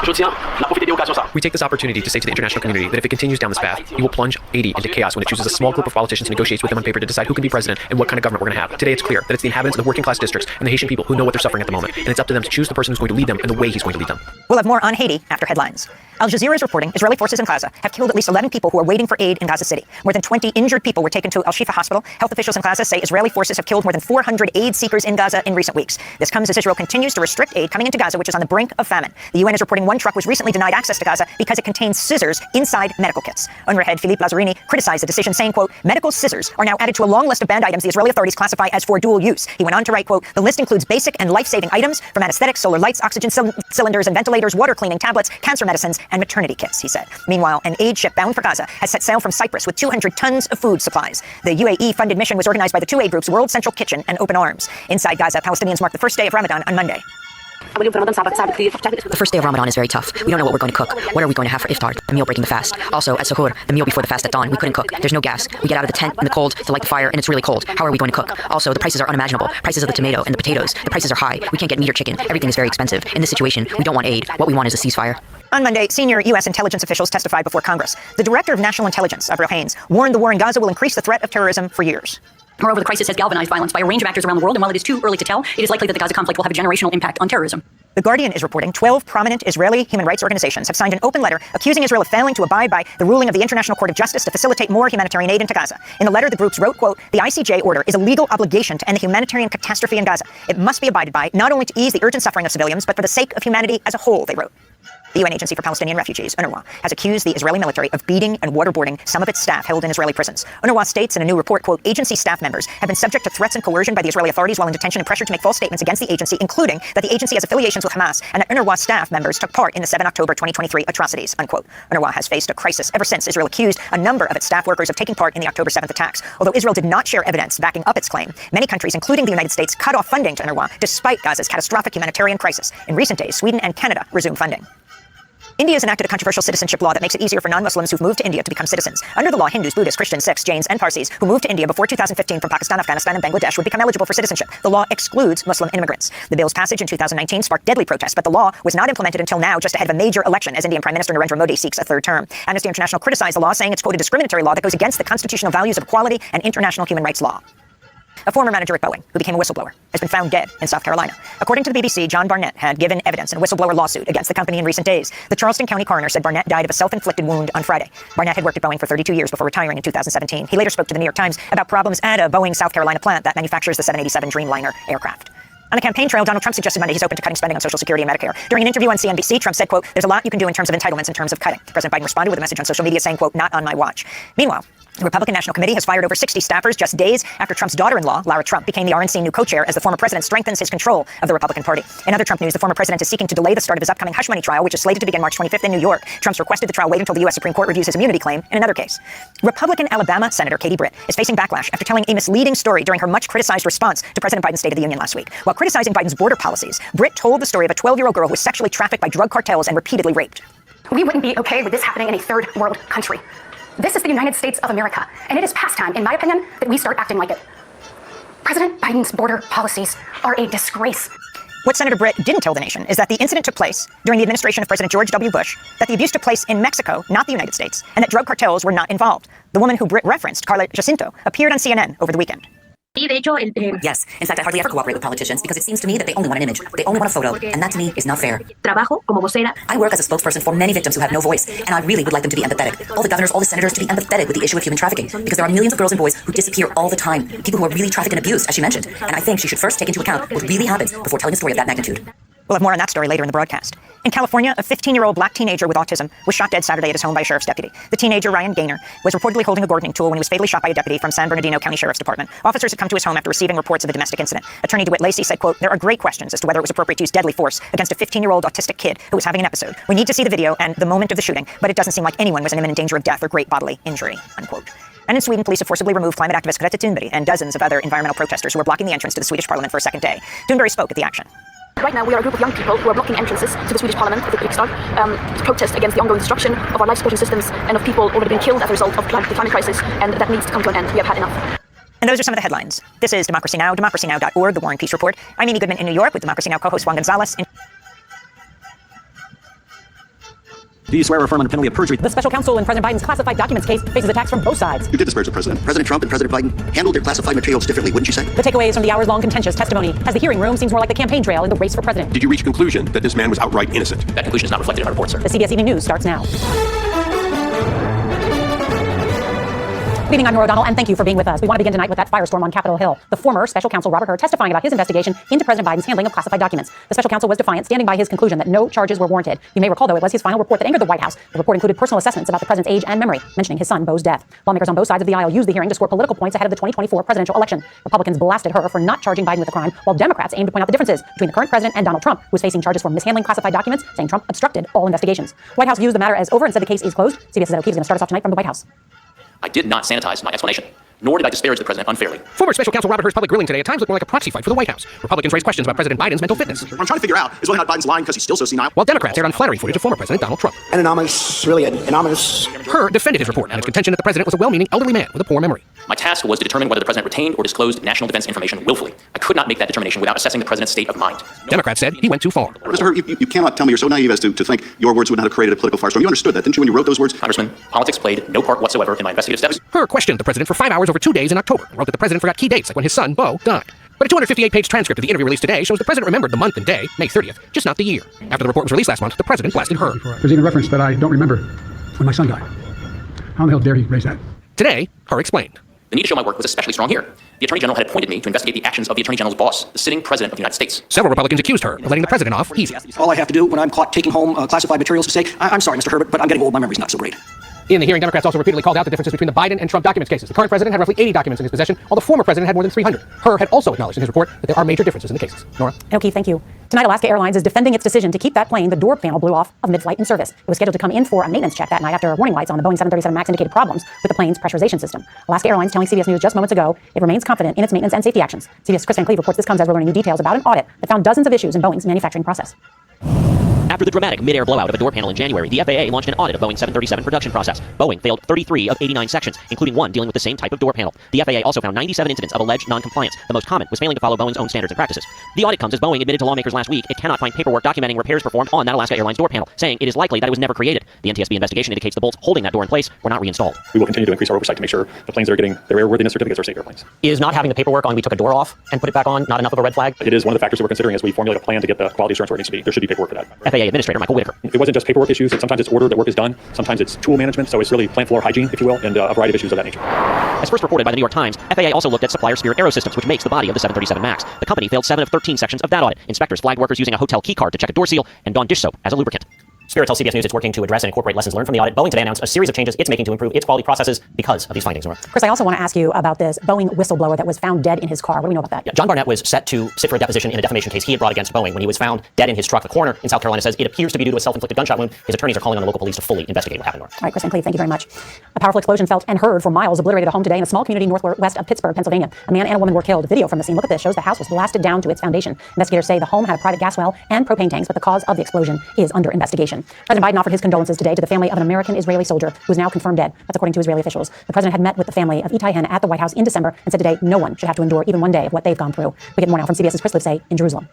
We take this opportunity to say to the international community that if it continues down this path, it will plunge Haiti into chaos when it chooses a small group of politicians and negotiates with them on paper to decide who can be president and what kind of government we're going to have. Today it's clear that it's the inhabitants of the working class districts and the Haitian people who know what they're suffering at the moment, and it's up to them to choose the person who's going to lead them and the way he's going to lead them. We'll have more on Haiti after headlines. Al Jazeera is reporting Israeli forces in Gaza have killed at least 11 people who are waiting for aid in Gaza City. More than 20 injured people were taken to Al-Shifa Hospital. Health officials in Gaza say Israeli forces have killed more than 400 aid seekers in Gaza in recent weeks. This comes as Israel continues to restrict aid coming into Gaza, which is on the brink of famine. The UN is reporting one truck was recently denied access to Gaza because it contains scissors inside medical kits. UNRWA head Philippe Lazzarini criticized the decision, saying, quote, medical scissors are now added to a long list of banned items the Israeli authorities classify as for dual use. He went on to write, quote, the list includes basic and life-saving items from anesthetics, solar lights, oxygen cylinders and ventilators, water cleaning tablets, cancer medicines, and maternity kits, he said. Meanwhile, an aid ship bound for Gaza has set sail from Cyprus with 200 tons of food supplies. The UAE-funded mission was organized by the two aid groups World Central Kitchen and Open Arms. Inside Gaza, Palestinians marked the first day of Ramadan on Monday. The first day of Ramadan is very tough. We don't know what we're going to cook. What are we going to have for iftar, the meal breaking the fast? Also, at suhoor, the meal before the fast at dawn, we couldn't cook. There's no gas. We get out of the tent in the cold to light the fire, and it's really cold. How are we going to cook? Also, the prices are unimaginable. Prices of the tomato and the potatoes. The prices are high. We can't get meat or chicken. Everything is very expensive. In this situation, we don't want aid. What we want is a ceasefire. On Monday, senior U.S. intelligence officials testified before Congress. The director of national intelligence, Avril Haines, warned the war in Gaza will increase the threat of terrorism for years. Moreover, the crisis has galvanized violence by a range of actors around the world, and while it is too early to tell, it is likely that the Gaza conflict will have a generational impact on terrorism. The Guardian is reporting 12 prominent Israeli human rights organizations have signed an open letter accusing Israel of failing to abide by the ruling of the International Court of Justice to facilitate more humanitarian aid into Gaza. In the letter, the groups wrote, quote, "The ICJ order is a legal obligation to end the humanitarian catastrophe in Gaza. It must be abided by, not only to ease the urgent suffering of civilians, but for the sake of humanity as a whole," they wrote. The UN Agency for Palestinian Refugees, UNRWA, has accused the Israeli military of beating and waterboarding some of its staff held in Israeli prisons. UNRWA states in a new report, quote, "Agency staff members have been subject to threats and coercion by the Israeli authorities while in detention and pressured to make false statements against the agency, including that the agency has affiliations with Hamas and that UNRWA staff members took part in the 7 October 2023 atrocities," unquote. UNRWA has faced a crisis ever since Israel accused a number of its staff workers of taking part in the October 7th attacks. Although Israel did not share evidence backing up its claim, many countries, including the United States, cut off funding to UNRWA despite Gaza's catastrophic humanitarian crisis. In recent days, Sweden and Canada resumed funding. India has enacted a controversial citizenship law that makes it easier for non-Muslims who've moved to India to become citizens. Under the law, Hindus, Buddhists, Christians, Sikhs, Jains, and Parsis who moved to India before 2015 from Pakistan, Afghanistan, and Bangladesh would become eligible for citizenship. The law excludes Muslim immigrants. The bill's passage in 2019 sparked deadly protests, but the law was not implemented until now, just ahead of a major election, as Indian Prime Minister Narendra Modi seeks a third term. Amnesty International criticized the law, saying it's, quote, "a discriminatory law that goes against the constitutional values of equality and international human rights law." A former manager at Boeing, who became a whistleblower, has been found dead in South Carolina. According to the BBC, John Barnett had given evidence in a whistleblower lawsuit against the company in recent days. The Charleston County coroner said Barnett died of a self-inflicted wound on Friday. Barnett had worked at Boeing for 32 years before retiring in 2017. He later spoke to the New York Times about problems at a Boeing South Carolina plant that manufactures the 787 Dreamliner aircraft. On the campaign trail, Donald Trump suggested Monday he's open to cutting spending on Social Security and Medicare. During an interview on CNBC, Trump said, quote, "There's a lot you can do in terms of entitlements, in terms of cutting." President Biden responded with a message on social media saying, quote, "Not on my watch." Meanwhile, the Republican National Committee has fired over 60 staffers just days after Trump's daughter-in-law, Lara Trump, became the RNC new co-chair as the former president strengthens his control of the Republican Party. In other Trump news, the former president is seeking to delay the start of his upcoming hush money trial, which is slated to begin March 25th in New York. Trump's requested the trial wait until the U.S. Supreme Court reviews his immunity claim in another case. Republican Alabama Senator Katie Britt is facing backlash after telling a misleading story during her much-criticized response to President Biden's State of the Union last week. While criticizing Biden's border policies, Britt told the story of a 12-year-old girl who was sexually trafficked by drug cartels and repeatedly raped. We wouldn't be okay with this happening in a third world country. This is the United States of America, and it is past time, in my opinion, that we start acting like it. President Biden's border policies are a disgrace. What Senator Britt didn't tell the nation is that the incident took place during the administration of President George W. Bush, that the abuse took place in Mexico, not the United States, and that drug cartels were not involved. The woman who Britt referenced, Carla Jacinto, appeared on CNN over the weekend. Yes. In fact, I hardly ever cooperate with politicians because it seems to me that they only want an image. They only want a photo. And that to me is not fair. I work as a spokesperson for many victims who have no voice. And I really would like them to be empathetic. All the governors, all the senators to be empathetic with the issue of human trafficking. Because there are millions of girls and boys who disappear all the time. People who are really trafficked and abused, as she mentioned. And I think she should first take into account what really happens before telling a story of that magnitude. We'll have more on that story later in the broadcast. In California, a 15-year-old black teenager with autism was shot dead Saturday at his home by a sheriff's deputy. The teenager, Ryan Gaynor, was reportedly holding a gardening tool when he was fatally shot by a deputy from San Bernardino County Sheriff's Department. Officers had come to his home after receiving reports of a domestic incident. Attorney DeWitt Lacey said, quote, "There are great questions as to whether it was appropriate to use deadly force against a 15-year-old autistic kid who was having an episode. We need to see the video and the moment of the shooting, but it doesn't seem like anyone was in imminent danger of death or great bodily injury," unquote. And in Sweden, police have forcibly removed climate activist Greta Thunberg and dozens of other environmental protesters who were blocking the entrance to the Swedish parliament for a second day. Thunberg spoke at the action. Right now, we are a group of young people who are blocking entrances to the Swedish parliament, the Riksdag, to protest against the ongoing destruction of our life-supporting systems and of people already being killed as a result of the climate crisis, and that needs to come to an end. We have had enough. And those are some of the headlines. This is Democracy Now!, democracynow.org, The War and Peace Report. I'm Amy Goodman in New York with Democracy Now! Co-host Juan Gonzalez. Do you swear or affirm under penalty of perjury? The special counsel in President Biden's classified documents case faces attacks from both sides. You did disparage the president. President Trump and President Biden handled their classified materials differently, wouldn't you say? The takeaways from the hours-long contentious testimony as the hearing room seems more like the campaign trail in the race for president. Did you reach a conclusion that this man was outright innocent? That conclusion is not reflected in our report, sir. The CBS Evening News starts now. Good evening, I'm Nora O'Donnell, and thank you for being with us. We want to begin tonight with that firestorm on Capitol Hill. The former special counsel Robert Hur testifying about his investigation into President Biden's handling of classified documents. The special counsel was defiant, standing by his conclusion that no charges were warranted. You may recall, though, it was his final report that angered the White House. The report included personal assessments about the president's age and memory, mentioning his son Beau's death. Lawmakers on both sides of the aisle used the hearing to score political points ahead of the 2024 presidential election. Republicans blasted Hur for not charging Biden with the crime, while Democrats aimed to point out the differences between the current president and Donald Trump, who is facing charges for mishandling classified documents, saying Trump obstructed all investigations. White House views the matter as over and said the case is closed. CBS's Ed O'Keefe is going to start us off tonight from the White House. I did not sanitize my explanation, nor did I disparage the president unfairly. Former special counsel Robert Hur's public grilling today at times looked more like a proxy fight for the White House. Republicans raised questions about President Biden's mental fitness. What I'm trying to figure out is whether or not Biden's lying because he's still so senile. While Democrats aired on flattering footage of former President Donald Trump. An anomalous, really an anomalous. Hur defended his report and its contention that the president was a well-meaning elderly man with a poor memory. My task was to determine whether the president retained or disclosed national defense information willfully. I could not make that determination without assessing the president's state of mind. Democrats said he went too far. Mr. Hurt, you cannot tell me you're so naive as to think your words would not have created a political firestorm. You understood that, didn't you, when you wrote those words? Congressman, politics played no part whatsoever in my investigative steps. Hur questioned the president for 5 hours over 2 days in October, and wrote that the president forgot key dates, like when his son, Beau, died. But a 258-page transcript of the interview released today shows the president remembered the month and day, May 30th, just not the year. After the report was released last month, the president blasted Hur. There's even reference that I don't remember when my son died. How in the hell dare he raise that? Today, Hur explained. The need to show my work was especially strong here. The Attorney General had appointed me to investigate the actions of the Attorney General's boss, the sitting President of the United States. Several Republicans accused Hur of letting the president off easy. All I have to do when I'm caught taking home classified materials to say, I'm sorry, Mr. Herbert, but I'm getting old, my memory's not so great. In the hearing, Democrats also repeatedly called out the differences between the Biden and Trump documents cases. The current president had roughly 80 documents in his possession, while the former president had more than 300. Hur had also acknowledged in his report that there are major differences in the cases. Nora? Okay, thank you. Tonight, Alaska Airlines is defending its decision to keep that plane the door panel blew off of mid-flight in service. It was scheduled to come in for a maintenance check that night after warning lights on the Boeing 737 MAX indicated problems with the plane's pressurization system. Alaska Airlines telling CBS News just moments ago it remains confident in its maintenance and safety actions. CBS' Chris Van Cleve reports this comes as we're learning new details about an audit that found dozens of issues in Boeing's manufacturing process. After the dramatic mid-air blowout of a door panel in January, the FAA launched an audit of Boeing's 737 production process. Boeing failed 33 of 89 sections, including one dealing with the same type of door panel. The FAA also found 97 incidents of alleged non-compliance. The most common was failing to follow Boeing's own standards and practices. The audit comes as Boeing admitted to lawmakers last week it cannot find paperwork documenting repairs performed on that Alaska Airlines door panel, saying it is likely that it was never created. The NTSB investigation indicates the bolts holding that door in place were not reinstalled. We will continue to increase our oversight to make sure the planes that are getting their airworthiness certificates are safe airplanes. Is not having the paperwork on we took a door off and put it back on not enough of a red flag? It is one of the factors that we're considering as we formulate a plan to get the quality assurance where it needs to be. There should be paperwork for that. FAA Administrator Michael Whitaker. It wasn't just paperwork issues. Sometimes it's order that work is done. Sometimes it's tool management. So it's really plant floor hygiene, if you will, and a variety of issues of that nature. As first reported by the New York Times, FAA also looked at supplier Spirit Aerosystems, which makes the body of the 737 MAX. The company failed 7 of 13 sections of that audit. Inspectors flagged workers using a hotel key card to check a door seal and Dawn dish soap as a lubricant. Spirit tells CBS News it's working to address and incorporate lessons learned from the audit. Boeing today announced a series of changes it's making to improve its quality processes because of these findings. Nora? Chris, I also want to ask you about this Boeing whistleblower that was found dead in his car. What do we know about that? Yeah, John Barnett was set to sit for a deposition in a defamation case he had brought against Boeing when he was found dead in his truck. The coroner in South Carolina says it appears to be due to a self-inflicted gunshot wound. His attorneys are calling on the local police to fully investigate what happened. Nora? All right, Chris Van Cleve, thank you very much. A powerful explosion felt and heard for miles obliterated a home today in a small community northwest of Pittsburgh, Pennsylvania. A man and a woman were killed. Video from the scene, look at this, shows the house was blasted down to its foundation. Investigators say the home had a private gas well and propane tanks, but the cause of the explosion is under investigation. President Biden offered his condolences today to the family of an American-Israeli soldier who is now confirmed dead. That's according to Israeli officials. The president had met with the family of Itai Hen at the White House in December and said today no one should have to endure even one day of what they've gone through. We get more now from CBS's Chris Livesay in Jerusalem.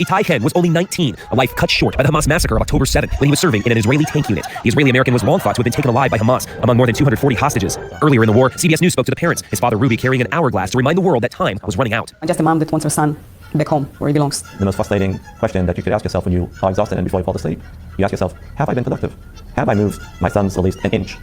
Itai Hen was only 19, a life cut short by the Hamas massacre of October 7th when he was serving in an Israeli tank unit. The Israeli-American was long thought to have been taken alive by Hamas, among more than 240 hostages. Earlier in the war, CBS News spoke to the parents, his father Ruby carrying an hourglass to remind the world that time was running out. I'm just a mom that wants her son back home, where he belongs. The most frustrating question that you could ask yourself when you are exhausted and before you fall asleep, you ask yourself, have I been productive? Have I moved my sons at least an inch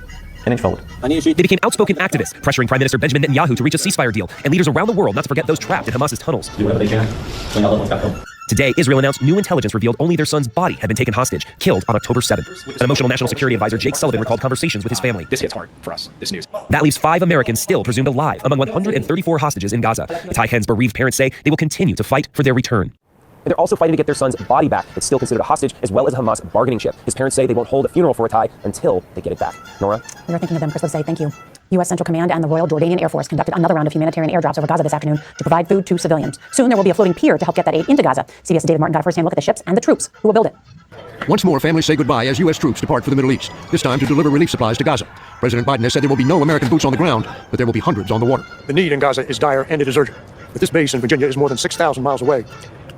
forward? They became outspoken activists, pressuring Prime Minister Benjamin Netanyahu to reach a ceasefire deal, and leaders around the world not to forget those trapped in Hamas's tunnels. Do whatever they can when loved ones got home. Today, Israel announced new intelligence revealed only their son's body had been taken hostage, killed on October 7th. An emotional national security advisor, Jake Sullivan, recalled conversations with his family. This hits hard for us, this news. That leaves 5 Americans still presumed alive among 134 hostages in Gaza. Itai Hen's bereaved parents say they will continue to fight for their return. And they're also fighting to get their son's body back. It's still considered a hostage, as well as a Hamas bargaining chip. His parents say they won't hold a funeral for Itai until they get it back. Nora? We are thinking of them. Chris Livesay, thank you. U.S. Central Command and the Royal Jordanian Air Force conducted another round of humanitarian airdrops over Gaza this afternoon to provide food to civilians. Soon there will be a floating pier to help get that aid into Gaza. CBS's David Martin got a first-hand look at the ships and the troops who will build it. Once more, families say goodbye as U.S. troops depart for the Middle East, this time to deliver relief supplies to Gaza. President Biden has said there will be no American boots on the ground, but there will be hundreds on the water. The need in Gaza is dire and it is urgent. But this base in Virginia is more than 6,000 miles away.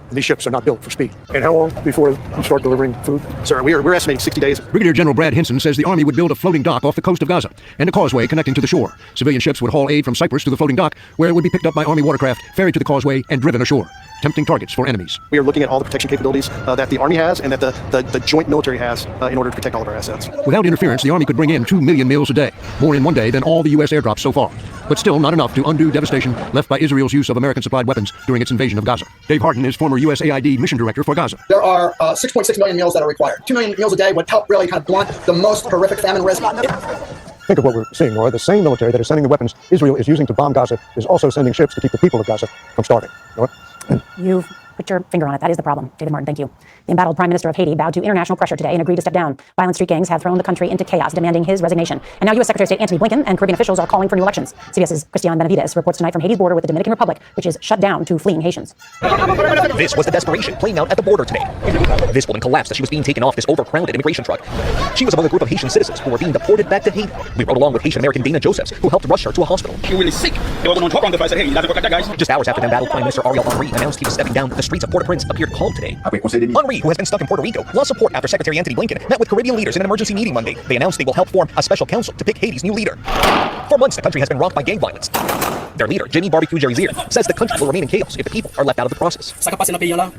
And these ships are not built for speed. And how long before you start delivering food? Sir, we're estimating 60 days. Brigadier General Brad Hinson says the Army would build a floating dock off the coast of Gaza and a causeway connecting to the shore. Civilian ships would haul aid from Cyprus to the floating dock, where it would be picked up by Army watercraft, ferried to the causeway, and driven ashore. Tempting targets for enemies. We are looking at all the protection capabilities that the Army has and that the joint military has in order to protect all of our assets. Without interference, the Army could bring in 2 million meals a day, more in one day than all the U.S. airdrops so far. But still not enough to undo devastation left by Israel's use of American-supplied weapons during its invasion of Gaza. Dave Harden is former USAID mission director for Gaza. There are 6.6 million meals that are required. 2 million meals a day would help really kind of blunt the most horrific famine risk. Think of what we're seeing, Laura. The same military that is sending the weapons Israel is using to bomb Gaza is also sending ships to keep the people of Gaza from starving. You've Put your finger on it. That is the problem. David Martin, thank you. The embattled Prime Minister of Haiti bowed to international pressure today and agreed to step down. Violent street gangs have thrown the country into chaos, demanding his resignation. And now U.S. Secretary of State Antony Blinken and Caribbean officials are calling for new elections. CBS's Christian Benavides reports tonight from Haiti's border with the Dominican Republic, which is shut down to fleeing Haitians. This was the desperation playing out at the border today. This woman collapsed as she was being taken off this overcrowded immigration truck. She was among a group of Haitian citizens who were being deported back to Haiti. We rode along with Haitian-American Dana Josephs, who helped rush her to a hospital. She was really sick. They were going to talk on the phone. I said, hey, you have to that, guys. Just hours after the embattled Prime Minister Ariel Henry announced he was stepping down, the streets of Port-au-Prince appeared calm today. Henry, who has been stuck in Puerto Rico, lost support after Secretary Antony Blinken met with Caribbean leaders in an emergency meeting Monday. They announced they will help form a special council to pick Haiti's new leader. For months, the country has been rocked by gang violence. Their leader, Jimmy Barbecue Jerry Zier, says the country will remain in chaos if the people are left out of the process.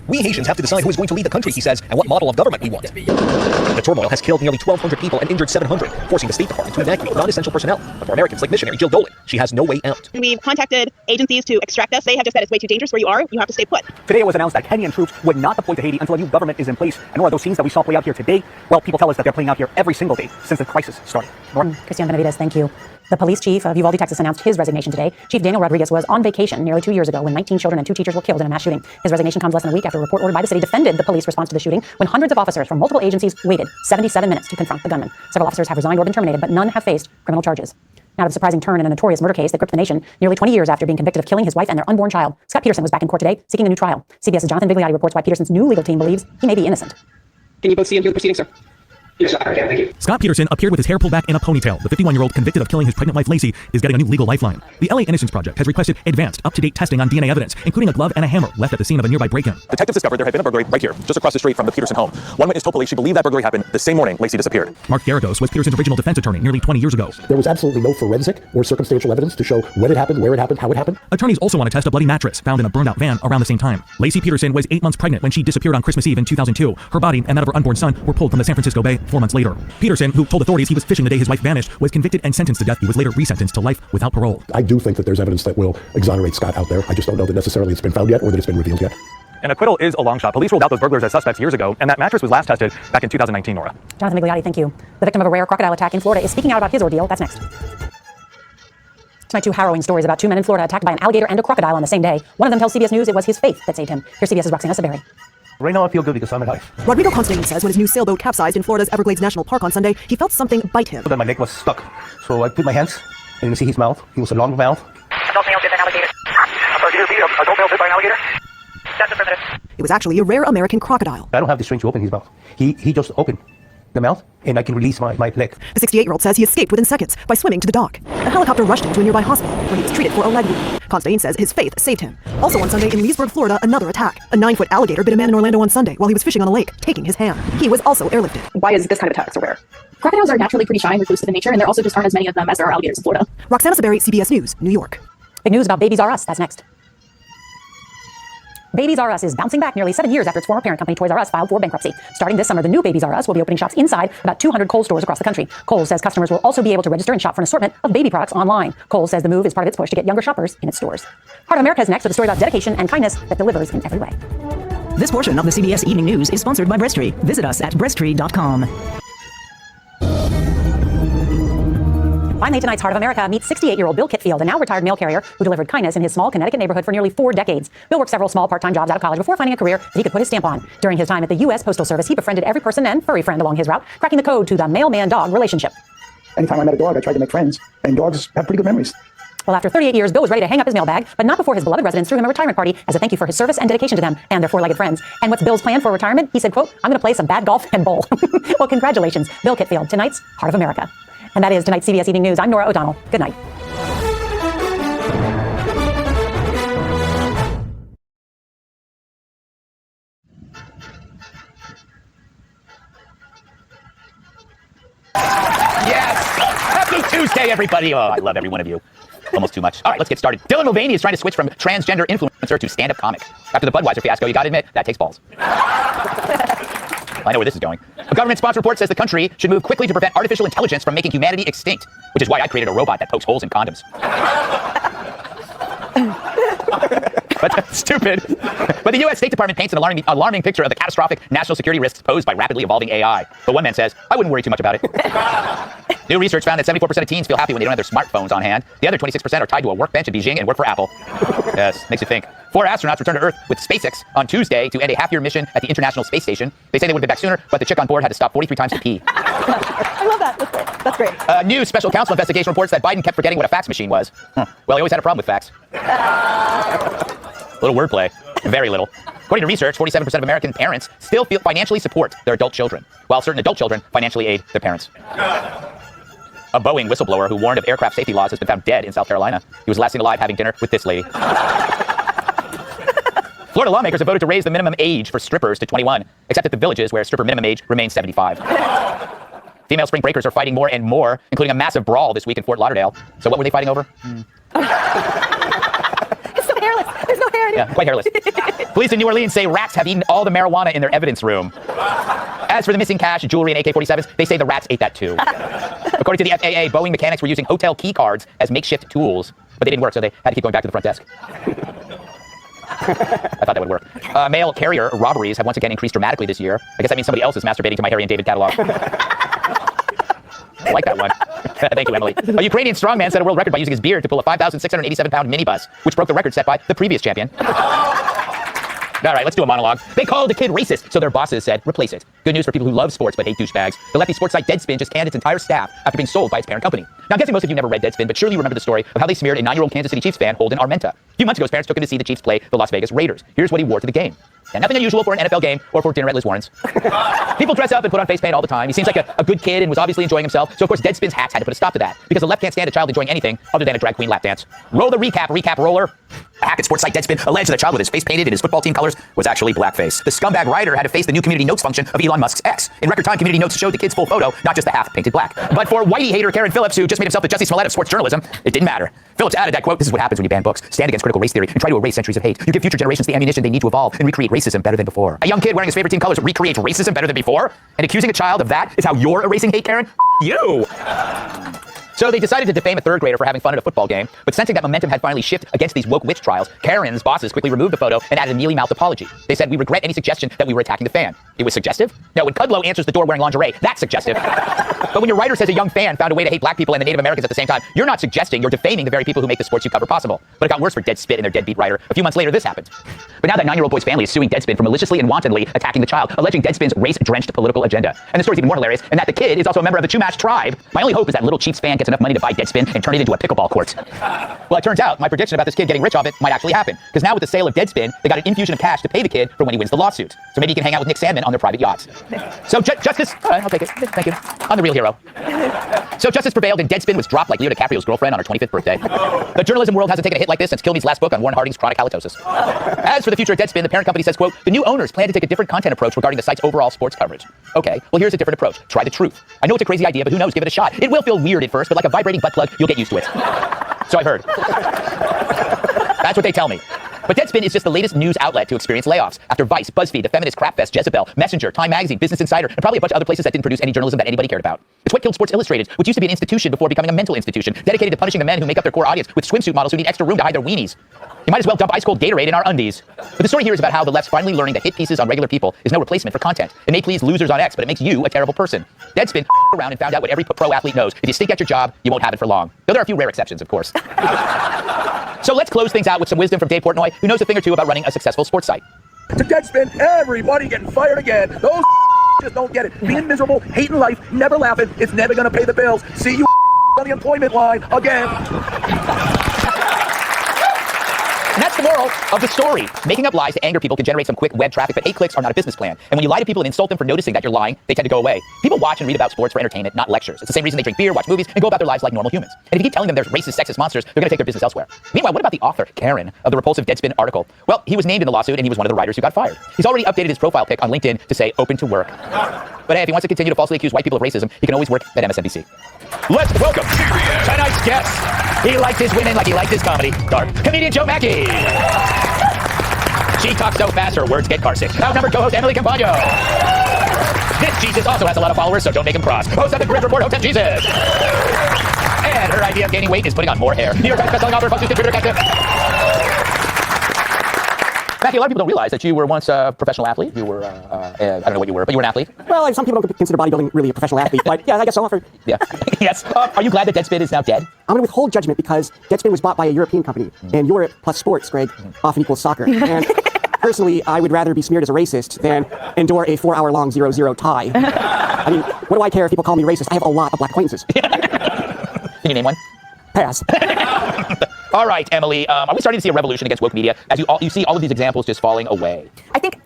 We Haitians have to decide who is going to lead the country, he says, and what model of government we want. The turmoil has killed nearly 1,200 people and injured 700, forcing the State Department to evacuate non-essential personnel. But for Americans like missionary Jill Dolan, she has no way out. We've contacted agencies to extract us. They have just said it's way too dangerous where you are. You have to stay put. Today it was announced that Kenyan troops would not deploy to Haiti until a new government is in place. And Nora, those scenes that we saw play out here today, well, people tell us that they're playing out here every single day since the crisis started. Nora? Christian Benavides, thank you. The police chief of Uvalde, Texas, announced his resignation today. Chief Daniel Rodriguez was on vacation nearly 2 years ago when 19 children and 2 teachers were killed in a mass shooting. His resignation comes less than a week after a report ordered by the city defended the police response to the shooting when hundreds of officers from multiple agencies waited 77 minutes to confront the gunman. Several officers have resigned or been terminated, but none have faced criminal charges. Now to the surprising turn in a notorious murder case that gripped the nation nearly 20 years after being convicted of killing his wife and their unborn child. Scott Peterson was back in court today seeking a new trial. CBS's Jonathan Bigliotti reports why Peterson's new legal team believes he may be innocent. Can you both see him do the proceedings, sir? Yes, I can. Thank you. Scott Peterson appeared with his hair pulled back in a ponytail. The 51-year-old convicted of killing his pregnant wife Lacey is getting a new legal lifeline. The LA Innocence Project has requested advanced, up-to-date testing on DNA evidence, including a glove and a hammer left at the scene of a nearby break-in. Detectives discovered there had been a burglary right here, just across the street from the Peterson home. One witness told police she believed that burglary happened the same morning Lacey disappeared. Mark Garagos was Peterson's original defense attorney nearly 20 years ago. There was absolutely no forensic or circumstantial evidence to show when it happened, where it happened, how it happened. Attorneys also want to test a bloody mattress found in a burned-out van around the same time. Lacey Peterson was 8 months pregnant when she disappeared on Christmas Eve in 2002. Her body and that of her unborn son were pulled from the San Francisco Bay 4 months later. Peterson, who told authorities he was fishing the day his wife vanished, was convicted and sentenced to death. He was later resentenced to life without parole. I do think that there's evidence that will exonerate Scott out there. I just don't know that necessarily it's been found yet or that it's been revealed yet. An acquittal is a long shot. Police ruled out those burglars as suspects years ago, and that mattress was last tested back in 2019, Nora. Jonathan Migliotti, thank you. The victim of a rare crocodile attack in Florida is speaking out about his ordeal. That's next. Tonight, 2 harrowing stories about 2 men in Florida attacked by an alligator and a crocodile on the same day. One of them tells CBS News it was his faith that saved him. Here's CBS's Roxana Saberi. Right now I feel good because I'm alive. Rodrigo Constantine says when his new sailboat capsized in Florida's Everglades National Park on Sunday, he felt something bite him. Then my leg was stuck. So I put my hands and you see his mouth. He was a long mouth. Adult male bit by an alligator. Adult male bit by an alligator. That's affirmative. It was actually a rare American crocodile. I don't have the strength to open his mouth. He just opened the mouth and I can release my leg. The 68-year-old says he escaped within seconds by swimming to the dock. A helicopter rushed him to a nearby hospital where he was treated for a leg wound. Constantine says his faith saved him. Also on Sunday in Leesburg, Florida, another attack. A 9-foot alligator bit a man in Orlando on Sunday while he was fishing on a lake, taking his ham. He was also airlifted. Why is this kind of attack so rare? Crocodiles are naturally pretty shy and reclusive in nature, and there also just aren't as many of them as there are alligators in Florida. Roxana Saberi, CBS News, New York. Big news about Babies R Us. That's next. Babies R Us is bouncing back nearly 7 years after its former parent company Toys R Us filed for bankruptcy. Starting this summer, the new Babies R Us will be opening shops inside about 200 Kohl's stores across the country. Kohl's says customers will also be able to register and shop for an assortment of baby products online. Kohl's says the move is part of its push to get younger shoppers in its stores. Heart of America is next with a story about dedication and kindness that delivers in every way. This portion of the CBS Evening News is sponsored by Breasttree. Visit us at breasttree.com. Finally, tonight's Heart of America meets 68-year-old Bill Kitfield, a now retired mail carrier who delivered kindness in his small Connecticut neighborhood for nearly 4 decades. Bill worked several small part-time jobs out of college before finding a career that he could put his stamp on. During his time at the U.S. Postal Service, he befriended every person and furry friend along his route, cracking the code to the mailman-dog relationship. Anytime I met a dog, I tried to make friends, and dogs have pretty good memories. Well, after 38 years, Bill was ready to hang up his mailbag, but not before his beloved residents threw him a retirement party as a thank you for his service and dedication to them and their 4-legged friends. And what's Bill's plan for retirement? He said, quote, I'm going to play some bad golf and bowl. Well, congratulations, Bill Kitfield, tonight's Heart of America. And that is tonight's CBS Evening News. I'm Nora O'Donnell. Good night. Yes! Happy Tuesday, everybody! Oh, I love every one of you. Almost too much. All right, let's get started. Dylan Mulvaney is trying to switch from transgender influencer to stand-up comic. After the Budweiser fiasco, you gotta admit, that takes balls. I know where this is going. A government-sponsored report says the country should move quickly to prevent artificial intelligence from making humanity extinct, which is why I created a robot that pokes holes in condoms. But that's stupid. But the U.S. State Department paints an alarming picture of the catastrophic national security risks posed by rapidly evolving AI. But one man says, I wouldn't worry too much about it. New research found that 74% of teens feel happy when they don't have their smartphones on hand. The other 26% are tied to a workbench in Beijing and work for Apple. Yes, makes you think. 4 astronauts returned to Earth with SpaceX on Tuesday to end a half-year mission at the International Space Station. They say they would have been back sooner, but the chick on board had to stop 43 times to pee. I love that. That's great. A new special counsel investigation reports that Biden kept forgetting what a fax machine was. Well, he always had a problem with fax. Little wordplay. Very little. According to research, 47% of American parents still financially support their adult children, while certain adult children financially aid their parents. A Boeing whistleblower who warned of aircraft safety laws has been found dead in South Carolina. He was last seen alive having dinner with this lady. Florida lawmakers have voted to raise the minimum age for strippers to 21, except at the Villages, where stripper minimum age remains 75. Female spring breakers are fighting more and more, including a massive brawl this week in Fort Lauderdale. So what were they fighting over? It's so hairless. There's no hair anymore. Yeah, quite hairless. Police in New Orleans say rats have eaten all the marijuana in their evidence room. As for the missing cash, jewelry, and AK-47s, they say the rats ate that too. According to the FAA, Boeing mechanics were using hotel key cards as makeshift tools, but they didn't work, so they had to keep going back to the front desk. I thought that would work. Mail carrier robberies have once again increased dramatically this year. I guess that means somebody else is masturbating to my Harry and David catalog. I like that one. Thank you, Emily. A Ukrainian strongman set a world record by using his beard to pull a 5,687-pound minibus, which broke the record set by the previous champion. All right, let's do a monologue. They called the kid racist, so their bosses said, replace it. Good news for people who love sports but hate douchebags. The lefty sports site Deadspin just canned its entire staff after being sold by its parent company. Now, I'm guessing most of you never read Deadspin, but surely you remember the story of how they smeared a 9-year-old Kansas City Chiefs fan, Holden Armenta. A few months ago, his parents took him to see the Chiefs play the Las Vegas Raiders. Here's what he wore to the game. Now, nothing unusual for an NFL game or for dinner at Liz Warren's. People dress up and put on face paint all the time. He seems like a good kid and was obviously enjoying himself. So, of course, Deadspin's hats had to put a stop to that, because the left can't stand a child enjoying anything other than a drag queen lap dance. Roll the recap roller. A hack at sports site Deadspin alleged that a child with his face painted in his football team colors was actually blackface. The scumbag writer had to face the new community notes function of Elon Musk's X. In record time, community notes showed the kid's full photo, not just the half painted black. But for whitey hater Karen Phillips, who just made himself the Jussie Smollett of sports journalism, it didn't matter. Phillips added that, quote, "This is what happens when you ban books, stand against critical race theory, and try to erase centuries of hate. You give future generations the ammunition they need to evolve and recreate racism better than before." A young kid wearing his favorite team colors recreates racism better than before? And accusing a child of that is how you're erasing hate, Karen? You! So they decided to defame a third grader for having fun at a football game, but sensing that momentum had finally shifted against these woke witch trials, Karen's bosses quickly removed the photo and added a mealy-mouthed apology. They said, "We regret any suggestion that we were attacking the fan." It was suggestive? No, when Kudlow answers the door wearing lingerie, that's suggestive. But when your writer says a young fan found a way to hate black people and the Native Americans at the same time, you're not suggesting, you're defaming the very people who make the sports you cover possible. But it got worse for Deadspin and their deadbeat writer. A few months later, this happened. But now that 9-year-old boy's family is suing Deadspin for maliciously and wantonly attacking the child, alleging Deadspin's race-drenched political agenda. And the story's even more hilarious, and that the kid is also a member of the Chumash tribe. My only hope is that little Chiefs fan gets enough money to buy Deadspin and turn it into a pickleball court. Well, it turns out my prediction about this kid getting rich off it might actually happen, because now with the sale of Deadspin, they got an infusion of cash to pay the kid for when he wins the lawsuit. So maybe he can hang out with Nick Sandman on their private yachts. So justice, I'll take it. Thank you. I'm the real hero. So justice prevailed and Deadspin was dropped like Leo DiCaprio's girlfriend on her 25th birthday. The journalism world hasn't taken a hit like this since Kilme's last book on Warren Harding's chronic halitosis. As for the future of Deadspin, the parent company says, quote, "The new owners plan to take a different content approach regarding the site's overall sports coverage." Okay, well, here's a different approach. Try the truth. I know it's a crazy idea, but who knows? Give it a shot. It will feel weird at first, but like a vibrating butt plug, you'll get used to it. So I've heard. That's what they tell me. But Deadspin is just the latest news outlet to experience layoffs. After Vice, BuzzFeed, The Feminist Crapfest, Jezebel, Messenger, Time Magazine, Business Insider, and probably a bunch of other places that didn't produce any journalism that anybody cared about. It's what killed Sports Illustrated, which used to be an institution before becoming a mental institution, dedicated to punishing the men who make up their core audience with swimsuit models who need extra room to hide their weenies. You might as well dump ice-cold Gatorade in our undies. But the story here is about how the left's finally learning that hit pieces on regular people is no replacement for content. It may please losers on X, but it makes you a terrible person. Deadspin around and found out what every pro athlete knows. If you stink at your job, you won't have it for long. Though there are a few rare exceptions, of course. So let's close things out with some wisdom from Dave Portnoy, who knows a thing or two about running a successful sports site. To Deadspin, everybody getting fired again. Those just don't get it. Being miserable, hating life, never laughing, it's never gonna pay the bills. See you on the employment line again. And that's the moral of the story. Making up lies to anger people can generate some quick web traffic, but hate clicks are not a business plan. And when you lie to people and insult them for noticing that you're lying, they tend to go away. People watch and read about sports for entertainment, not lectures. It's the same reason they drink beer, watch movies, and go about their lives like normal humans. And if you keep telling them they're racist, sexist monsters, they're going to take their business elsewhere. Meanwhile, what about the author, Karen, of the repulsive Deadspin article? Well, he was named in the lawsuit, and he was one of the writers who got fired. He's already updated his profile pic on LinkedIn to say open to work. But hey, if he wants to continue to falsely accuse white people of racism, he can always work at MSNBC. Let's welcome tonight's guest. He likes his women like he likes his comedy. Dark comedian Joe Mackey. She talks so fast her words get car sick. Outnumbered co-host Emily Campagno. This Jesus also has a lot of followers, so don't make him cross. Host of the Grid Report, Hotel Jesus. And her idea of gaining weight is putting on more hair. New York Times bestselling author, Fox News contributor, Jackie, a lot of people don't realize that you were once a professional athlete. You were, I don't know what you were, but you were an athlete. Well, some people don't consider bodybuilding really a professional athlete, but yeah, I guess so. Yeah. Yes. Are you glad that Deadspin is now dead? I'm going to withhold judgment because Deadspin was bought by a European company, and Europe plus sports, Greg, often equals soccer. And personally, I would rather be smeared as a racist than endure a 4-hour-long 0-0 tie. I mean, what do I care if people call me racist? I have a lot of black acquaintances. Can you name one? Pass. All right, Emily. Are we starting to see a revolution against woke media as you see all of these examples just falling away? I think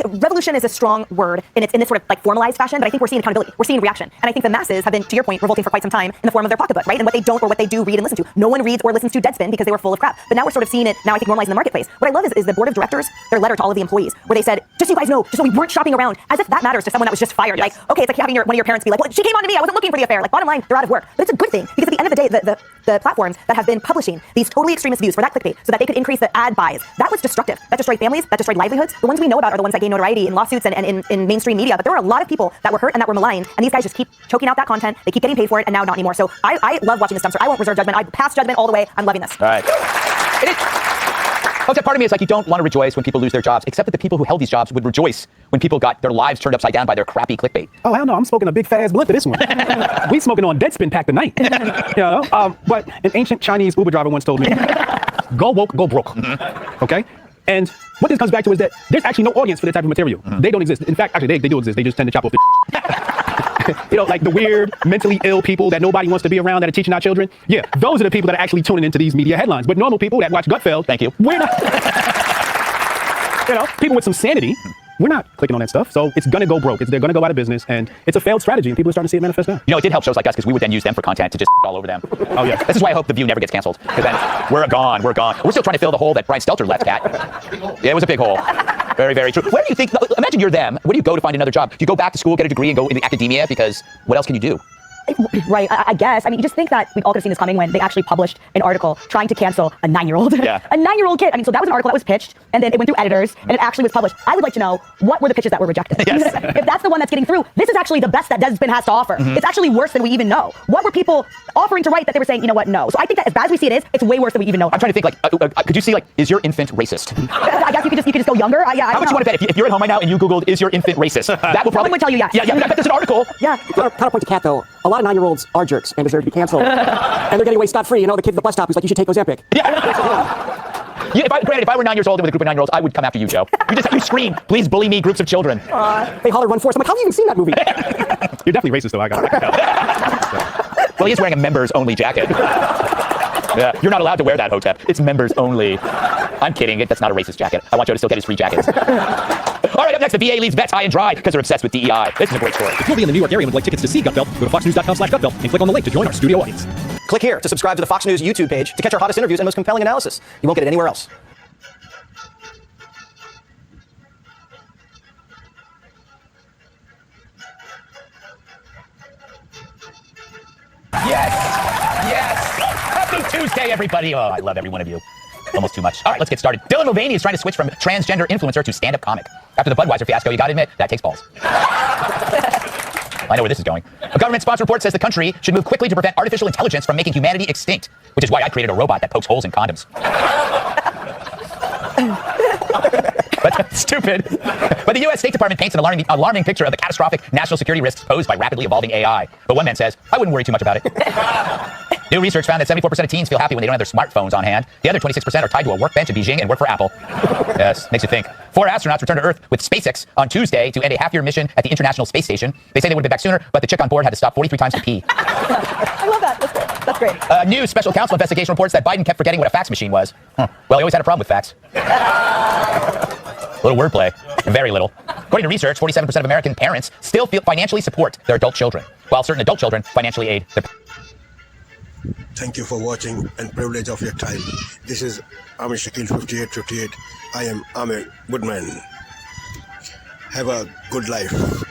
revolution is a strong word in this sort of like formalized fashion, but I think we're seeing accountability. We're seeing reaction. And I think the masses have been, to your point, revolting for quite some time in the form of their pocketbook, right? And what they don't or what they do read and listen to. No one reads or listens to Deadspin because they were full of crap. But now we're sort of seeing it now, I think, normalized in the marketplace. What I love is the board of directors, their letter to all of the employees, where they said, just so you guys know, just so we weren't shopping around, as if that matters to someone that was just fired. Yes. Like, okay, it's like having one of your parents be like, well, she came on to me, I wasn't looking for the affair. Like, bottom line, they're out of work. But it's a good thing, because at the end of the day, the platforms that have been publishing these totally extremist views for that clickbait so that they could increase the ad buys, that was destructive. That destroyed families, that destroyed livelihoods. The ones we know about are the ones that gain notoriety in lawsuits and in mainstream media, but there were a lot of people that were hurt and that were maligned, and these guys just keep choking out that content, they keep getting paid for it, and now not anymore. So I love watching this dumpster. I won't reserve judgment. I pass judgment all the way. I'm loving this. All right. Okay, part of me is like, you don't want to rejoice when people lose their jobs, except that the people who held these jobs would rejoice when people got their lives turned upside down by their crappy clickbait. Oh, hell no, I'm smoking a big fast blunt to this one. We smoking on Deadspin pack tonight. You know, but an ancient Chinese Uber driver once told me, go woke, go broke. Okay? And what this comes back to is that there's actually no audience for that type of material. They don't exist. In fact, actually, they do exist. They just tend to chop off the you know, like the weird, mentally ill people that nobody wants to be around that are teaching our children. Yeah, those are the people that are actually tuning into these media headlines. But normal people that watch Gutfeld, thank you, we're not. You know, people with some sanity, we're not clicking on that stuff. So it's going to go broke. They're going to go out of business. And it's a failed strategy. And people are starting to see it manifest now. You know, it did help shows like us because we would then use them for content to just all over them. Oh, yeah. This is why I hope The View never gets canceled. Because then we're gone. We're still trying to fill the hole that Brian Stelter left, Kat. Yeah, it was a big hole. Very, very true. Where do you think, imagine you're them. Where do you go to find another job? Do you go back to school, get a degree, and go into academia? Because what else can you do? Right, I guess. I mean, you just think that we all could have seen this coming when they actually published an article trying to cancel a 9-year-old. Yeah. A 9-year-old kid. I mean, so that was an article that was pitched, and then it went through editors, and it actually was published. I would like to know, what were the pitches that were rejected? Yes. If that's the one that's getting through, this is actually the best that Deadspin has to offer. It's actually worse than we even know. What were people offering to write that they were saying, you know what, no. So I think that as bad as we see it is, it's way worse than we even know. I'm trying to think, like, could you see, like, is your infant racist? I guess you could just go younger. How much you want to bet if you're at home right now and you Googled, is your infant racist? That will probably would tell you yes. Yeah, I bet there's an article. Yeah, counterpoint to Kat, though. A lot of 9-year-olds are jerks and deserve to be canceled. And they're getting away scot-free. You know, the kid at the bus stop who's like, you should take Ozempic. Yeah, if I were 9 years old and with a group of 9-year-olds, I would come after you, Joe. You scream, please bully me, groups of children. They hollered run force. I'm like, how have you even seen that movie? You're definitely racist, though. I got it. Well, he is wearing a members-only jacket. Yeah, you're not allowed to wear that, Hotep. It's members only. I'm kidding. That's not a racist jacket. I want Joe to still get his free jackets. All right, up next, the VA leaves vets high and dry because they're obsessed with DEI. This is a great story. If you'll be in the New York area and would like tickets to see Gutfeld, go to foxnews.com/Gutfeld and click on the link to join our studio audience. Click here to subscribe to the Fox News YouTube page to catch our hottest interviews and most compelling analysis. You won't get it anywhere else. Yes! Happy Tuesday, everybody. Oh, I love every one of you. Almost too much. All right, let's get started. Dylan Mulvaney is trying to switch from transgender influencer to stand-up comic. After the Budweiser fiasco, you gotta admit, that takes balls. I know where this is going. A government-sponsored report says the country should move quickly to prevent artificial intelligence from making humanity extinct, which is why I created a robot that pokes holes in condoms. But that's stupid. But the U.S. State Department paints an alarming picture of the catastrophic national security risks posed by rapidly evolving AI. But one man says, I wouldn't worry too much about it. New research found that 74% of teens feel happy when they don't have their smartphones on hand. The other 26% are tied to a workbench in Beijing and work for Apple. Yes, makes you think. 4 astronauts returned to Earth with SpaceX on Tuesday to end a half-year mission at the International Space Station. They say they would have been back sooner, but the chick on board had to stop 43 times to pee. I love that. That's great. A new special counsel investigation reports that Biden kept forgetting what a fax machine was. Well, he always had a problem with fax. Little wordplay. Very little. According to research, 47% of American parents still financially support their adult children, while certain adult children financially aid their Thank you for watching and privilege of your time. This is Amir Shakil 5858. I am Amir Goodman. Have a good life.